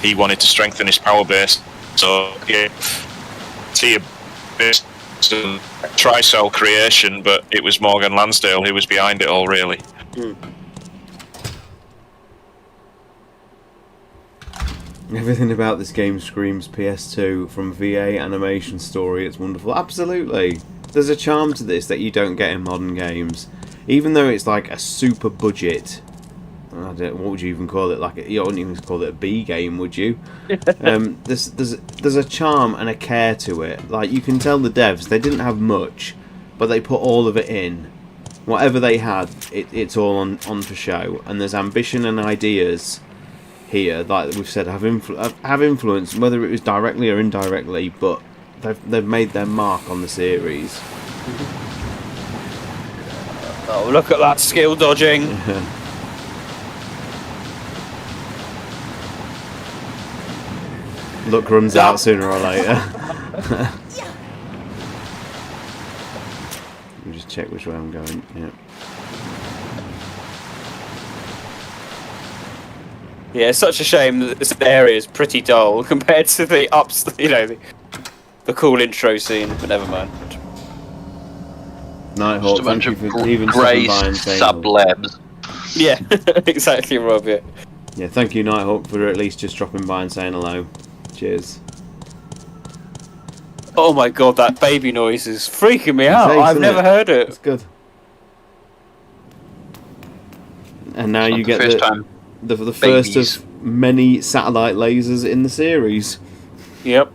Speaker 3: he wanted to strengthen his power base. So yeah, Tricell creation, but it was Morgan Lansdale who was behind it all, really.
Speaker 1: Everything about this game screams PS2 from VA animation story. It's wonderful. Absolutely. There's a charm to this that you don't get in modern games. Even though it's like a super budget... what would you even call it? You wouldn't even call it a B game, would you? There's a charm and a care to it. Like, you can tell the devs, they didn't have much, but they put all of it in. Whatever they had, it's all on for show. And there's ambition and ideas here, like we've said, have influence, whether it was directly or indirectly, but they've made their mark on the series.
Speaker 2: Oh, look at that skill dodging.
Speaker 1: Luck runs out sooner or later. Let me just check which way I'm going. Yeah.
Speaker 2: Yeah, it's such a shame that this area is pretty dull compared to the the cool intro scene, but never mind.
Speaker 6: Just
Speaker 1: Nighthawk,
Speaker 6: a bunch of
Speaker 1: even
Speaker 6: grey sub-labs.
Speaker 2: Yeah, exactly, Rob, yeah.
Speaker 1: Yeah, thank you, Nighthawk, for at least just dropping by and saying hello. Cheers.
Speaker 2: Oh my god, that baby noise is freaking me out. I've never heard it.
Speaker 1: It's good. And now you get the first of many satellite lasers in the series.
Speaker 2: Yep.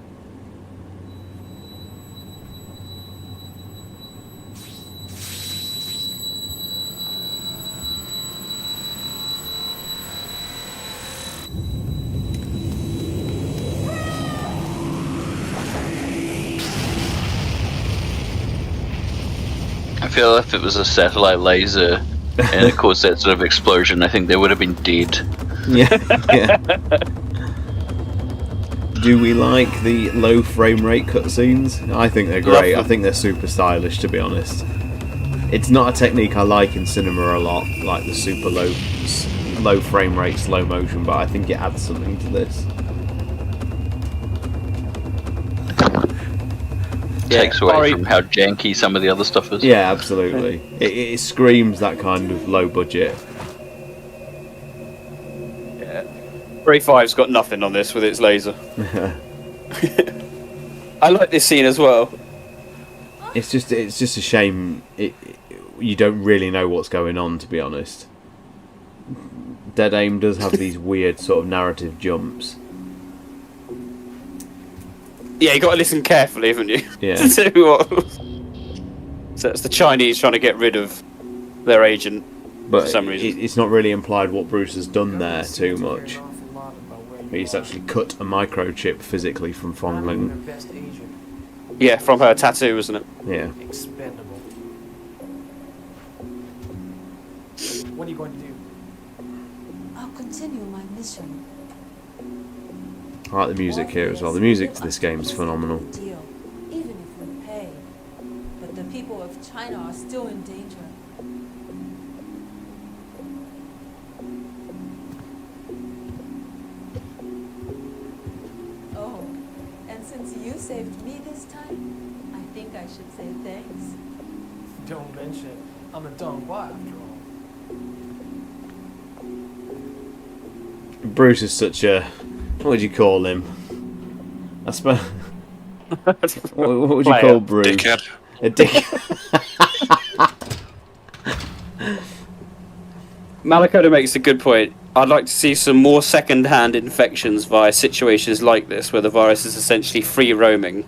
Speaker 6: I feel if it was a satellite laser and it caused that sort of explosion, I think they would have been dead.
Speaker 1: Yeah, yeah. Do we like the low frame rate cutscenes? I think they're great. I think they're super stylish, to be honest. It's not a technique I like in cinema a lot, like the super low frame rate slow motion, but I think it adds something to this.
Speaker 6: Takes away from how janky some of the other stuff is.
Speaker 1: Yeah, absolutely. It screams that kind of low budget.
Speaker 2: Yeah. Ray 5's got nothing on this with its laser. I like this scene as well.
Speaker 1: It's just a shame you don't really know what's going on, to be honest. Dead Aim does have these weird sort of narrative jumps.
Speaker 2: Yeah, you got to listen carefully, haven't you?
Speaker 1: Yeah.
Speaker 2: To see what. So it's the Chinese trying to get rid of their agent
Speaker 1: But
Speaker 2: for some reason.
Speaker 1: it's not really implied what Bruce has done there too much. He's actually cut a microchip physically from Fong Ling.
Speaker 2: Yeah, from her tattoo, isn't it?
Speaker 1: Yeah.
Speaker 4: Expendable. What are you going to do?
Speaker 8: I'll continue my mission.
Speaker 1: I like the music here as well. The music to this game is phenomenal.
Speaker 8: Deal, even if we pay. But the people of China are still in danger. Oh, and since you saved me this time, I think I should say thanks.
Speaker 4: Don't mention it. I'm a Donghua after all.
Speaker 1: Bruce is such a... What would you call him? I suppose... what would you call Bruce?
Speaker 3: Dickhead.
Speaker 1: A dick.
Speaker 2: Malakoda makes a good point. I'd like to see some more second-hand infections via situations like this, where the virus is essentially free roaming.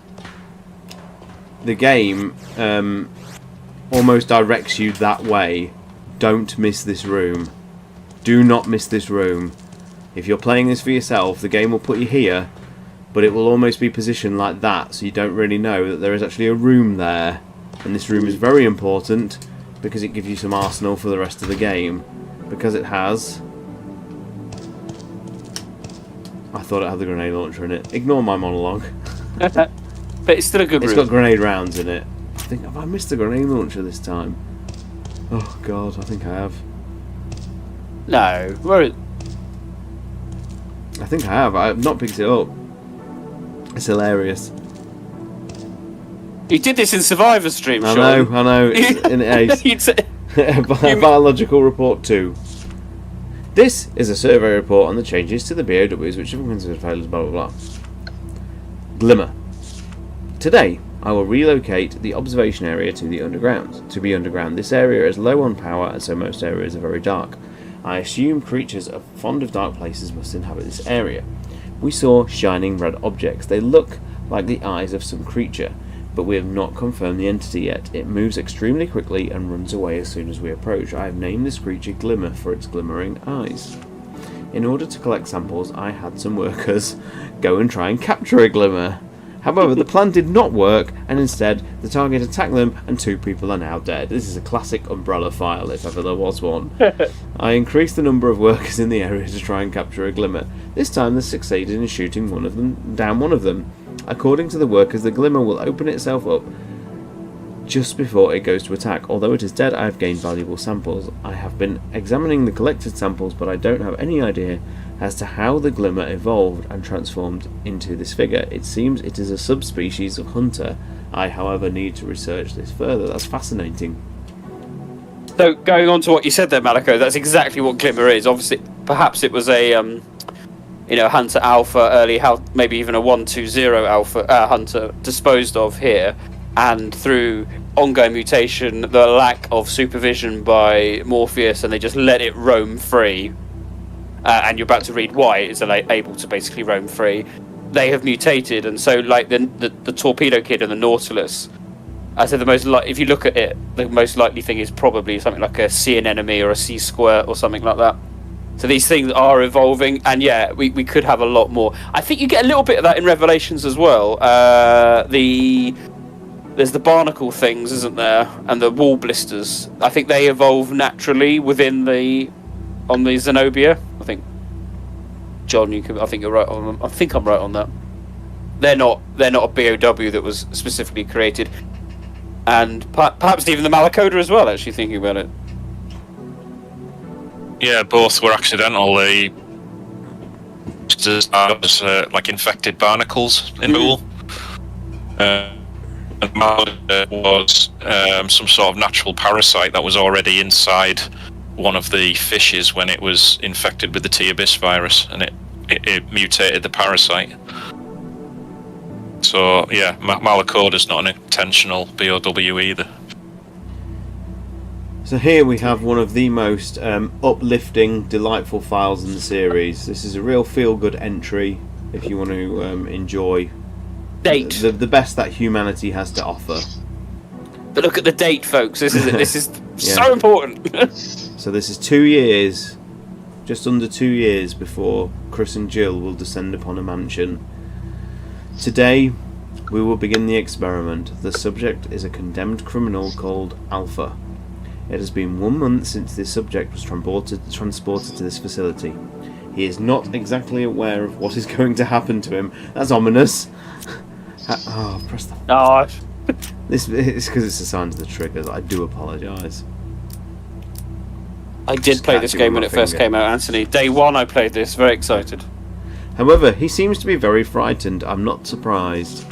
Speaker 1: The game almost directs you that way. Don't miss this room. Do not miss this room. If you're playing this for yourself, the game will put you here, but it will almost be positioned like that, so you don't really know that there is actually a room there. And this room is very important because it gives you some arsenal for the rest of the game. Because it has... I thought it had the grenade launcher in it. Ignore my monologue.
Speaker 2: But it's still a good room.
Speaker 1: It's got grenade rounds in it. I think, have I missed the grenade launcher this time? Oh god, I think I have.
Speaker 2: No, where is...
Speaker 1: I think I have. I have not picked it up. It's hilarious.
Speaker 2: You did this in Survivor Stream,
Speaker 1: I
Speaker 2: Sean.
Speaker 1: know. It's in Ace. Biological Report 2. This is a survey report on the changes to the BOWs which have been considered failures, blah blah blah. Glimmer. Today, I will relocate the observation area to the underground. To be underground, this area is low on power and so most areas are very dark. I assume creatures fond of dark places must inhabit this area. We saw shining red objects. They look like the eyes of some creature, but we have not confirmed the entity yet. It moves extremely quickly and runs away as soon as we approach. I have named this creature Glimmer for its glimmering eyes. In order to collect samples, I had some workers go and try and capture a Glimmer. However, the plan did not work, and instead, the target attacked them, and 2 people are now dead. This is a classic Umbrella file, if ever there was one. I increased the number of workers in the area to try and capture a Glimmer. This time, they succeeded in shooting down one of them. According to the workers, the Glimmer will open itself up just before it goes to attack. Although it is dead, I have gained valuable samples. I have been examining the collected samples, but I don't have any idea as to how the Glimmer evolved and transformed into this figure. It seems it is a subspecies of hunter. I, however, need to research this further. That's fascinating.
Speaker 2: So, going on to what you said there, Malako, that's exactly what Glimmer is. Obviously, perhaps it was a, Hunter Alpha, early, maybe even a 120 Alpha Hunter disposed of here, and through ongoing mutation, the lack of supervision by Morpheus, and they just let it roam free. And you're about to read why it's able to basically roam free. They have mutated, and so like the Torpedo Kid and the Nautilus. I said if you look at it, the most likely thing is probably something like a sea anemone or a sea squirt or something like that. So these things are evolving, and yeah, we could have a lot more. I think you get a little bit of that in Revelations as well. There's the barnacle things, isn't there, and the wall blisters. I think they evolve naturally on the Zenobia. I think, John, I think you're right on. I think I'm right on that. they're not a BOW that was specifically created, and perhaps even the Malacoda as well. Actually, thinking about it.
Speaker 3: Yeah, both were accidental. They was like infected barnacles in the pool. And Malacoda was some sort of natural parasite that was already inside one of the fishes when it was infected with the T. abyss virus, and it mutated the parasite. So yeah, Malacoda's not an intentional BOW either.
Speaker 1: So here we have one of the most uplifting, delightful files in the series. This is a real feel-good entry if you want to enjoy the best that humanity has to offer.
Speaker 2: But look at the date, folks. This is so important.
Speaker 1: So this is 2 years, just under 2 years before Chris and Jill will descend upon a mansion. Today, we will begin the experiment. The subject is a condemned criminal called Alpha. It has been 1 month since this subject was transported to this facility. He is not exactly aware of what is going to happen to him. That's ominous. Press the...
Speaker 2: Oh.
Speaker 1: This is because it's assigned to the triggers. I do apologise.
Speaker 2: I did play this game when it first came out, Anthony. Day one I played this, very excited.
Speaker 1: However, he seems to be very frightened. I'm not surprised.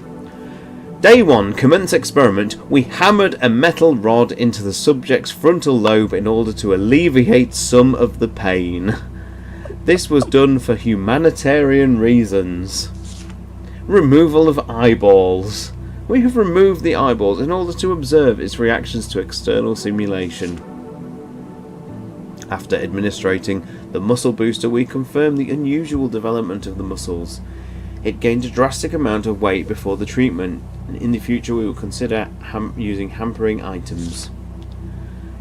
Speaker 1: Day 1, commence experiment. We hammered a metal rod into the subject's frontal lobe in order to alleviate some of the pain. This was done for humanitarian reasons. Removal of eyeballs. We have removed the eyeballs in order to observe its reactions to external simulation. After administrating the muscle booster, we confirmed the unusual development of the muscles. It gained a drastic amount of weight before the treatment, and in the future we will consider using hampering items.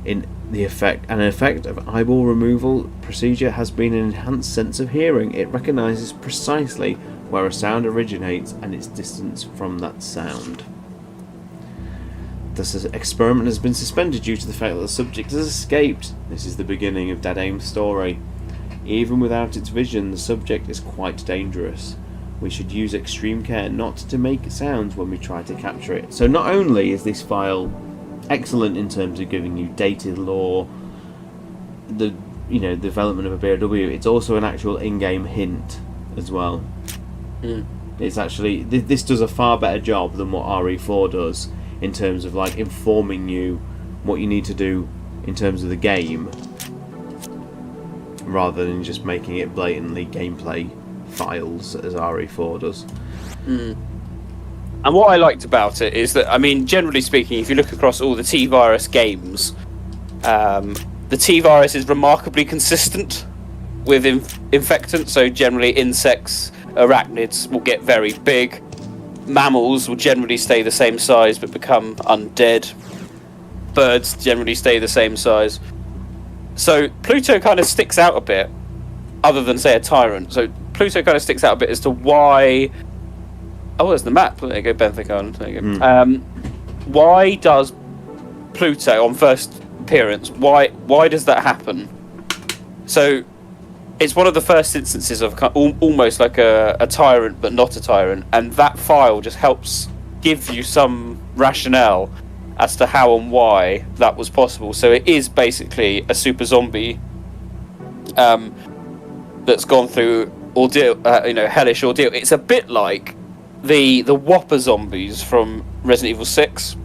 Speaker 1: An effect of eyeball removal procedure has been an enhanced sense of hearing. It recognises precisely where a sound originates and its distance from that sound. This experiment has been suspended due to the fact that the subject has escaped. This is the beginning of Dead Aim's story. Even without its vision, the subject is quite dangerous. We should use extreme care not to make sounds when we try to capture it. So not only is this file excellent in terms of giving you dated lore, the development of a BOW, it's also an actual in-game hint as well. It's actually this does a far better job than what RE4 does in terms of like informing you what you need to do in terms of the game, rather than just making it blatantly gameplay files as RE4 does.
Speaker 2: And what I liked about it is that, I mean, generally speaking, if you look across all the T-Virus games, the T-Virus is remarkably consistent with infectants. So generally insects, arachnids will get very big. Mammals will generally stay the same size but become undead. Birds generally stay the same size. So Pluto kind of sticks out a bit, other than, say, a tyrant. So Pluto kind of sticks out a bit as to why... Oh, there's the map. There you go, Benthic Island. There you go. Why does Pluto, on first appearance, why does that happen? So it's one of the first instances of almost like a tyrant, but not a tyrant, and that file just helps give you some rationale as to how and why that was possible. So it is basically a super zombie that's gone through ordeal, hellish ordeal. It's a bit like the Whopper zombies from Resident Evil 6,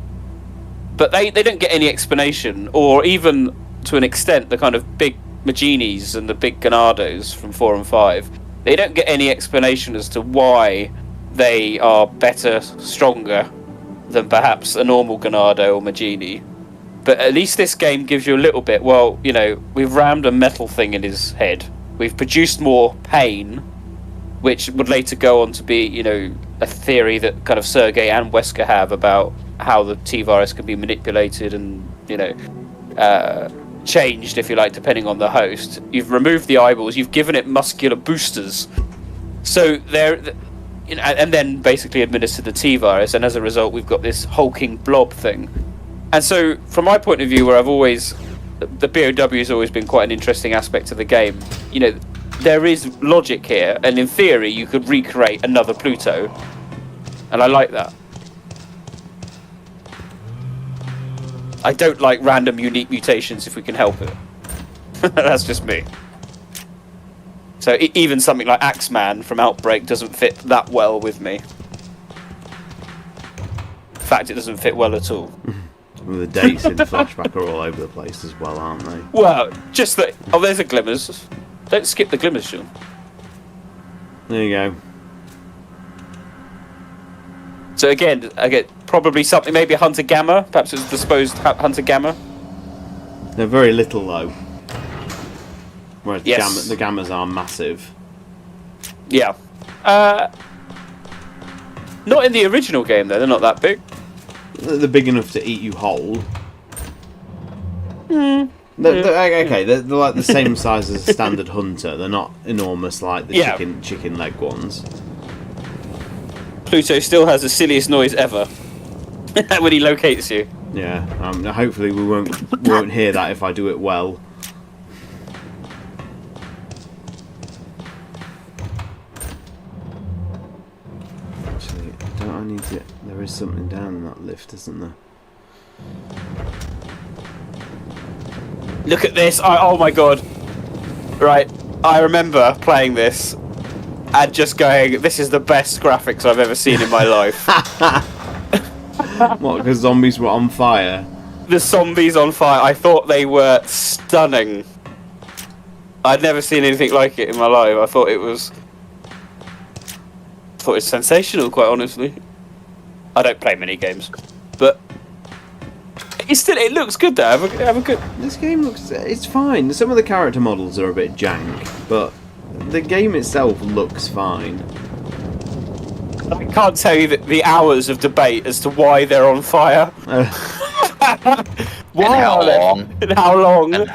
Speaker 2: but they don't get any explanation, or even to an extent the kind of big Maginis and the big Ganados from 4 and 5. They don't get any explanation as to why they are better, stronger than perhaps a normal Ganado or Magini. But at least this game gives you a little bit. Well, we've rammed a metal thing in his head. We've produced more pain, which would later go on to be, a theory that kind of Sergei and Wesker have about how the T-Virus can be manipulated and, changed, if you like, depending on the host. You've removed the eyeballs, you've given it muscular boosters, so and then basically administered the T-Virus, and as a result we've got this hulking blob thing. And so from my point of view, where the BOW has always been quite an interesting aspect of the game, there is logic here, and in theory you could recreate another Pluto and I like that. I don't like random unique mutations if we can help it. That's just me. So even something like Axeman from Outbreak doesn't fit that well with me. In fact, it doesn't fit well at all.
Speaker 1: Well, the dates in Flashback are all over the place as well, aren't they?
Speaker 2: Well, just that... Oh, there's a Glimmers. Don't skip the Glimmers, Sean.
Speaker 1: There you go.
Speaker 2: So again, I get probably something, maybe a Hunter Gamma. Perhaps it's disposed Hunter Gamma.
Speaker 1: They're very little, though. Whereas
Speaker 2: Yes.
Speaker 1: the Gammas are massive.
Speaker 2: Yeah. Not in the original game, though. They're not that big.
Speaker 1: They're big enough to eat you whole.
Speaker 2: Mm.
Speaker 1: They're like the same size as a standard hunter. They're not enormous like the chicken leg ones.
Speaker 2: Pluto still has the silliest noise ever when he locates you.
Speaker 1: Yeah. Hopefully we won't hear that if I do it well. Actually, don't I need to? There is something down that lift, isn't there?
Speaker 2: Look at this! Oh my god! Right, I remember playing this and just going, "This is the best graphics I've ever seen in my life."
Speaker 1: What? Because zombies were on fire?
Speaker 2: The zombies on fire. I thought they were stunning. I'd never seen anything like it in my life. I thought it was sensational, quite honestly. I don't play many games, but it looks good though. Have a good.
Speaker 1: This game it's fine. Some of the character models are a bit jank, but the game itself looks fine.
Speaker 2: I can't tell you the hours of debate as to why they're on fire. Why
Speaker 6: how
Speaker 2: are they?
Speaker 6: long?
Speaker 2: And how long?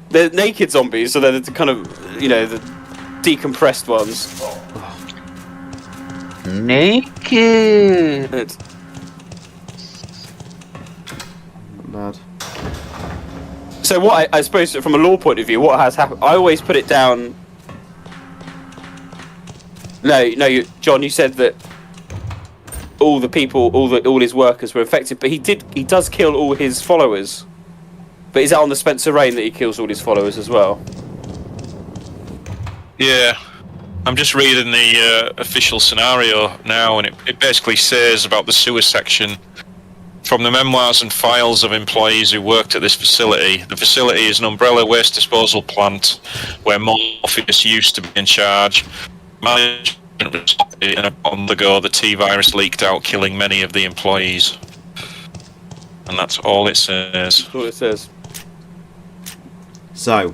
Speaker 2: They're naked zombies, so they're the kind of, the decompressed ones.
Speaker 6: Naked.
Speaker 1: Not bad.
Speaker 2: So what I suppose from a lore point of view, what has happened? I always put it down. No, John, you said that all the people, all his workers were infected, but he does kill all his followers. But is that on the Spencer Rain that he kills all his followers as well?
Speaker 3: Yeah, I'm just reading the official scenario now, and it basically says about the sewer section. From the memoirs and files of employees who worked at this facility, the facility is an umbrella waste disposal plant where Morpheus used to be in charge. Management was and on the go, the T-virus leaked out, killing many of the employees. And that's all it says.
Speaker 2: That's all it says.
Speaker 1: So,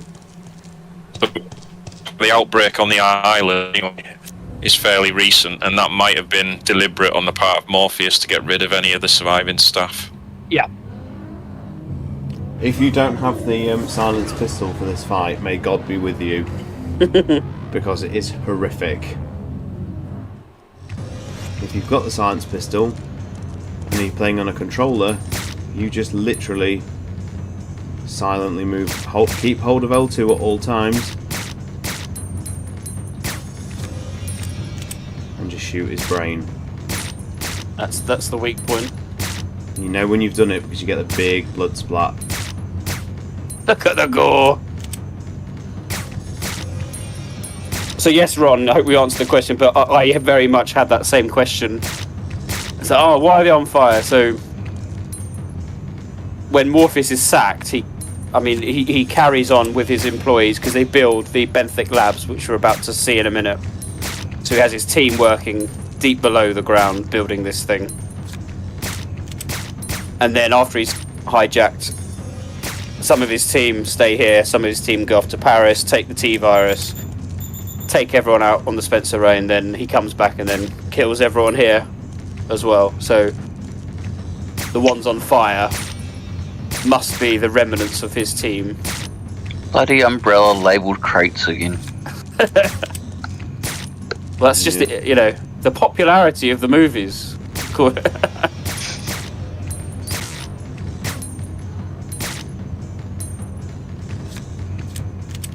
Speaker 3: the outbreak on the island is fairly recent, and that might have been deliberate on the part of Morpheus to get rid of any of the surviving staff.
Speaker 2: Yeah.
Speaker 1: if you don't have the silenced pistol for this fight, may God be with you. Because it is horrific. If you've got the silenced pistol and you're playing on a controller, you just literally silently move, keep hold of L2 at all times and just shoot his brain.
Speaker 2: That's the weak point.
Speaker 1: You know when you've done it because you get the big blood splat.
Speaker 2: Look at the gore. So yes, Ron, I hope we answered the question, but I have very much had that same question. So, why are they on fire? So, when Morpheus is sacked, he carries on with his employees because they build the Benthic labs, which we're about to see in a minute. So he has his team working deep below the ground, building this thing. And then after he's hijacked, some of his team stay here, some of his team go off to Paris, take the T-virus, take everyone out on the Spencer Rain, then he comes back and then kills everyone here as well. So the ones on fire must be the remnants of his team.
Speaker 6: Bloody Umbrella labelled crates again.
Speaker 2: Well, that's just the popularity of the movies.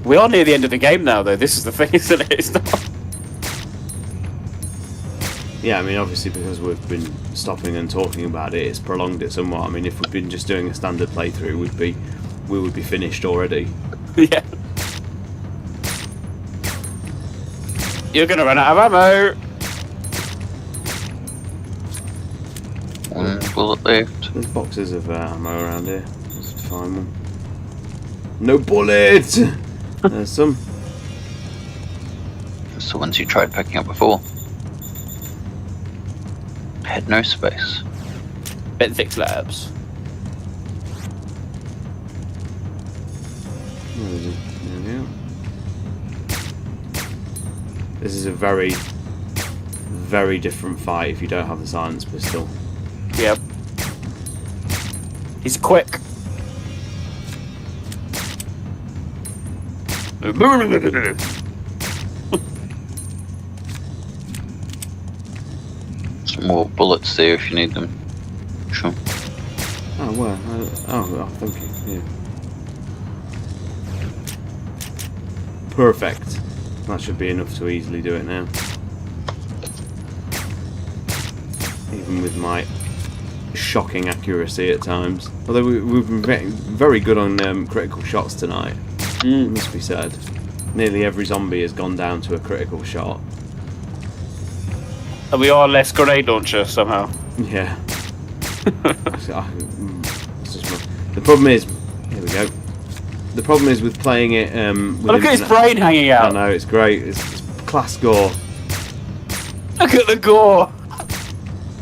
Speaker 2: We are near the end of the game now, though. This is the thing, isn't it? It's not.
Speaker 1: Yeah, I mean, obviously because we've been stopping and talking about it, it's prolonged it somewhat. I mean, if we'd been just doing a standard playthrough, we would be finished already.
Speaker 2: Yeah. You're gonna run out of ammo.
Speaker 6: One bullet left.
Speaker 1: There's boxes of ammo around here. Let's find one. No bullets! There's some.
Speaker 6: It's the ones you tried picking up before. Had no space.
Speaker 2: Benthic Labs.
Speaker 1: Where is it? There we go. This is a very, very different fight if you don't have the silence pistol.
Speaker 2: Yep. He's quick.
Speaker 6: Some more bullets there if you need them. Sure.
Speaker 1: Oh, where? Oh, thank you. Yeah. Perfect. That should be enough to easily do it now. Even with my shocking accuracy at times. Although we've been very good on critical shots tonight. It must be said. Nearly every zombie has gone down to a critical shot.
Speaker 2: And we are less grenade launcher somehow.
Speaker 1: Yeah. The problem is, here we go. The problem is with playing it.
Speaker 2: Look at his brain hanging out.
Speaker 1: I know, it's great. It's class gore.
Speaker 2: Look at the gore.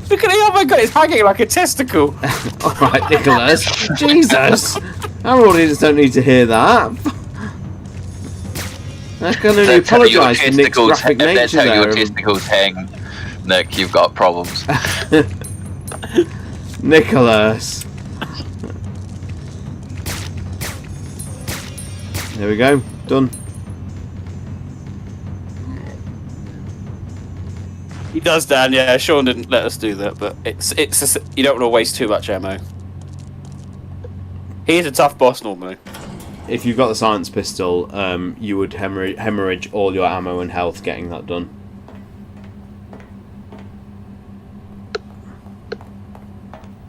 Speaker 2: Look at it. Oh my god, it's hanging like a testicle.
Speaker 1: Alright, Nicholas. Jesus. Our audience don't need to hear that. I can only apologise for Nick's graphic nature
Speaker 6: That's how
Speaker 1: there.
Speaker 6: your testicles hang, Nick. You've got problems.
Speaker 1: Nicholas. There we go. Done.
Speaker 2: He does, Dan. Yeah, Sean didn't let us do that, but you don't want to waste too much ammo. He is a tough boss normally.
Speaker 1: If you've got the silence pistol, you would hemorrhage all your ammo and health getting that done.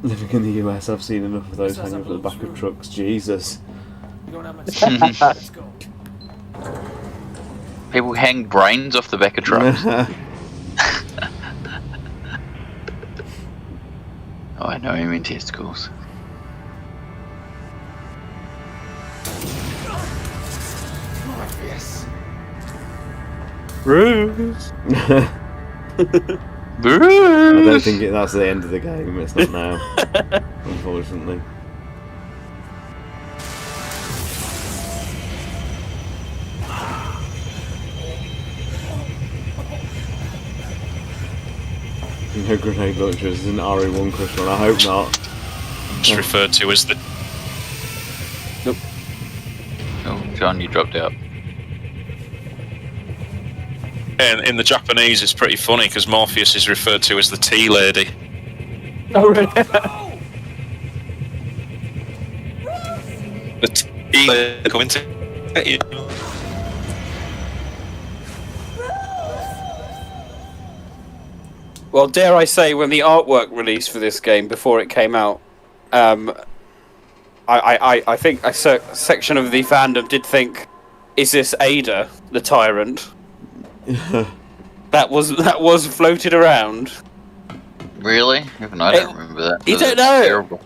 Speaker 1: Living in the US, I've seen enough of those hanging off the back of trucks. Jesus.
Speaker 9: You don't have my stuff. Let's go.
Speaker 6: People hang brains off the back of trucks. Oh, I know, you mean testicles.
Speaker 2: Bruce.
Speaker 1: I don't think that's the end of the game. It's not now, unfortunately. No grenade launchers is an RE1 crystal. I hope not.
Speaker 3: It's referred to as the.
Speaker 2: Nope.
Speaker 6: Oh, John, you dropped out.
Speaker 3: And in the Japanese, it's pretty funny because Morpheus is referred to as the tea lady.
Speaker 2: Oh, really?
Speaker 3: The tea lady coming to get you.
Speaker 2: Well, dare I say, when the artwork released for this game before it came out, I think a section of the fandom did think, "Is this Ada, the tyrant?" that was floated around.
Speaker 6: Really? Even I don't remember that.
Speaker 2: You don't
Speaker 6: That's
Speaker 2: know?
Speaker 6: terrible.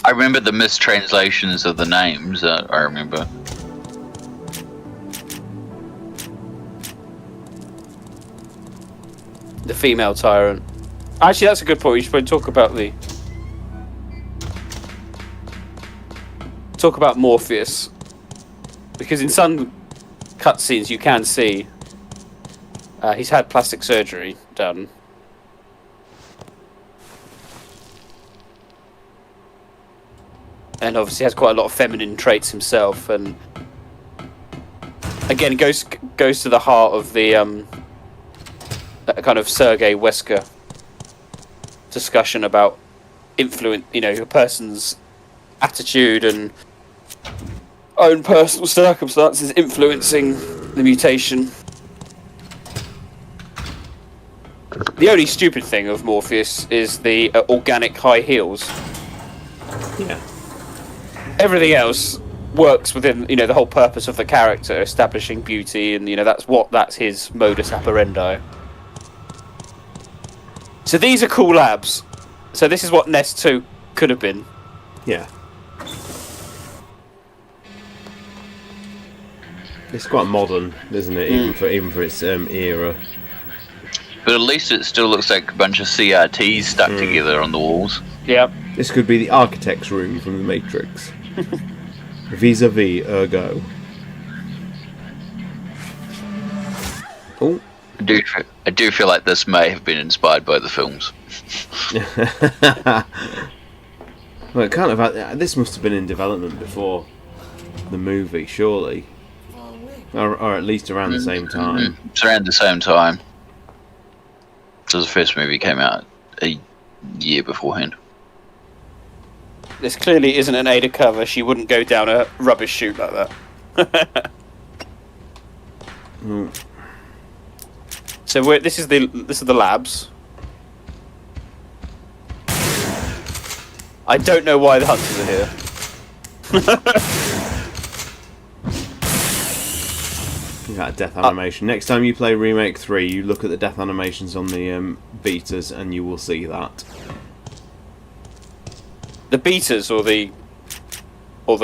Speaker 6: I remember the mistranslations of the names. I remember.
Speaker 2: The female tyrant. Actually, that's a good point. We should probably talk about Morpheus, because in some cutscenes you can see he's had plastic surgery done. And obviously has quite a lot of feminine traits himself, and again goes to the heart of the that kind of Sergei Wesker discussion about influence, a person's attitude and own personal circumstances influencing the mutation. The only stupid thing of Morpheus is the organic high heels.
Speaker 1: Yeah.
Speaker 2: Everything else works within, the whole purpose of the character, establishing beauty, and that's his modus operandi. So these are cool labs. So this is what Nest 2 could have been.
Speaker 1: Yeah. It's quite modern, isn't it? Even for its era.
Speaker 6: But at least it still looks like a bunch of CRTs stuck together on the walls.
Speaker 2: Yeah.
Speaker 1: This could be the architect's room from The Matrix. Vis-a-vis, ergo. Oh.
Speaker 6: I do feel like this may have been inspired by the films.
Speaker 1: Well, it can't have. This must have been in development before the movie, surely, or at least around the same time.
Speaker 6: It's around the same time. So the first movie came out a year beforehand.
Speaker 2: This clearly isn't an Ada cover. She wouldn't go down a rubbish chute like that. So this is the labs. I don't know why the hunters are here.
Speaker 1: That death animation. Next time you play Remake 3, you look at the death animations on the betas, and you will see that.
Speaker 2: The betas or the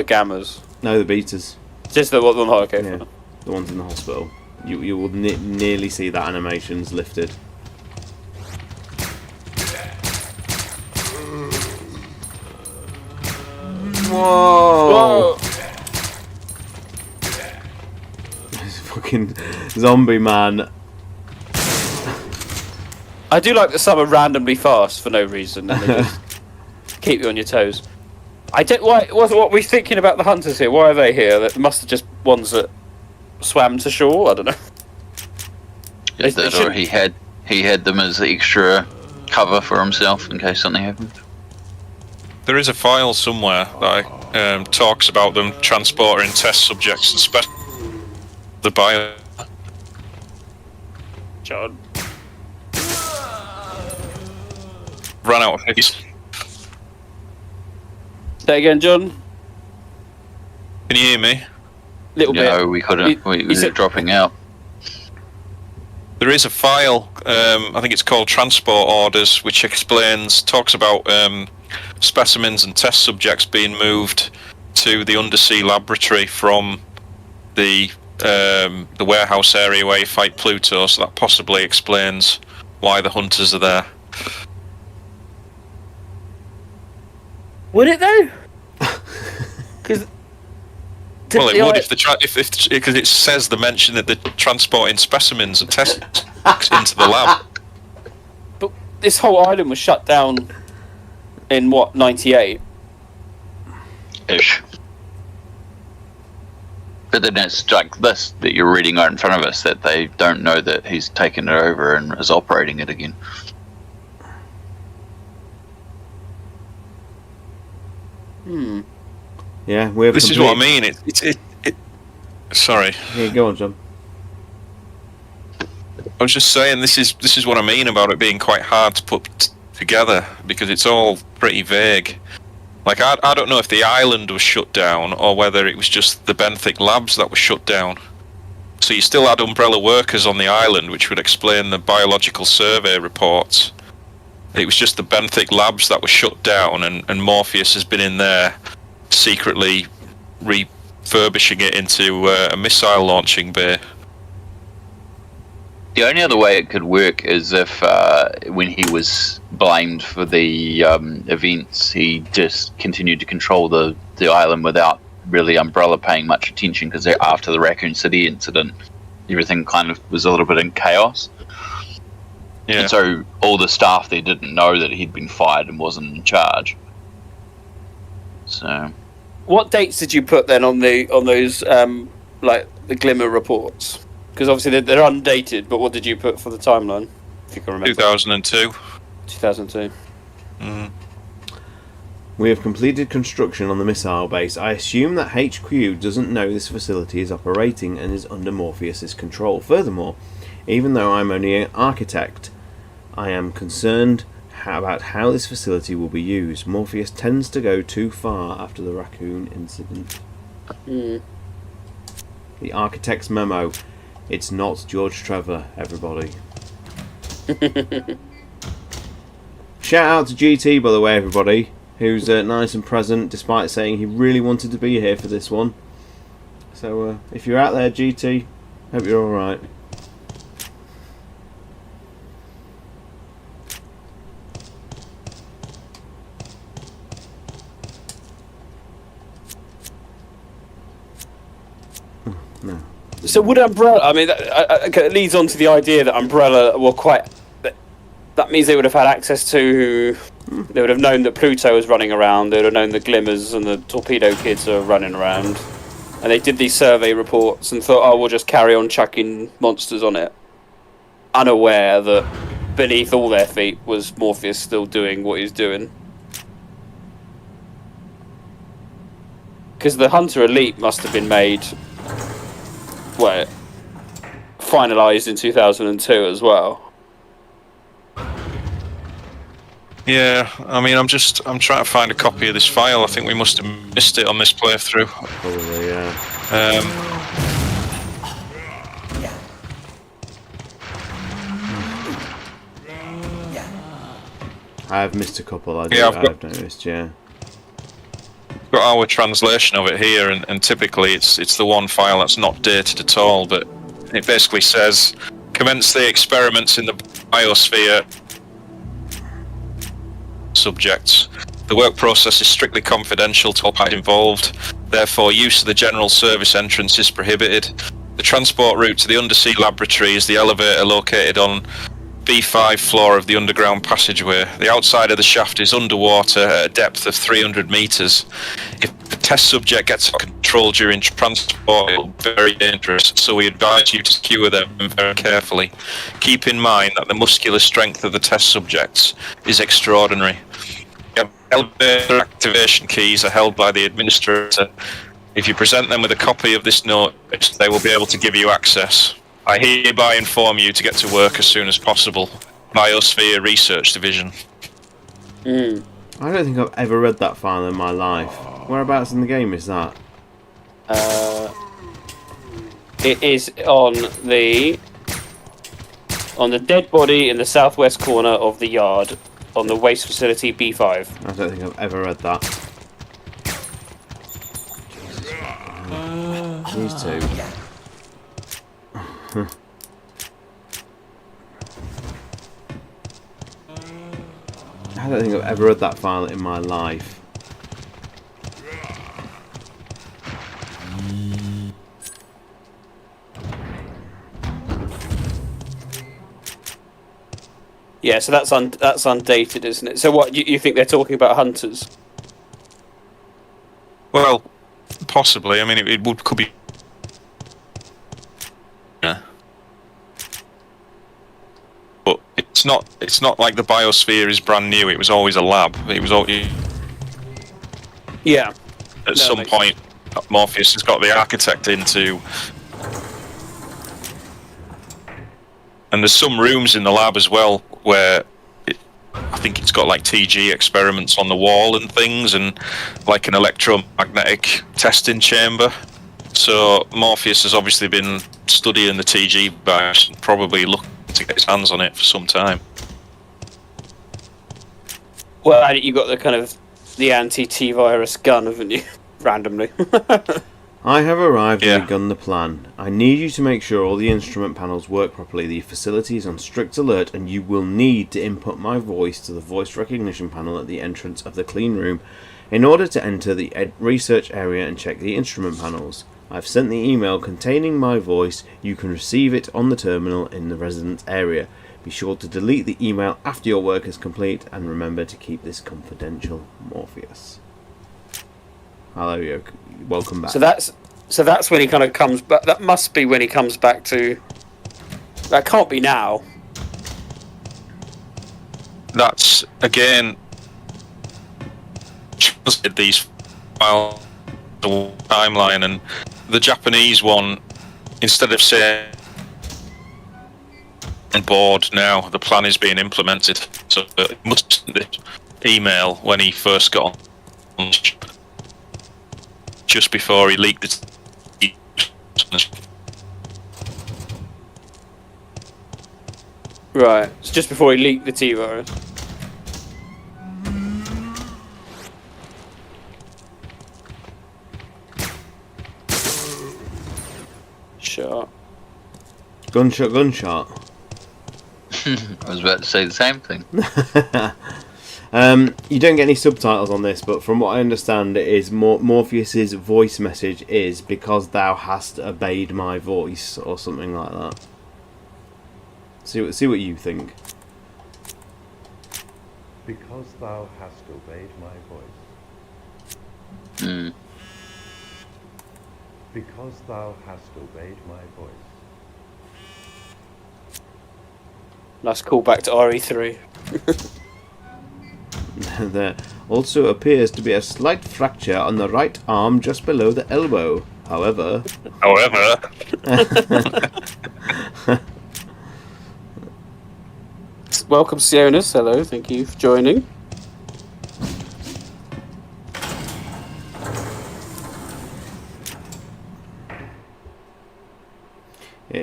Speaker 2: gammas?
Speaker 1: No, the betas.
Speaker 2: Just the one. Okay.
Speaker 1: Yeah, the ones in the hospital. You will nearly see that animations lifted. Whoa! This fucking zombie man.
Speaker 2: I do like that some are randomly fast for no reason, and they just keep you on your toes. I don't. What are we thinking about the hunters here? Why are they here? That must have just ones that swam to shore. I don't know.
Speaker 6: Or he had them as extra cover for himself in case something happened.
Speaker 3: There is a file somewhere that talks about them transporting test subjects and the bio.
Speaker 2: John.
Speaker 3: Ran out of hickeys.
Speaker 2: Say again, John.
Speaker 3: Can you hear me?
Speaker 2: Little bit.
Speaker 6: No, we couldn't. We were dropping out.
Speaker 3: There is a file, I think it's called Transport Orders, which talks about specimens and test subjects being moved to the undersea laboratory from the warehouse area where you fight Pluto, so that possibly explains why the hunters are there.
Speaker 2: Would it though? Because
Speaker 3: well, it would if because it says the mention that they're transporting specimens and tests into the lab.
Speaker 2: But this whole island was shut down in what, 98?
Speaker 6: Ish. But then it's like this that you're reading right in front of us, that they don't know that he's taken it over and is operating it again.
Speaker 1: Yeah, we have.
Speaker 3: This is what I mean. Sorry.
Speaker 1: Yeah, go on, John.
Speaker 3: I was just saying this is what I mean about it being quite hard to put together because it's all pretty vague. Like I don't know if the island was shut down or whether it was just the Benthic labs that were shut down. So you still had Umbrella workers on the island, which would explain the biological survey reports. It was just the Benthic labs that were shut down, and Morpheus has been in there secretly refurbishing it into a missile launching bay.
Speaker 6: The only other way it could work is if when he was blamed for the events, he just continued to control the island without really Umbrella paying much attention, because after the Raccoon City incident, everything kind of was a little bit in chaos. Yeah. And so all the staff there didn't know that he'd been fired and wasn't in charge. So,
Speaker 2: what dates did you put then on those like the Glimmer reports? Because obviously they're undated, but what did you put for the timeline? If you can remember.
Speaker 3: 2002.
Speaker 2: 2002.
Speaker 3: Mm.
Speaker 1: We have completed construction on the missile base. I assume that HQ doesn't know this facility is operating and is under Morpheus's control. Furthermore, even though I'm only an architect, I am concerned about how this facility will be used. Morpheus tends to go too far after the raccoon incident. The architect's memo. It's not George Trevor, everybody. Shout out to GT, by the way, everybody, who's nice and present despite saying he really wanted to be here for this one. So if you're out there, GT, hope you're alright. No.
Speaker 2: So would Umbrella? I mean, it leads on to the idea that Umbrella were quite. That means they would have had access to. They would have known that Pluto was running around. They would have known the Glimmers and the Torpedo Kids are running around, and they did these survey reports and thought, "Oh, we'll just carry on chucking monsters on it," unaware that beneath all their feet was Morpheus still doing what he's doing. Because the Hunter Elite must have been made. Well, finalised in 2002 as well.
Speaker 3: Yeah, I mean, I'm trying to find a copy of this file. I think we must have missed it on this playthrough.
Speaker 1: Probably, yeah. I've missed a couple. I've noticed, yeah.
Speaker 3: Got our translation of it here, and typically it's the one file that's not dated at all, but it basically says, commence the experiments in the biosphere subjects. The work process is strictly confidential to all parties involved, therefore use of the general service entrance is prohibited. The transport route to the undersea laboratory is the elevator located on B5 floor of the underground passageway. The outside of the shaft is underwater at a depth of 300 meters. If the test subject gets out of control during transport, it will be very dangerous, so we advise you to secure them very carefully. Keep in mind that the muscular strength of the test subjects is extraordinary. Elevator activation keys are held by the administrator. If you present them with a copy of this notice, they will be able to give you access. I hereby inform you to get to work as soon as possible. Biosphere Research Division.
Speaker 1: I don't think I've ever read that file in my life. Whereabouts in the game is that?
Speaker 2: It is on the dead body in the southwest corner of the yard, on the waste facility B5.
Speaker 1: I don't think I've ever read that. These two. I don't think I've ever read that file in my life.
Speaker 2: Yeah, so that's undated, isn't it? So what, you think they're talking about hunters?
Speaker 3: Well, possibly. I mean, it could be. Yeah. But it's not like the biosphere is brand new. It was always a lab. It was always.
Speaker 2: Yeah.
Speaker 3: At some point, Morpheus has got the architect into. And there's some rooms in the lab as well where I think it's got like TG experiments on the wall and things, and like an electromagnetic testing chamber. So Morpheus has obviously been studying the TG virus and probably looking to get his hands on it for some time.
Speaker 2: Well, you got the kind of the anti-T virus gun, haven't you? Randomly.
Speaker 1: I have arrived and begun the plan. I need you to make sure all the instrument panels work properly. The facility is on strict alert, and you will need to input my voice to the voice recognition panel at the entrance of the clean room in order to enter the research area and check the instrument panels. I've sent the email containing my voice. You can receive it on the terminal in the residence area. Be sure to delete the email after your work is complete, and remember to keep this confidential. Morpheus. Hello, welcome back.
Speaker 2: So that's when he kind of comes back. That must be when he comes back to. That can't be now.
Speaker 3: That's again. These files, the timeline, and the Japanese one, instead of saying on board now. The plan is being implemented. So it must have sent this email when he first got on, just before he leaked it.
Speaker 2: Right, it's just before he leaked the T-virus. Shot.
Speaker 1: Gunshot.
Speaker 6: I was about to say the same thing.
Speaker 1: You don't get any subtitles on this, but from what I understand, it is Morpheus's voice message is "because thou hast obeyed my voice" or something like that. See what you think.
Speaker 5: Because thou hast obeyed my voice.
Speaker 6: Hmm.
Speaker 5: Because thou hast obeyed my voice.
Speaker 2: Nice callback to RE3.
Speaker 1: There also appears to be a slight fracture on the right arm just below the elbow. However,
Speaker 2: Welcome, Sionis. Hello, thank you for joining.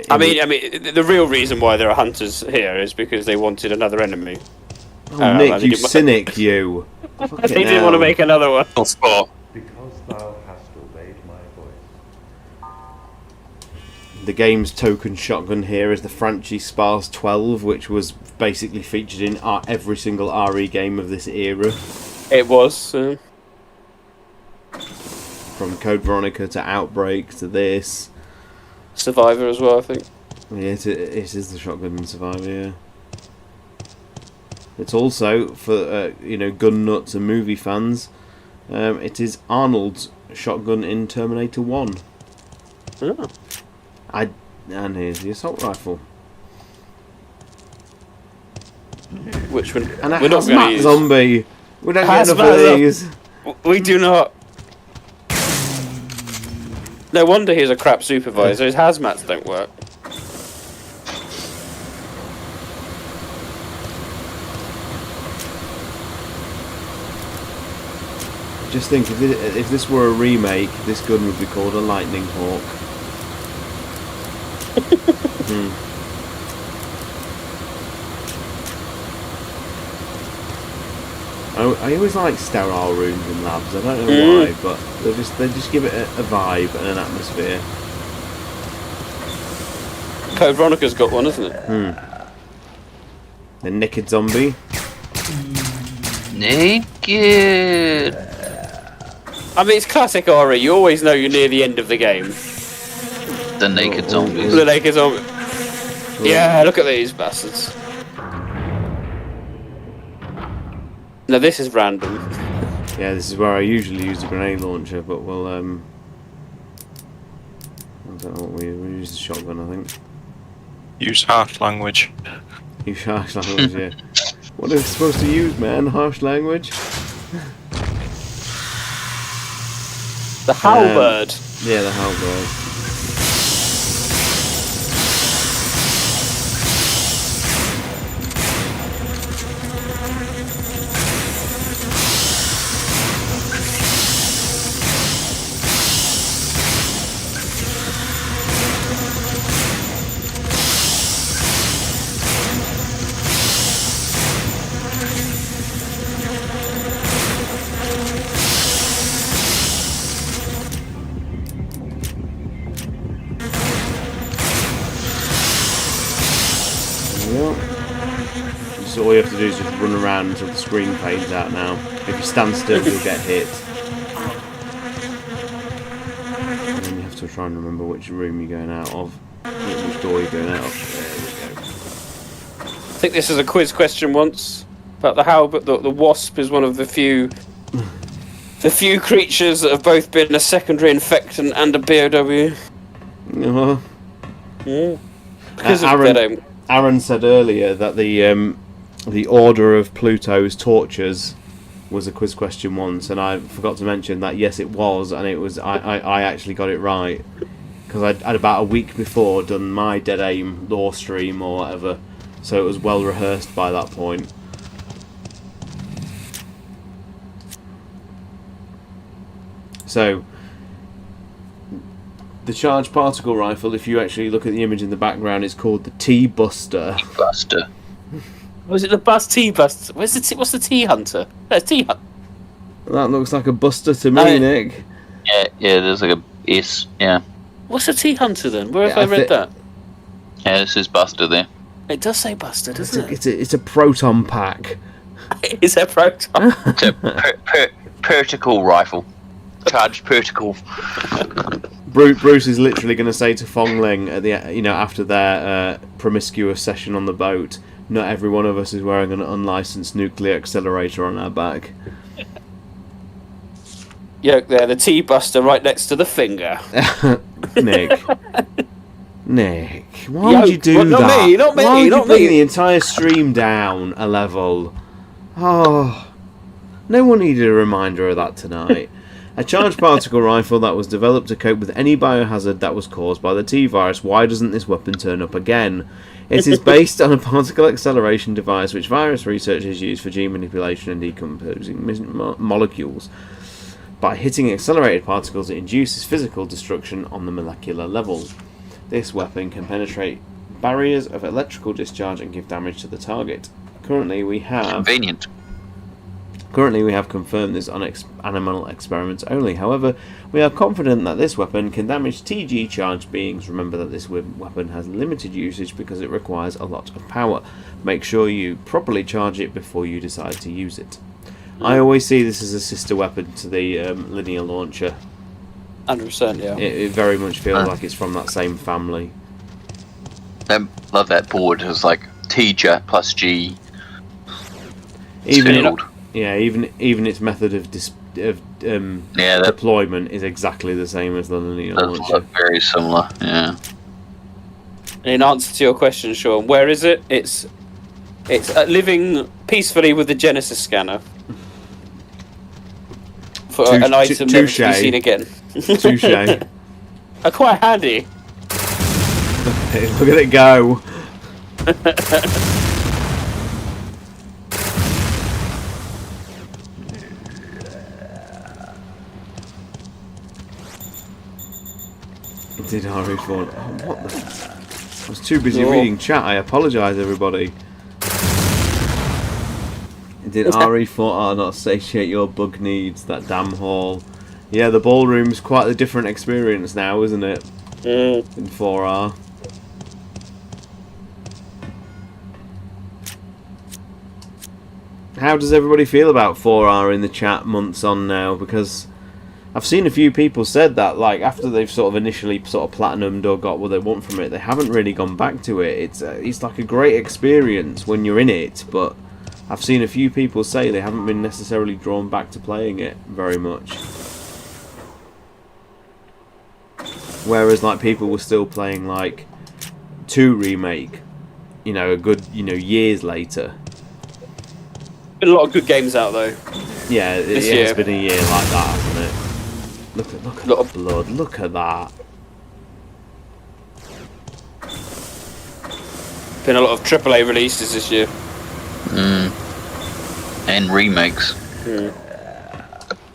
Speaker 2: I mean, the real reason why there are hunters here is because they wanted another enemy.
Speaker 1: oh, Nick, you cynic, you.
Speaker 2: They didn't want to make another one.
Speaker 5: Because thou hast obeyed my voice.
Speaker 1: The game's token shotgun here is the Franchi Spars 12, which was basically featured in every single RE game of this era.
Speaker 2: It was.
Speaker 1: From Code Veronica to Outbreak to this.
Speaker 2: Survivor as well, I think.
Speaker 1: Yeah, it is the shotgun in Survivor, yeah. It's also, for gun nuts and movie fans, it is Arnold's shotgun in Terminator 1.
Speaker 2: Oh.
Speaker 1: And here's the assault rifle.
Speaker 2: Which one?
Speaker 1: And a
Speaker 2: We're not going to use.
Speaker 1: zombie. We don't get enough
Speaker 2: Hazmat
Speaker 1: of these.
Speaker 2: We do not. No wonder he's a crap supervisor. His hazmats don't work.
Speaker 1: Just think, if this were a remake, this gun would be called a Lightning Hawk. I always like sterile rooms in labs. I don't know why, but they just give it a vibe and an atmosphere.
Speaker 2: Code Veronica's got one, isn't it?
Speaker 1: The naked zombie.
Speaker 6: Naked.
Speaker 2: I mean, it's classic RE. You always know you're near the end of the game.
Speaker 6: The naked zombies.
Speaker 2: The naked zombie. Yeah, look at these bastards. Now this is random.
Speaker 1: Yeah, this is where I usually use the grenade launcher, but we'll I don't know what we use the shotgun, I think.
Speaker 3: Use harsh language.
Speaker 1: Use harsh language, yeah. What are we supposed to use, man? Harsh language?
Speaker 2: The halberd.
Speaker 1: Yeah, the halberd. So all you have to do is just run around until the screen fades out now. If you stand still, you'll get hit. And then you have to try and remember which room you're going out of. Which door you're going out of. There we go.
Speaker 2: I think this is a quiz question once about the halberd. The wasp is one of the few creatures that have both been a secondary infectant and a BOW.
Speaker 1: Uh-huh.
Speaker 2: Yeah. Because of that,
Speaker 1: Aaron said earlier that the order of Pluto's tortures was a quiz question once, and I forgot to mention that yes, it was, and it was I actually got it right because I'd about a week before done my Dead Aim lore stream or whatever, so it was well rehearsed by that point. So, the charged particle rifle, if you actually look at the image in the background, it's called the T-Buster.
Speaker 6: Buster.
Speaker 2: Was it the T-Buster? What's the T-Hunter? That's T-Hunter.
Speaker 1: That looks like a buster to me, Nick.
Speaker 6: Yeah, there's like a S, yeah.
Speaker 2: What's a T-Hunter then? Where have I read that?
Speaker 6: Yeah, this is Buster there.
Speaker 2: It does say Buster, doesn't it?
Speaker 1: It's a proton pack.
Speaker 2: It's a proton.
Speaker 6: It's a particle rifle. Charged particle.
Speaker 1: Bruce is literally going to say to Fong Ling at the after their promiscuous session on the boat, not every one of us is wearing an unlicensed nuclear accelerator on our back.
Speaker 2: Yeah, there, the T-Buster right next to the finger.
Speaker 1: Nick, why would you do that?
Speaker 2: Not me.
Speaker 1: Why would you bring the entire stream down a level? Oh, no one needed a reminder of that tonight. A charged particle rifle that was developed to cope with any biohazard that was caused by the T-virus. Why doesn't this weapon turn up again? It is based on a particle acceleration device which virus researchers use for gene manipulation and decomposing molecules. By hitting accelerated particles, it induces physical destruction on the molecular level. This weapon can penetrate barriers of electrical discharge and give damage to the target. Currently, we have confirmed this on animal experiments only. However, we are confident that this weapon can damage TG charged beings. Remember that this weapon has limited usage because it requires a lot of power. Make sure you properly charge it before you decide to use it. I always see this as a sister weapon to the linear launcher.
Speaker 2: 100%, yeah.
Speaker 1: It very much feels like it's from that same family.
Speaker 6: I love that board. It's like T-J plus G.
Speaker 1: Even its method of deployment is exactly the same as the linear launcher.
Speaker 6: Very similar, yeah.
Speaker 2: In answer to your question, Sean, where is it? It's living peacefully with the Genesis scanner. For an item never to be seen again.
Speaker 1: Touche.
Speaker 2: Quite handy.
Speaker 1: Look at it go. Did RE4? What the? I was too busy reading chat. I apologise, everybody. Did RE4R not satiate your bug needs? That damn hall. Yeah, the ballroom's quite a different experience now, isn't it? In 4R. How does everybody feel about 4R in the chat months on now? Because I've seen a few people said that, like, after they've sort of initially sort of platinumed or got what they want from it, they haven't really gone back to it. It's like a great experience when you're in it, but I've seen a few people say they haven't been necessarily drawn back to playing it very much. Whereas, like, people were still playing, like, 2 Remake, a good, years later.
Speaker 2: Been a lot of good games out, though.
Speaker 1: Yeah, it has been a year like that, hasn't it? Look at that blood, look at that.
Speaker 2: Been a lot of AAA releases this year.
Speaker 6: And remakes.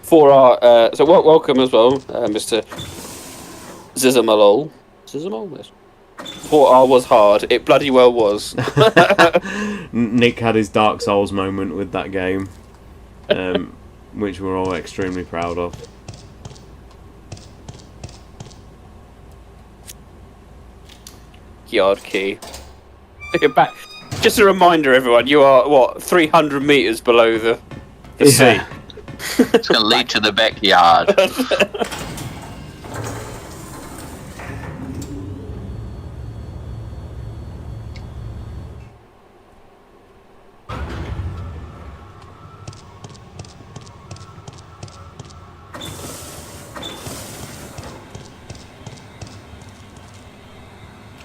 Speaker 2: 4R, so welcome as well, Mr. Zizamalol. Zizamal, yes. 4R was hard, it bloody well was.
Speaker 1: Nick had his Dark Souls moment with that game, which we're all extremely proud of.
Speaker 2: Yard key. You're back. Just a reminder, everyone, you are, 300 metres below the sea.
Speaker 6: It's going to lead to the backyard.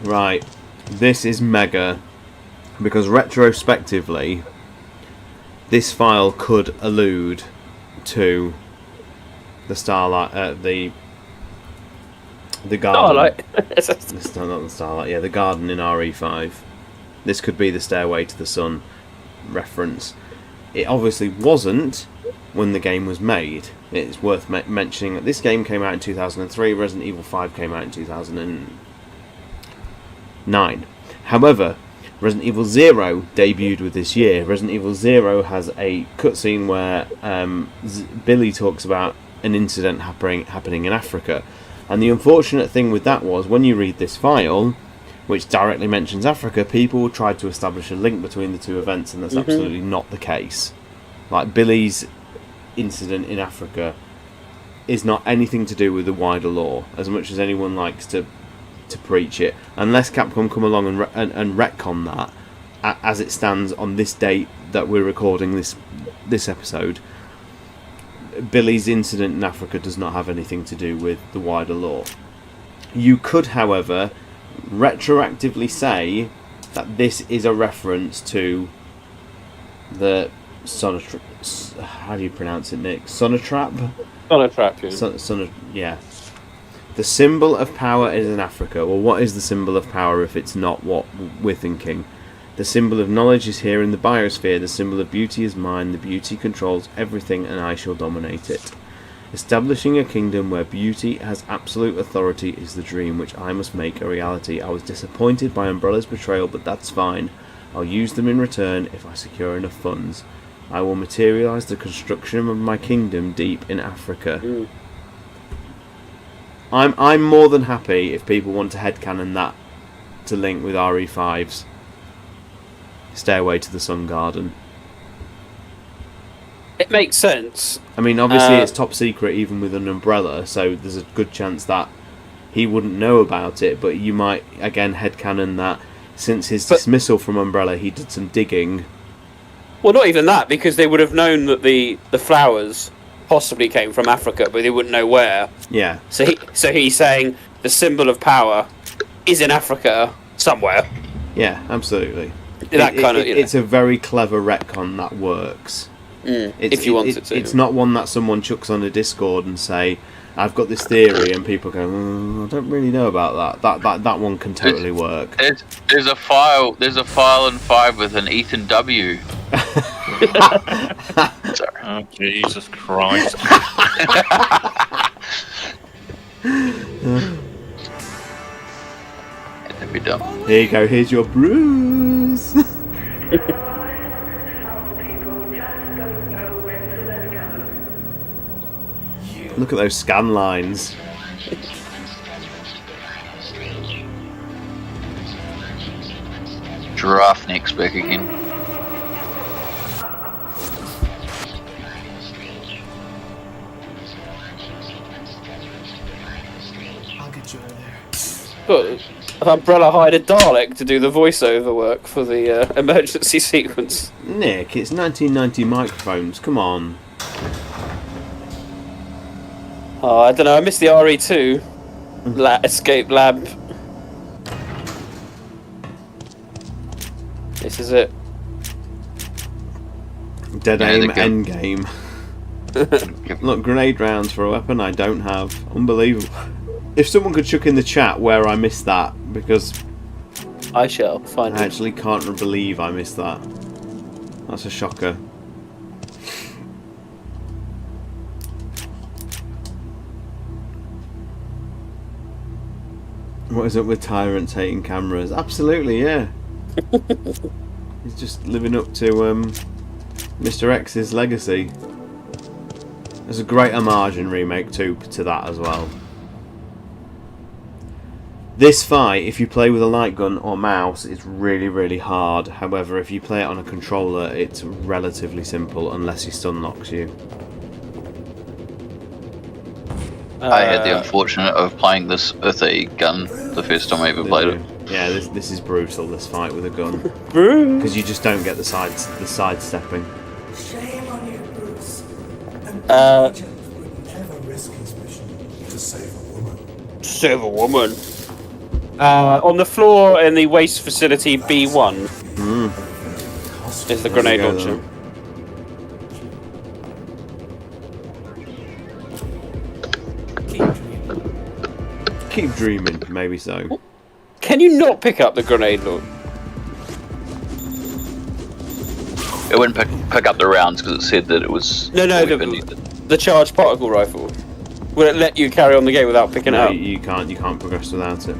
Speaker 1: Right, this is mega, because retrospectively, this file could allude to the Starlight, the garden.
Speaker 2: Starlight.
Speaker 1: Not the Starlight, yeah, the garden in RE5. This could be the Stairway to the Sun reference. It obviously wasn't when the game was made. It's worth mentioning that this game came out in 2003, Resident Evil 5 came out in 2009. However, Resident Evil 0 debuted with this year. Resident Evil 0 has a cutscene where Billy talks about an incident happening in Africa. And the unfortunate thing with that was, when you read this file, which directly mentions Africa, people tried to establish a link between the two events, and that's absolutely not the case. Like, Billy's incident in Africa is not anything to do with the wider lore, as much as anyone likes to preach it. Unless Capcom come along and retcon that, as it stands on this date that we're recording this episode, Billy's incident in Africa does not have anything to do with the wider lore. You could, however, retroactively say that this is a reference to the how do you pronounce it, Nick? Sonotrap?
Speaker 2: Sonotrap,
Speaker 1: yeah. The symbol of power is in Africa. Well, what is the symbol of power if it's not what we're thinking? The symbol of knowledge is here in the biosphere. The symbol of beauty is mine. The beauty controls everything, and I shall dominate it. Establishing a kingdom where beauty has absolute authority is the dream which I must make a reality. I was disappointed by Umbrella's betrayal, but that's fine. I'll use them in return if I secure enough funds. I will materialise the construction of my kingdom deep in Africa. I'm more than happy if people want to headcanon that to link with RE5's Stairway to the Sun Garden.
Speaker 2: It makes sense.
Speaker 1: I mean, obviously it's top secret even with an umbrella, so there's a good chance that he wouldn't know about it, but you might, again, headcanon that since his dismissal from Umbrella, he did some digging.
Speaker 2: Well, not even that, because they would have known that the flowers possibly came from Africa, but they wouldn't know where.
Speaker 1: Yeah.
Speaker 2: So he's saying the symbol of power is in Africa somewhere.
Speaker 1: Yeah, absolutely.
Speaker 2: It's
Speaker 1: a very clever retcon that works.
Speaker 2: If you want it to.
Speaker 1: It's not one that someone chucks on a Discord and say, I've got this theory, and people go, I don't really know about that. That one can totally work.
Speaker 6: There's a file in 5 with an Ethan W.
Speaker 3: Sorry. Oh, Jesus Christ.
Speaker 6: That'd be dumb.
Speaker 1: Here you go, here's your bruise. Look at those scan lines.
Speaker 6: Giraffe neck's back again.
Speaker 9: I'll get you out of there.
Speaker 2: But Umbrella hired a Dalek to do the voiceover work for the emergency sequence.
Speaker 1: Nick, it's 1990 microphones, come on.
Speaker 2: Oh, I don't know, I missed the RE2 escape lab. This is it.
Speaker 1: Dead aim endgame. Look, grenade rounds for a weapon I don't have. Unbelievable. If someone could chuck in the chat where I missed that, because
Speaker 2: I shall find it.
Speaker 1: I actually can't believe I missed that. That's a shocker. What is up with tyrants hating cameras? Absolutely, yeah. He's just living up to Mr. X's legacy. There's a great homage in Remake 2 to that as well. This fight, if you play with a light gun or mouse, it's really, really hard. However, if you play it on a controller, it's relatively simple unless he stun locks you.
Speaker 6: I had the unfortunate of playing this with a gun the first time I ever played it.
Speaker 1: Yeah, this is brutal, this fight with a gun.
Speaker 2: Because
Speaker 1: you just don't get the sidestepping.
Speaker 5: Shame on you, Bruce. An agent would never risk his mission to save a woman.
Speaker 2: Save a woman. On the floor in the waste facility B1 is the grenade launcher.
Speaker 1: Keep dreaming, maybe so.
Speaker 2: Can you not pick up the grenade launcher?
Speaker 6: It wouldn't pick up the rounds because it said that it was...
Speaker 2: No, the charged particle rifle. Will it let you carry on the game without picking it up?
Speaker 1: You can't progress without it.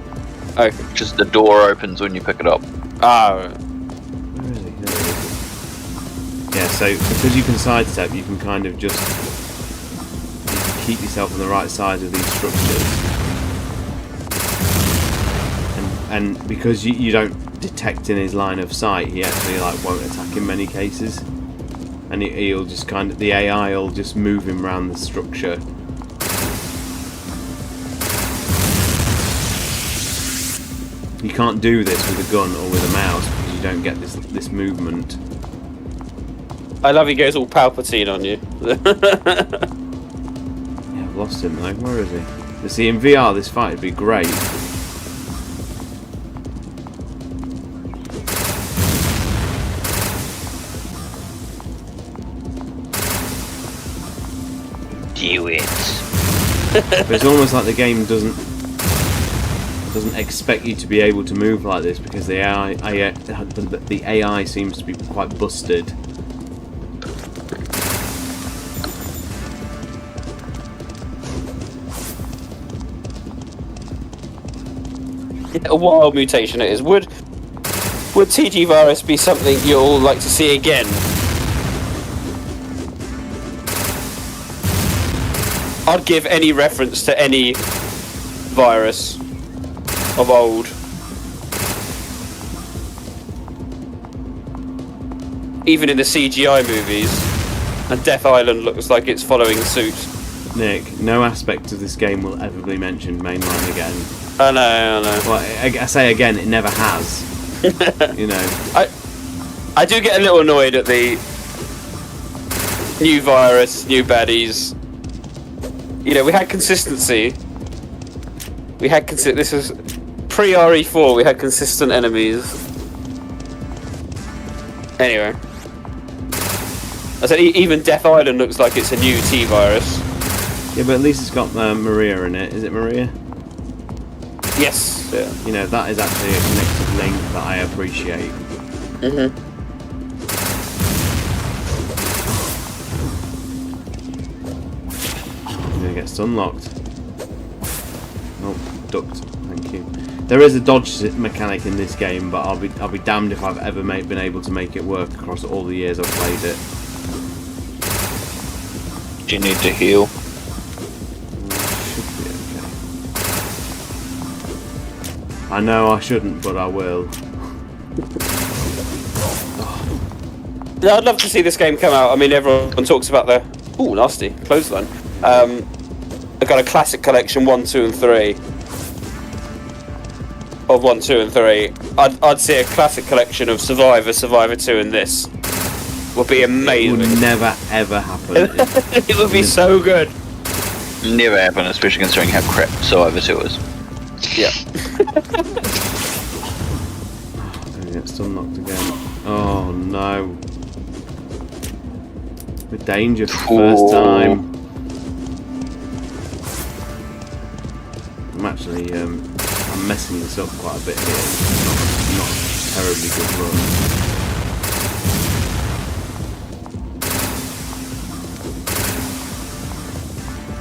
Speaker 2: Oh.
Speaker 6: Just the door opens when you pick it up.
Speaker 2: Ah.
Speaker 1: Where is he? There he is. Yeah, so because you can sidestep, you can kind of just keep yourself on the right side of these structures. And because you don't detect in his line of sight, he actually won't attack in many cases. And he'll just the AI will just move him around the structure. You can't do this with a gun or with a mouse because you don't get this movement.
Speaker 2: I love he goes all Palpatine on you.
Speaker 1: Yeah, I've lost him though. Where is he? You see, in VR this fight would be great.
Speaker 6: Do it.
Speaker 1: But it's almost like the game doesn't expect you to be able to move like this because the AI seems to be quite busted.
Speaker 2: A wild mutation it is. Would TG virus be something you'll like to see again? I'd give any reference to any virus of old. Even in the CGI movies, and Death Island looks like it's following suit.
Speaker 1: Nick, no aspect of this game will ever be mentioned mainline again.
Speaker 2: I know.
Speaker 1: Well, I say again, it never has. You know.
Speaker 2: I do get a little annoyed at the new virus, new baddies. You know, we had consistency. This was pre-RE4. We had consistent enemies. Anyway, I said even Death Island looks like it's a new T virus.
Speaker 1: Yeah, but at least it's got Maria in it. Is it Maria?
Speaker 2: Yes. Yeah.
Speaker 1: You know, that is actually a connected link that I appreciate.
Speaker 2: Mhm.
Speaker 1: Get stunlocked. Oh, ducked. Thank you. There is a dodge mechanic in this game, but I'll be damned if I've ever been able to make it work across all the years I've played it.
Speaker 6: Do you need to heal?
Speaker 1: Should be okay. I know I shouldn't, but I will.
Speaker 2: I'd love to see this game come out. I mean, everyone talks about the nasty clothesline. I got a classic collection 1, 2, and 3 of 1, 2, and 3. I'd see a classic collection of Survivor, Survivor 2, and this would be amazing.
Speaker 1: It would never ever happen.
Speaker 2: It would be so good.
Speaker 6: Never happen, especially considering how crap Survivor 2 is.
Speaker 2: Yeah.
Speaker 1: I'm get stunlocked again. Oh no. With danger for the first time. I'm actually I'm messing this up quite a bit here. Not terribly good run.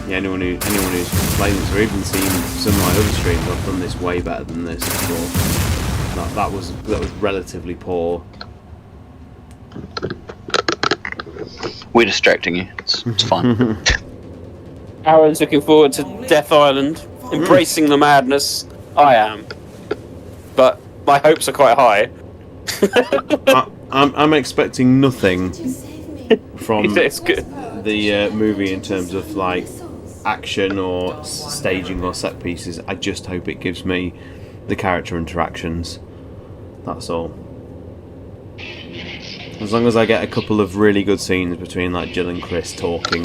Speaker 1: Yeah, anyone who's played this or even seen some of my other streams, I've done this way better than this before. That was relatively poor.
Speaker 6: We're distracting you. It's fine.
Speaker 2: Aaron's looking forward to Death Island, embracing the madness. I am, but my hopes are quite high.
Speaker 1: I'm expecting nothing from
Speaker 2: It's good.
Speaker 1: the movie in terms of like action or staging or set pieces. I just hope it gives me the character interactions. That's all. As long as I get a couple of really good scenes between like Jill and Chris talking,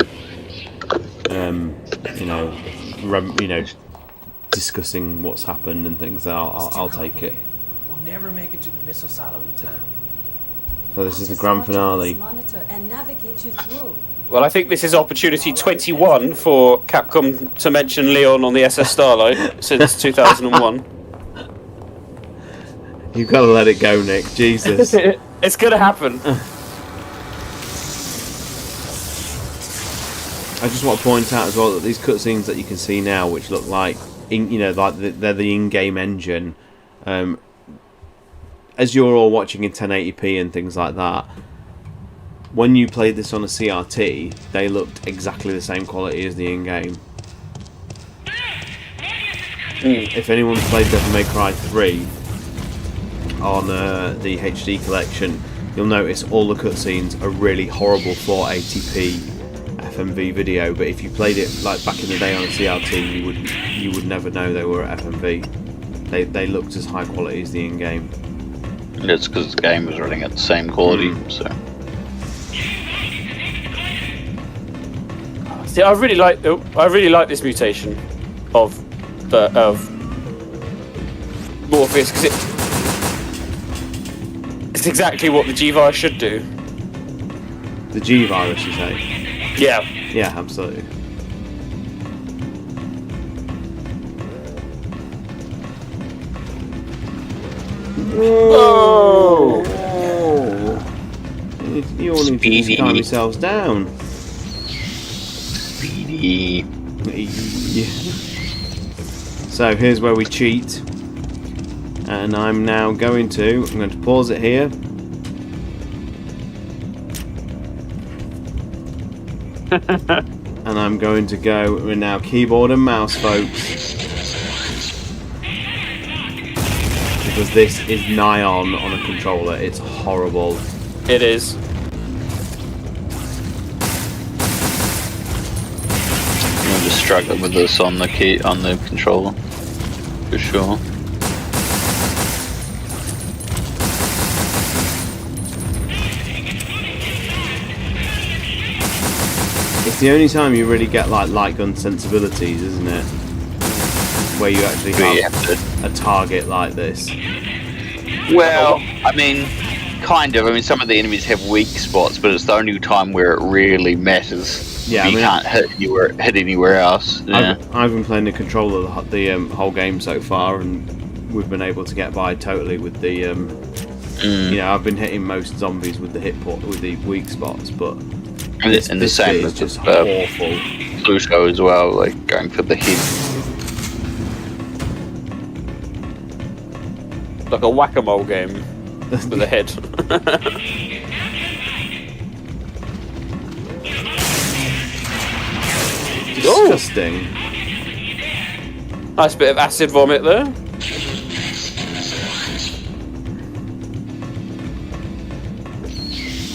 Speaker 1: you know, discussing what's happened and things, I'll take it.
Speaker 4: We'll never make it to the missile silo in time.
Speaker 1: So this is the grand finale.
Speaker 2: Well, I think this is opportunity 21 for Capcom to mention Leon on the SS Starlight since 2001.
Speaker 1: You've got to let it go, Nick. Jesus.
Speaker 2: It's gonna happen.
Speaker 1: I just want to point out as well that these cutscenes that you can see now, which look like, they're the in-game engine, as you're all watching in 1080p and things like that, when you played this on a CRT, they looked exactly the same quality as the in-game. If anyone's played Devil May Cry 3 on the HD collection, you'll notice all the cutscenes are really horrible 480p FMV video, but if you played it like back in the day on a CRT, you would never know they were FMV. They looked as high quality as the in-game.
Speaker 6: It's because the game was running at the same quality, so.
Speaker 2: See, I really like this mutation of Morpheus, because it's exactly what the G virus should do.
Speaker 1: The G virus, you say?
Speaker 2: Yeah.
Speaker 1: Yeah, absolutely.
Speaker 2: Whoa!
Speaker 1: You all need to just calm yourselves down.
Speaker 6: Speedy.
Speaker 1: So here's where we cheat, and I'm going to pause it here. And I'm going to go. We're now keyboard and mouse, folks, because this is nigh on a controller. It's horrible.
Speaker 2: It is.
Speaker 6: I'm just struggling with this on the controller, for sure.
Speaker 1: It's the only time you really get like light gun sensibilities, isn't it? Where you actually have a target like this.
Speaker 6: Well, I mean, kind of. I mean, some of the enemies have weak spots, but it's the only time where it really matters.
Speaker 1: Yeah,
Speaker 6: you can't hit anywhere else. Yeah.
Speaker 1: I've been playing the controller the whole game so far, and we've been able to get by totally with the. I've been hitting most zombies with the with the weak spots, but.
Speaker 6: And the same
Speaker 1: is
Speaker 6: with
Speaker 1: just awful.
Speaker 6: Pluto as well, like going for the head.
Speaker 2: Like a whack-a-mole game with the head.
Speaker 1: Disgusting.
Speaker 2: Nice bit of acid vomit there.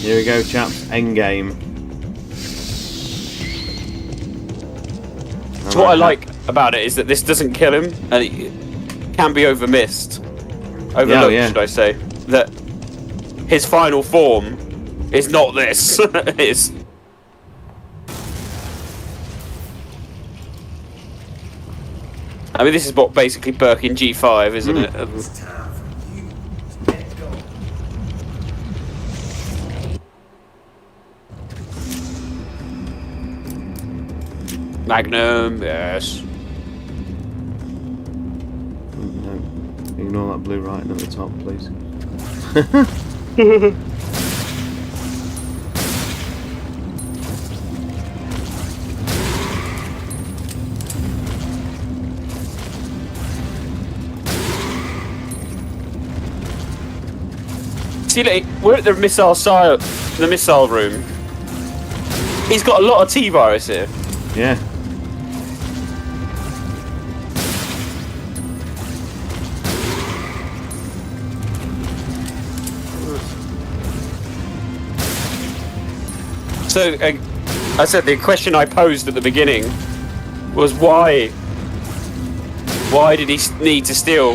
Speaker 1: Here we go, chaps. Endgame.
Speaker 2: So what I like about it is that this doesn't kill him, and it can be overlooked, should I say. That his final form is not this. It's... I mean, this is what basically Birkin G5, isn't it?
Speaker 5: It's time for you to let go.
Speaker 2: Magnum, yes.
Speaker 1: No, ignore that blue writing at the top, please.
Speaker 2: See, like, we're at the missile room. He's got a lot of T-virus here.
Speaker 1: Yeah.
Speaker 2: So, I said the question I posed at the beginning was why did he need to steal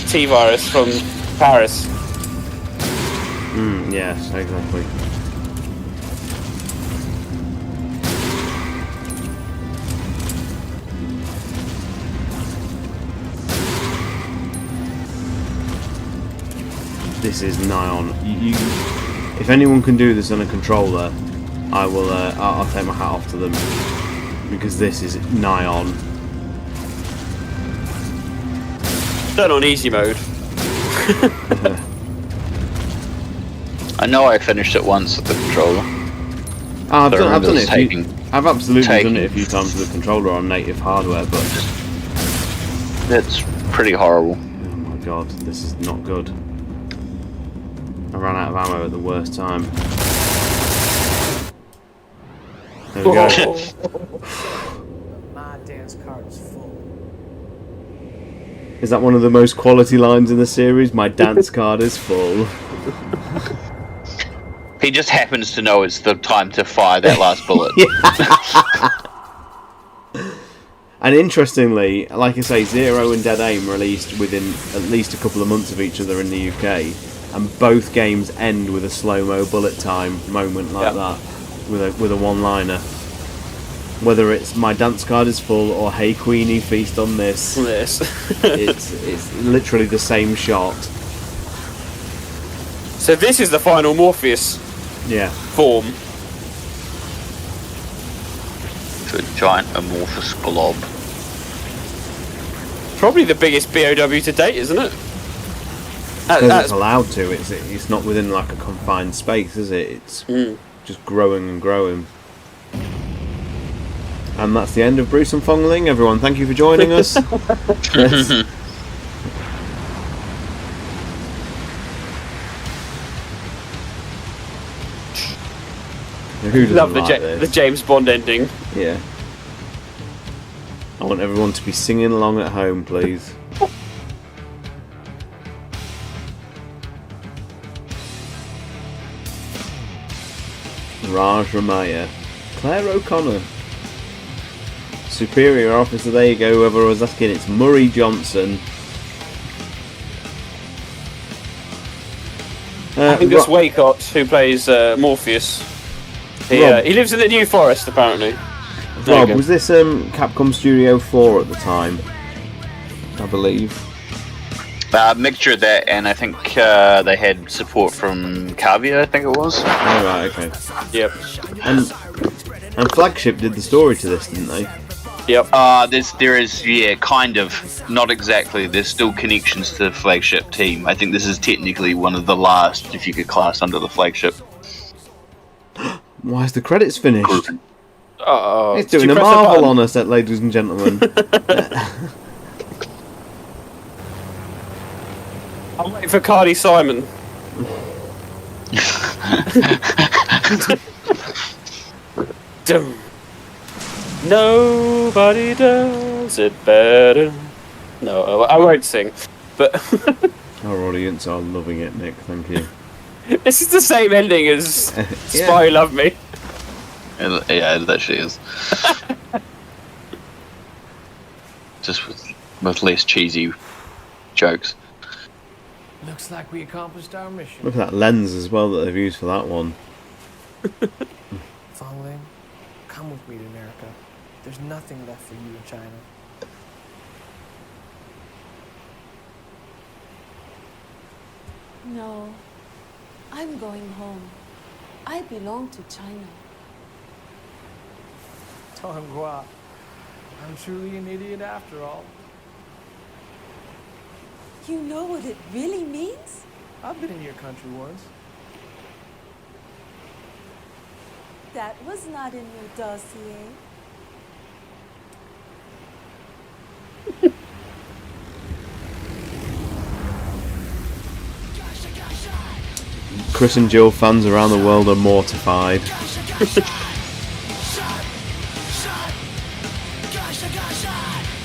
Speaker 2: T-virus from Paris?
Speaker 1: Yes, exactly. This is nigh on. If anyone can do this on a controller, I will. I'll take my hat off to them, because this is nigh on.
Speaker 2: Turn on easy mode.
Speaker 6: I know I finished it once with the controller.
Speaker 1: I've done it. I've absolutely done it a few times with a controller on native hardware, but
Speaker 6: it's pretty horrible.
Speaker 1: Oh my god, this is not good. I ran out of ammo at the worst time. There we go.
Speaker 4: My dance card is full.
Speaker 1: Is that one of the most quality lines in the series? My dance card is full.
Speaker 6: He just happens to know it's the time to fire that last bullet.
Speaker 1: And interestingly, like I say, Zero and Dead Aim released within at least a couple of months of each other in the UK, and both games end with a slow-mo bullet time moment like that, with a one-liner. Whether it's my dance card is full or hey Queenie, feast on this. It's literally the same shot.
Speaker 2: So this is the final Morpheus form.
Speaker 6: To a giant amorphous blob.
Speaker 2: Probably the biggest BOW to date, isn't it?
Speaker 1: Because it's allowed to. It's not within like a confined space, is it? It's just growing and growing. And that's the end of Bruce and Fongling. Everyone, thank you for joining us. Who
Speaker 2: love
Speaker 1: like
Speaker 2: the James Bond ending.
Speaker 1: Yeah. I want everyone to be singing along at home, please. Raj Ramaya. Claire O'Connor. Superior Officer, there you go, whoever was asking, it's Murray Johnson.
Speaker 2: Angus Waycott, who plays Morpheus. He lives in the New Forest, apparently.
Speaker 1: Rob, was this Capcom Studio 4 at the time? I believe.
Speaker 6: Mixture of that, and I think they had support from Cavia, I think it was.
Speaker 1: Oh, right, okay.
Speaker 2: Yep.
Speaker 1: And Flagship did the story to this, didn't they?
Speaker 2: Yep.
Speaker 6: There is, kind of, not exactly. There's still connections to the Flagship team. I think this is technically one of the last, if you could class under the Flagship.
Speaker 1: Why is the credits finished? It's doing a
Speaker 2: press
Speaker 1: Marvel on us, ladies and gentlemen.
Speaker 2: I'm waiting for Cardi Simon. Nobody does it better. No, I won't sing. But
Speaker 1: our audience are loving it, Nick. Thank you.
Speaker 2: This is the same ending as Spy Who Loved Me.
Speaker 6: Yeah, it actually is. Just with less cheesy jokes.
Speaker 4: Looks like we accomplished our mission.
Speaker 1: Look at that lens as well that they've used for that one.
Speaker 4: Fongling, come with me to America. There's nothing left for you in China.
Speaker 8: No, I'm going home. I belong to China.
Speaker 4: Tonghua, I'm truly an idiot after all.
Speaker 8: You know what it really means?
Speaker 4: I've been in your country once.
Speaker 8: That was not in your dossier.
Speaker 1: Chris and Jill fans around the world are mortified.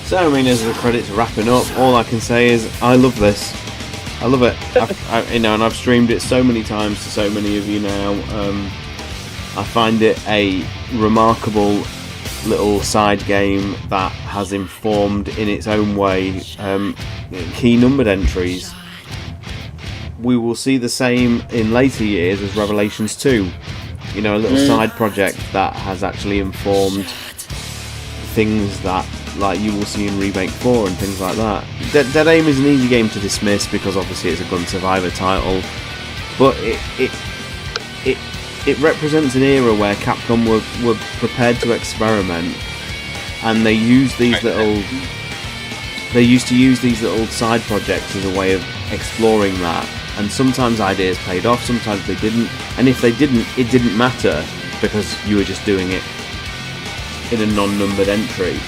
Speaker 1: So, I mean, as the credits are wrapping up, all I can say is I love this. I love it. And I've streamed it so many times to so many of you now. I find it a remarkable little side game that has informed in its own way key numbered entries. We will see the same in later years as Revelations 2. You know, a little side project that has actually informed things that, like, you will see in Remake 4 and things like that. Dead Aim is an easy game to dismiss because obviously it's a Gun Survivor title, but it represents an era where Capcom were prepared to experiment, and they used these little. They used to use these little side projects as a way of exploring that, and sometimes ideas paid off, sometimes they didn't, and if they didn't, it didn't matter because you were just doing it in a non-numbered entry.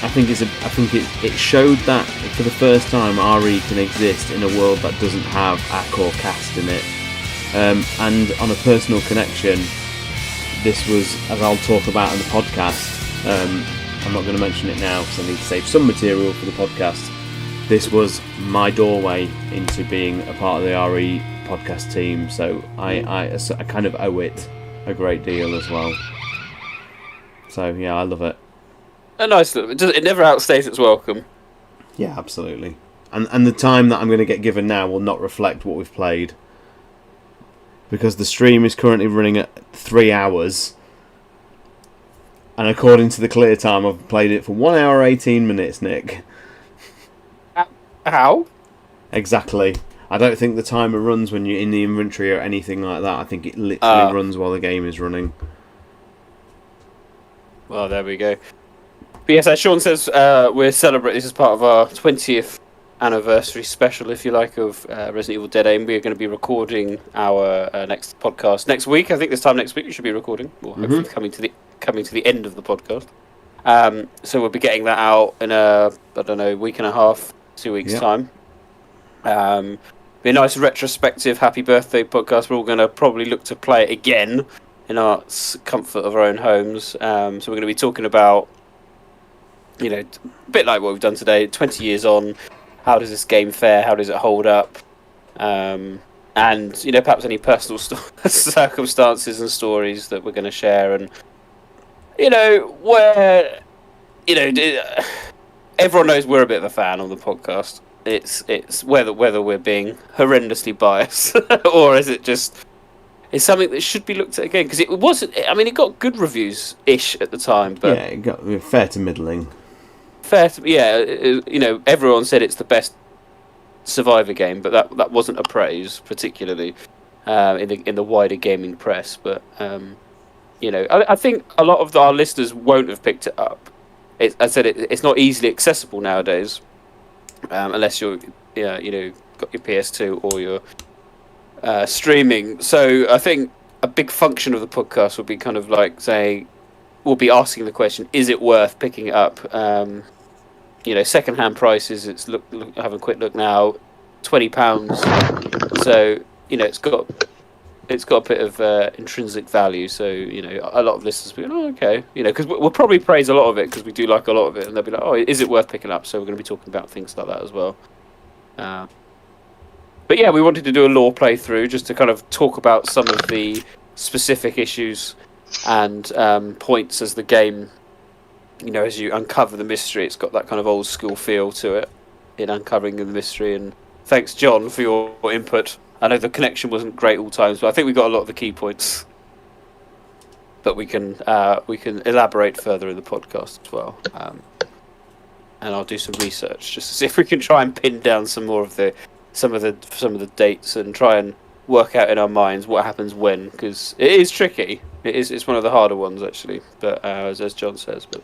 Speaker 1: I think it showed that for the first time RE can exist in a world that doesn't have our core cast in it. And on a personal connection, this was, as I'll talk about in the podcast, I'm not going to mention it now because I need to save some material for the podcast. This was my doorway into being a part of the RE podcast team, so I kind of owe it a great deal as well. So yeah, I love it.
Speaker 2: A nice little. It never outstays its welcome.
Speaker 1: Yeah, absolutely. And the time that I'm going to get given now will not reflect what we've played, because the stream is currently running at 3 hours, and according to the clear time, I've played it for 1 hour 18 minutes. Nick.
Speaker 2: How?
Speaker 1: Exactly. I don't think the timer runs when you're in the inventory or anything like that. I think it literally runs while the game is running.
Speaker 2: Well, there we go. But yes, as Sean says, we're celebrating. This is part of our 20th anniversary special, if you like, of Resident Evil Dead Aim. We're going to be recording our next podcast next week. I think this time next week we should be recording, or hopefully coming to the end of the podcast. So we'll be getting that out in a week and a half, 2 weeks time. Be a nice retrospective happy birthday podcast. We're all going to probably look to play it again in our comfort of our own homes. So we're going to be talking about, a bit like what we've done today, 20 years on, how does this game fare, how does it hold up, and perhaps any personal circumstances and stories that we're going to share, and where everyone knows we're a bit of a fan on the podcast. It's whether we're being horrendously biased or is it just it's something that should be looked at again, because it wasn't. I mean, it got good reviews ish at the time, but
Speaker 1: yeah, it got fair to middling.
Speaker 2: Everyone said it's the best Survivor game, but that wasn't a praise particularly in the wider gaming press. But I think a lot of our listeners won't have picked it up. It's not easily accessible nowadays, unless you're got your PS2 or your streaming. So I think a big function of the podcast would be kind of like saying, we'll be asking the question: is it worth picking it up? Second-hand prices. It's have a quick look now, £20. So it's got a bit of intrinsic value. So a lot of listeners will be, oh, okay, because we'll probably praise a lot of it because we do like a lot of it, and they'll be like, oh, is it worth picking up? So we're going to be talking about things like that as well. But yeah, we wanted to do a lore playthrough just to kind of talk about some of the specific issues and points as the game, as you uncover the mystery. It's got that kind of old school feel to it in uncovering the mystery. And thanks, John, for your input. I know the connection wasn't great all times, but I think we got a lot of the key points. But we can elaborate further in the podcast as well. And I'll do some research just to see if we can try and pin down some of the dates and try and work out in our minds what happens when, because it is tricky. It's one of the harder ones actually, but as John says. But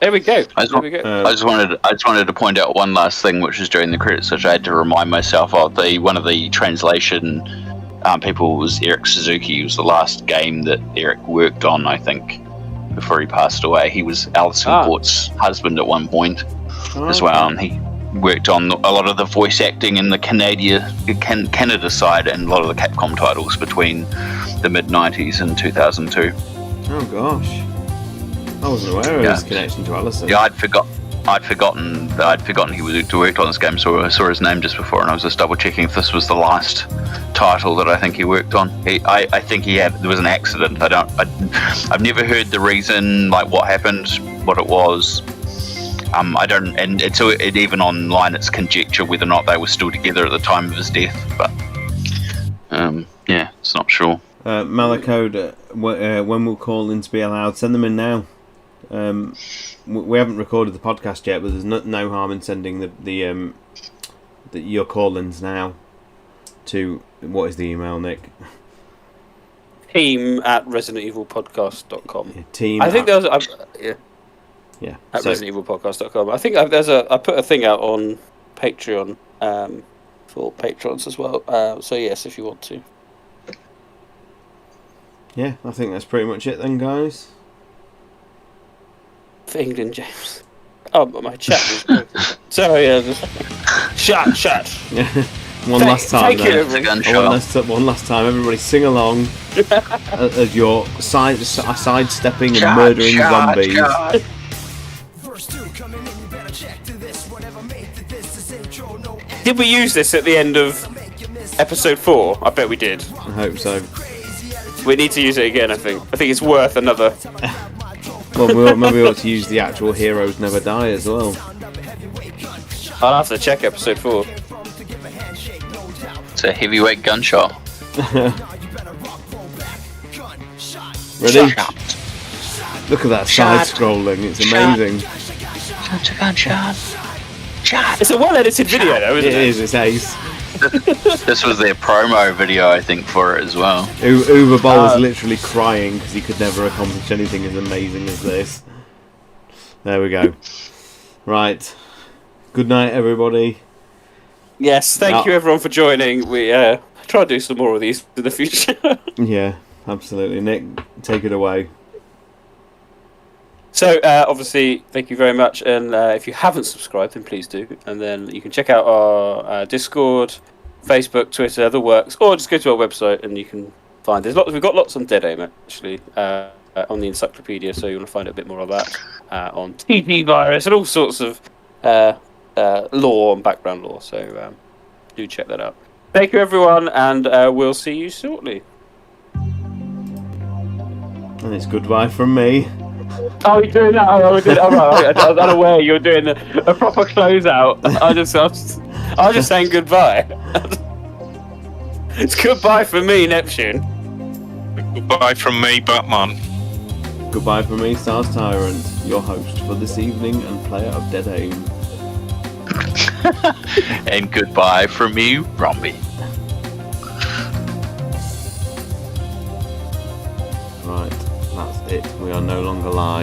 Speaker 2: there we go.
Speaker 6: I just wanted to point out one last thing, which is during the credits, which I had to remind myself of. One of the translation people was Eric Suzuki. It was the last game that Eric worked on, I think, before he passed away. He was Alison Port's husband at one point as well, and he worked on a lot of the voice acting in the Canada side and a lot of the Capcom titles between the mid-90s and 2002.
Speaker 1: Oh gosh, I wasn't aware of his connection to Alison.
Speaker 6: Yeah, I'd forgotten he worked on this game, so I saw his name just before, and I was just double checking if this was the last title that I think he worked on. I think there was an accident. I've never heard the reason, like what happened, what it was. I don't, and it's even online. It's conjecture whether or not they were still together at the time of his death. But it's not sure.
Speaker 1: Malacode, when will call-ins be allowed? Send them in now. We haven't recorded the podcast yet, but there's no harm in sending your call-ins now. To what is the email, Nick?
Speaker 2: team@residentevilpodcast.com.
Speaker 1: Yeah, team.
Speaker 2: I think there was
Speaker 1: Yeah.
Speaker 2: At residentevilpodcast.com. I think I put a thing out on Patreon for patrons as well. So yes, if you want to.
Speaker 1: Yeah, I think that's pretty much it then, guys.
Speaker 2: For England, James. Oh, my chat was broken. Sorry, shut.
Speaker 1: One last time,
Speaker 2: thank you,
Speaker 1: then. One last time, everybody sing along as you're sidestepping and murdering zombies.
Speaker 2: Did we use this at the end of episode 4? I bet we did.
Speaker 1: I hope so.
Speaker 2: We need to use it again, I think. I think it's worth another.
Speaker 1: Well, maybe we ought to use the actual Heroes Never Die as well.
Speaker 2: I'll have to check episode 4.
Speaker 6: It's a heavyweight gunshot.
Speaker 1: Ready? Look at that side scrolling, it's amazing.
Speaker 6: It's a gunshot.
Speaker 2: It's a well-edited video, though, isn't it?
Speaker 1: It is, it's ace.
Speaker 6: This was their promo video, I think, for it as well.
Speaker 1: Uwe Boll was literally crying because he could never accomplish anything as amazing as this. There we go. Right. Good night, everybody.
Speaker 2: Yes, thank you everyone for joining. We try to do some more of these in the future.
Speaker 1: Yeah, absolutely. Nick, take it away.
Speaker 2: So, obviously, thank you very much. And if you haven't subscribed, then please do. And then you can check out our Discord, Facebook, Twitter, the works, or just go to our website and you can find. We've got lots on Dead Aim, actually, on the encyclopedia, so you want to find a bit more of that. On TB virus and all sorts of lore and background lore. So, do check that out. Thank you, everyone, and we'll see you shortly.
Speaker 1: And it's goodbye from me.
Speaker 2: Oh, you're doing that? Oh, we did. Oh, right. I was unaware you were doing a proper closeout. I was just saying goodbye. It's goodbye from me, Neptune.
Speaker 3: Goodbye from me, Batman.
Speaker 1: Goodbye from me, Stars Tyrant, your host for this evening and player of Dead Aim.
Speaker 6: And goodbye from me, Rombie.
Speaker 1: Right, that's it. We are no longer live.